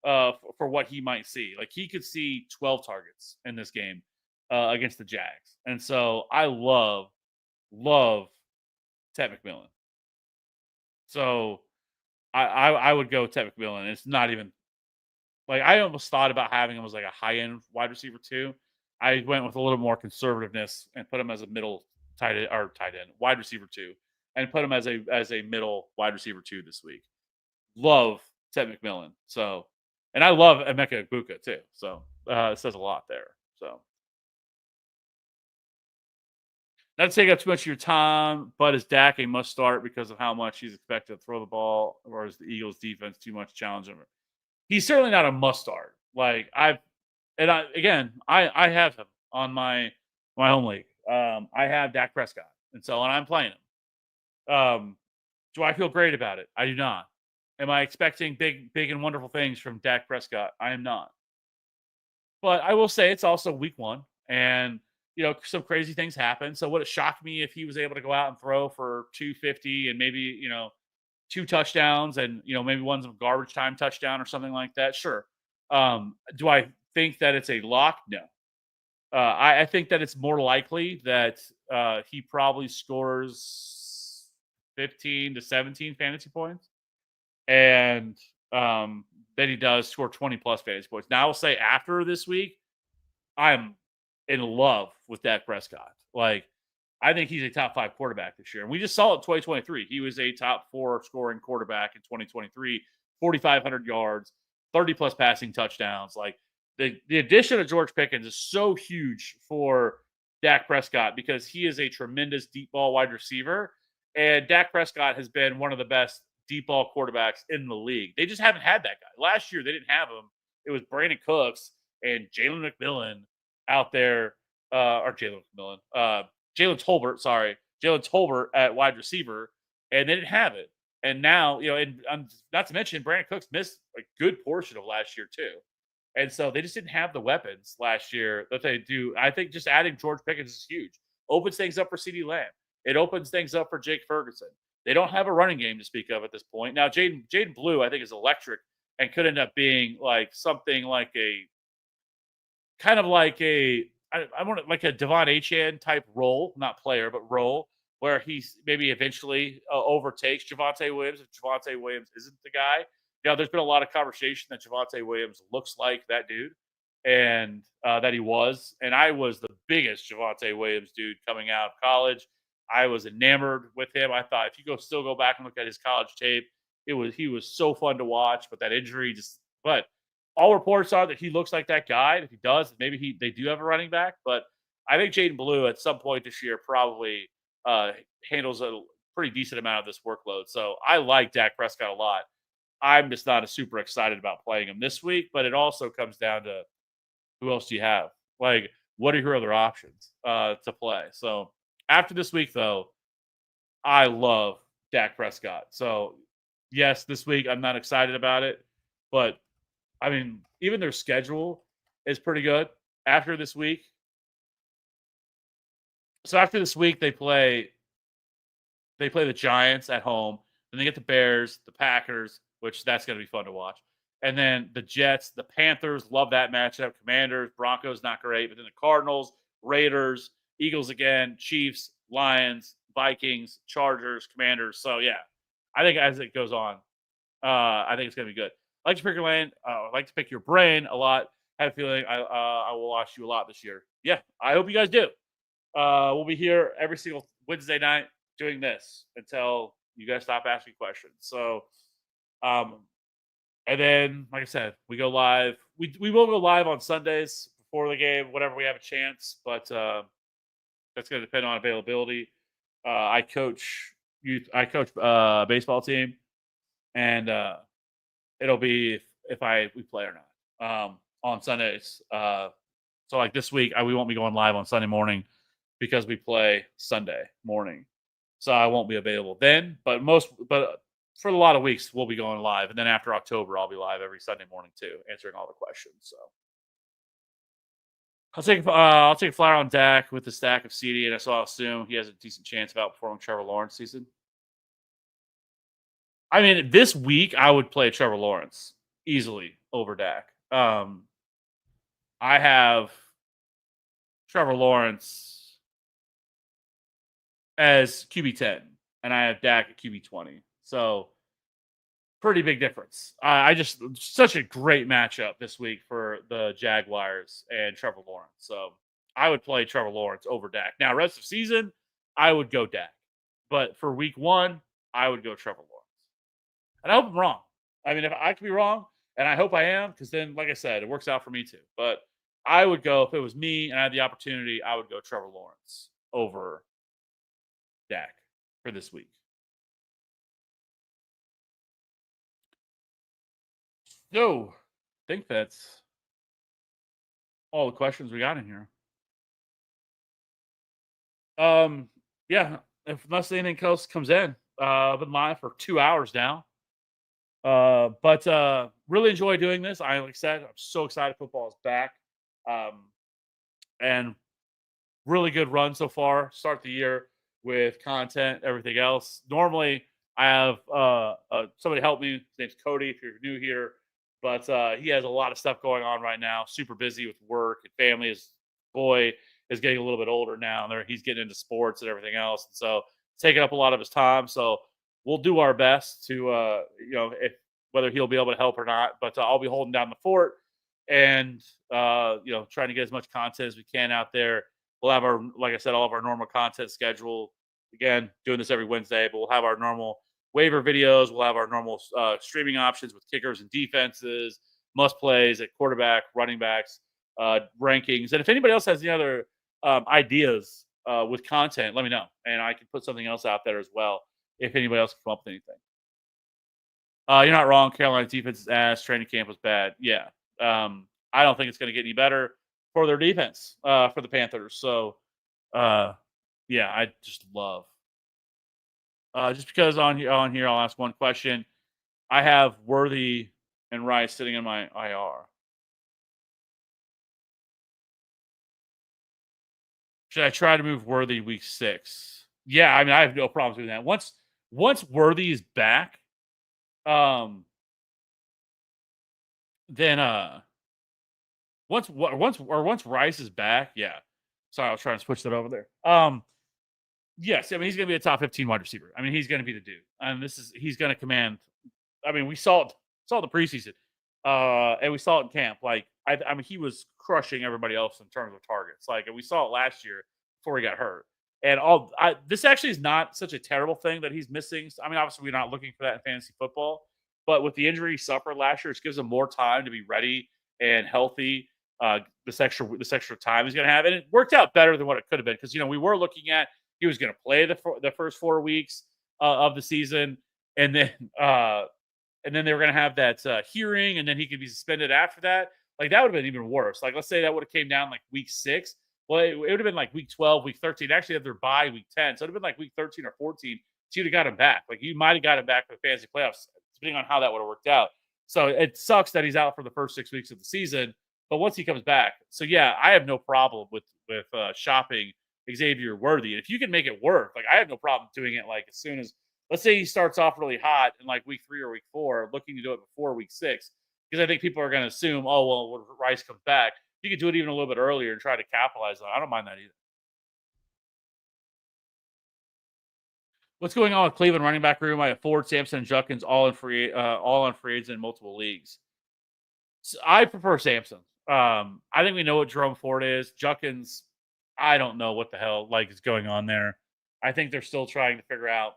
for what he might see. Like he could see 12 targets in this game against the Jags. And so I love Ted McMillan. So I would go Ted McMillan. It's not even like I almost thought about having him as like a high end wide receiver too. I went with a little more conservativeness and put him as a middle tight end wide receiver 2, and put him as a middle wide receiver 2 this week. Love Ted McMillan. So, and I love Emeka Egbuka too. So it says a lot there. So not to take up too much of your time, but is Dak a must start because of how much he's expected to throw the ball, or is the Eagles defense too much challenge him? He's certainly not a must start. Like I have him on my home league. I have Dak Prescott, and I'm playing him. Do I feel great about it? I do not. Am I expecting big and wonderful things from Dak Prescott? I am not. But I will say it's also week 1, and some crazy things happen. So would it shock me if he was able to go out and throw for 250 and maybe 2 touchdowns, and maybe one's a garbage time touchdown or something like that? Sure. Do I think that it's a lock? No. I think that it's more likely that he probably scores 15 to 17 fantasy points, and then he does score 20 plus fantasy points. Now I will say after this week, I'm in love with Dak Prescott. Like, I think he's a top 5 quarterback this year. And we just saw it in 2023. He was a top 4 scoring quarterback in 2023, 4,500 yards, 30 plus passing touchdowns. Like, the addition of George Pickens is so huge for Dak Prescott because he is a tremendous deep ball wide receiver. And Dak Prescott has been one of the best deep ball quarterbacks in the league. They just haven't had that guy. Last year, they didn't have him. It was Brandon Cooks and Jalen McMillan out there, or Jalen McMillan, Jalen Tolbert, sorry, Jalen Tolbert at wide receiver, and they didn't have it. And now, and not to mention Brandon Cooks missed a good portion of last year too. And so they just didn't have the weapons last year that they do. I think just adding George Pickens is huge. Opens things up for CeeDee Lamb. It opens things up for Jake Ferguson. They don't have a running game to speak of at this point. Now, Jaden Blue, I think, is electric and could end up being like something like a kind of like I want like a Devon Achane type role, not player, but role where he's maybe eventually overtakes Javonte Williams if Javonte Williams isn't the guy. There's been a lot of conversation that Javonte Williams looks like that dude and that he was. And I was the biggest Javonte Williams dude coming out of college. I was enamored with him. I thought if you still go back and look at his college tape, he was so fun to watch, but that injury but all reports are that he looks like that guy. And if he does, maybe they do have a running back. But I think Jaden Blue at some point this year probably handles a pretty decent amount of this workload. So I like Dak Prescott a lot. I'm just not super excited about playing him this week, but it also comes down to who else do you have? Like, what are your other options to play? So after this week, though, I love Dak Prescott. So yes, this week I'm not excited about it, but I mean, even their schedule is pretty good after this week. So after this week, they play the Giants at home. Then they get the Bears, the Packers, which that's going to be fun to watch. And then the Jets, the Panthers, love that matchup. Commanders, Broncos, not great. But then the Cardinals, Raiders, Eagles again, Chiefs, Lions, Vikings, Chargers, Commanders. So, yeah, I think as it goes on, I think it's going to be good. I like to pick your lane. I like to pick your brain a lot. I have a feeling I will watch you a lot this year. Yeah, I hope you guys do. We'll be here every single Wednesday night doing this until you guys stop asking questions. So, and then, like I said, we go live. We will go live on Sundays before the game, whenever we have a chance. But that's going to depend on availability. I coach a baseball team, and it'll be if we play or not on Sundays. So like this week, we won't be going live on Sunday morning because we play Sunday morning. So I won't be available then. But for a lot of weeks, we'll be going live. And then after October, I'll be live every Sunday morning too, answering all the questions. So I'll take a flyer on Dak with the stack of CD, and so I'll assume he has a decent chance of outperforming Trevor Lawrence season. I mean, this week I would play Trevor Lawrence easily over Dak. I have Trevor Lawrence as QB10, and I have Dak at QB20. So pretty big difference. I just such a great matchup this week for the Jaguars and Trevor Lawrence. So I would play Trevor Lawrence over Dak. Now, rest of season, I would go Dak. But for week one, I would go Trevor Lawrence. And I hope I'm wrong. I mean, if I could be wrong, and I hope I am, because then, like I said, it works out for me too. But I would go, if it was me and I had the opportunity, I would go Trevor Lawrence over Dak for this week. So, I think that's all the questions we got in here. Yeah, unless anything else comes in, I've been live for 2 hours now. But really enjoy doing this. Like I said, I'm so excited football is back. And really good run so far. Start the year with content, everything else. Normally, I have somebody help me. His name's Cody, if you're new here. But he has a lot of stuff going on right now. Super busy with work and family. His boy is getting a little bit older now. And he's getting into sports and everything else. And so taking up a lot of his time. So we'll do our best to, whether he'll be able to help or not. But I'll be holding down the fort and, trying to get as much content as we can out there. We'll have like I said, all of our normal content schedule. Again, doing this every Wednesday, but we'll have our normal waiver videos. We'll have our normal streaming options with kickers and defenses, must plays at quarterback, running backs, rankings. And if anybody else has any other ideas with content, let me know. And I can put something else out there as well if anybody else can come up with anything. You're not wrong. Carolina's defense is ass. Training camp was bad. Yeah. I don't think it's going to get any better. for their defense for the Panthers. So uh, yeah, I just love. Just because on here, I'll ask one question. I have Worthy and Rice sitting in my IR. Should I try to move Worthy week 6? Yeah, I mean, I have no problems doing that. Once Worthy is back, um, then once Rice is back, yeah. Sorry, I was trying to switch that over there. Yes, I mean he's going to be a top 15 wide receiver. I mean he's going to be the dude, and he's going to command. I mean we saw the preseason, and we saw it in camp. Like I mean he was crushing everybody else in terms of targets. Like and we saw it last year before he got hurt. And this actually is not such a terrible thing that he's missing. I mean obviously we're not looking for that in fantasy football, but with the injury he suffered last year, it gives him more time to be ready and healthy. This extra time he's going to have, and it worked out better than what it could have been because we were looking at he was going to play the first 4 weeks of the season, and then uh, and then they were going to have that hearing, and then he could be suspended after that. Like that would have been even worse. Like let's say that would have came down like week 6. Well, it would have been like week 12, week 13. Actually, have their bye week 10, so it would have been like week 13 or 14. So you'd have got him back. Like you might have got him back for the fantasy playoffs, depending on how that would have worked out. So it sucks that he's out for the first 6 weeks of the season. But once he comes back, so yeah, I have no problem with shopping Xavier Worthy. And if you can make it work, like I have no problem doing it. Like as soon as let's say he starts off really hot in like week 3 or week 4, looking to do it before week 6, because I think people are going to assume, oh well, when Rice comes back, you could do it even a little bit earlier and try to capitalize on it. I don't mind that either. What's going on with Cleveland running back room? I have Ford, Sampson, and Judkins all on free agents in multiple leagues. So I prefer Sampson. I think we know what Jerome Ford is. Judkins, I don't know what the hell like is going on there. I think they're still trying to figure out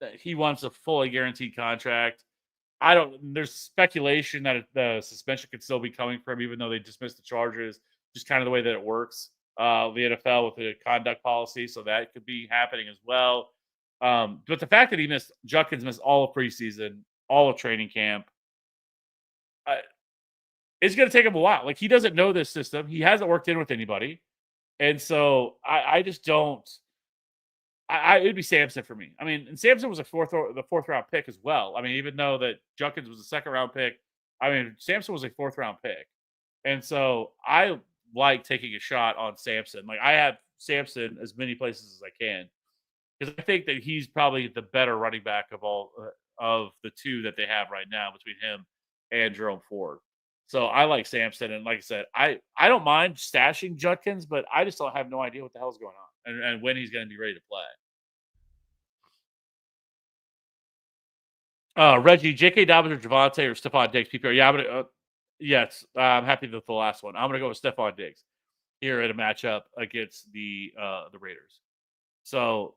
that he wants a fully guaranteed contract. I don't. There's speculation that the suspension could still be coming from, even though they dismissed the charges. Just kind of the way that it works, the NFL with the conduct policy, so that could be happening as well. But the fact that Judkins missed all of preseason, all of training camp, uh, it's going to take him a while. Like he doesn't know this system. He hasn't worked in with anybody, and so I just don't. It'd be Sampson for me. I mean, and Sampson was the fourth round pick as well. I mean, even though that Judkins was a second round pick, I mean, Sampson was a fourth round pick, and so I like taking a shot on Sampson. Like I have Sampson as many places as I can because I think that he's probably the better running back of all of the two that they have right now between him and Jerome Ford. So I like Sampson, and like I said, I don't mind stashing Judkins, but I just don't have no idea what the hell's going on and when he's going to be ready to play. Reggie, J.K. Dobbins or Javante or Stephon Diggs, PPR. Yeah, I'm gonna. Yes, I'm happy with the last one. I'm gonna go with Stephon Diggs here in a matchup against the Raiders. So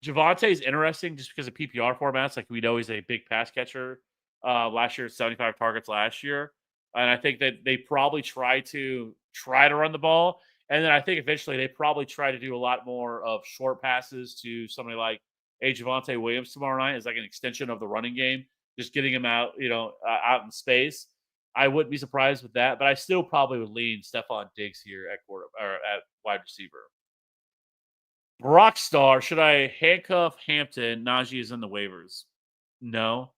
Javante is interesting just because of PPR formats. Like we know he's a big pass catcher. Last year, 75 targets last year, and I think that they probably try to run the ball, and then I think eventually they probably try to do a lot more of short passes to somebody like Javante Williams tomorrow night as like an extension of the running game, just getting him out, out in space. I wouldn't be surprised with that, but I still probably would lean Stephon Diggs here at quarter or at wide receiver. Rockstar, should I handcuff Hampton? Najee is in the waivers. No,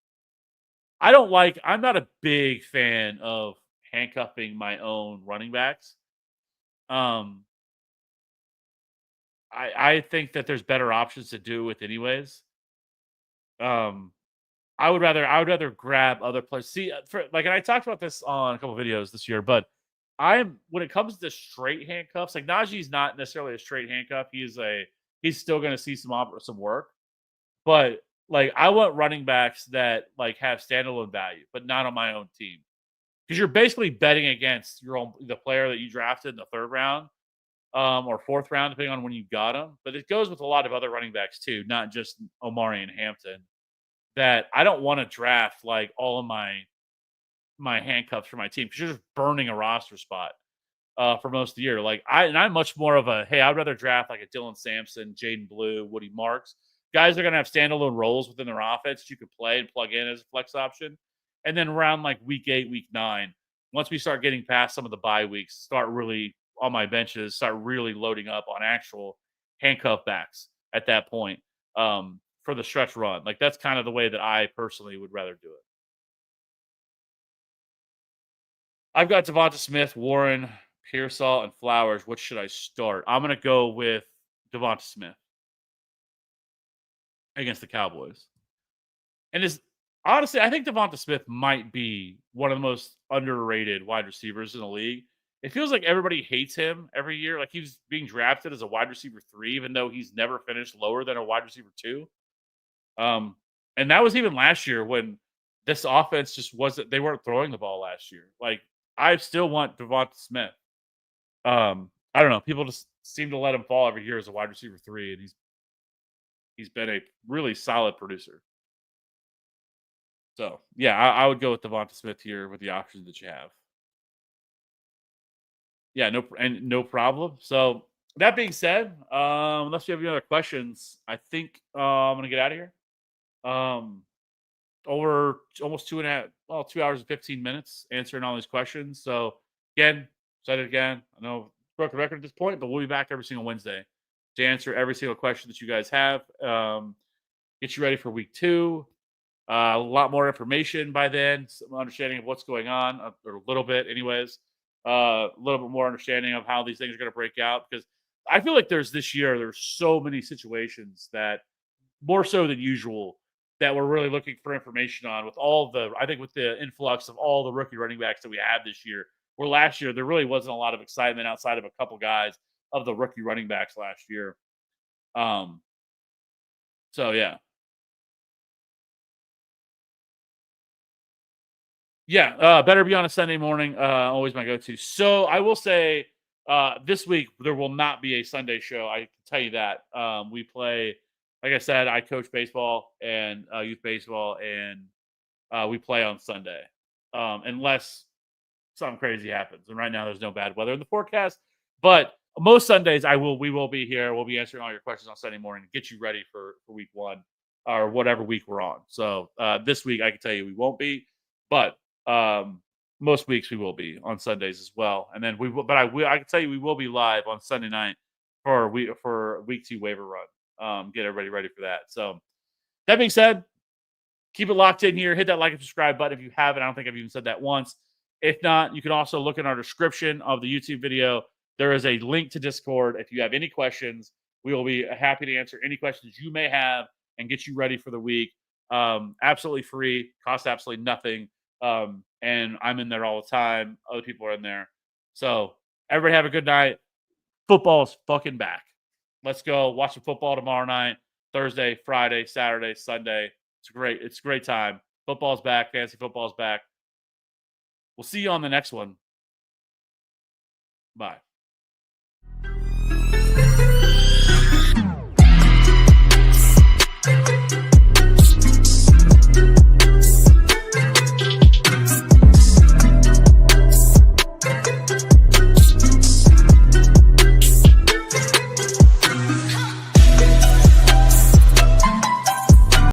I'm not a big fan of handcuffing my own running backs. Um, I think that there's better options to do with anyways. Um, I would rather grab other players. See, and I talked about this on a couple videos this year, but when it comes to straight handcuffs, like Najee's not necessarily a straight handcuff. He's still going to see some work, but like I want running backs that like have standalone value, but not on my own team. Because you're basically betting against the player that you drafted in the third round, or fourth round, depending on when you got him. But it goes with a lot of other running backs too, not just Omari and Hampton. That I don't want to draft like all of my handcuffs for my team because you're just burning a roster spot for most of the year. Like I'm much more of a hey, I'd rather draft like a Dylan Sampson, Jaden Blue, Woody Marks. Guys are going to have standalone roles within their offense that you could play and plug in as a flex option. And then around like week 8, week 9, once we start getting past some of the bye weeks, start really on my benches, start really loading up on actual handcuff backs at that point for the stretch run. Like that's kind of the way that I personally would rather do it. I've got Devonta Smith, Warren, Pearsall, and Flowers. What should I start? I'm gonna go with Devonta Smith against the Cowboys. And is honestly, I think Devonta Smith might be one of the most underrated wide receivers in the league. It feels like everybody hates him every year. Like he's being drafted as a wide receiver 3, even though he's never finished lower than a wide receiver 2. Um, and that was even last year when this offense just wasn't. They weren't throwing the ball last year. Like I still want Devonta Smith. I don't know. People just seem to let him fall every year as a wide receiver 3, and he's been a really solid producer. So yeah, I would go with Devonta Smith here with the options that you have. Yeah, no problem. So that being said, unless you have any other questions, I think I'm gonna get out of here. Um, over almost 2 hours and 15 minutes answering all these questions. So again, said it again. I know broke the record at this point, but we'll be back every single Wednesday to answer every single question that you guys have. Get you ready for week 2. A lot more information by then, some understanding of what's going on, or a little bit, anyways. A little bit more understanding of how these things are going to break out because I feel like there's so many situations that more so than usual that we're really looking for information on with I think with the influx of all the rookie running backs that we had this year. Where last year there really wasn't a lot of excitement outside of a couple guys of the rookie running backs last year. Um, so yeah. Yeah, better be on a Sunday morning. Always my go-to. So I will say, this week there will not be a Sunday show. I can tell you that. We play, like I said, I coach baseball and youth baseball, and we play on Sunday, unless something crazy happens. And right now, there's no bad weather in the forecast. But most Sundays, we will be here. We'll be answering all your questions on Sunday morning to get you ready for week 1 or whatever week we're on. So this week, I can tell you we won't be, but most weeks we will be on Sundays as well. And then I can tell you we will be live on Sunday night for week 2 waiver run. Get everybody ready for that. So that being said, keep it locked in here. Hit that like and subscribe button if you haven't. I don't think I've even said that once. If not, you can also look in our description of the YouTube video. There is a link to Discord. If you have any questions, we will be happy to answer any questions you may have and get you ready for the week. Absolutely free, costs absolutely nothing. And I'm in there all the time. Other people are in there. So everybody have a good night. Football's fucking back. Let's go watch some football tomorrow night, Thursday, Friday, Saturday, Sunday. It's a great time. Football's back. Fantasy football's back. We'll see you on the next one. Bye.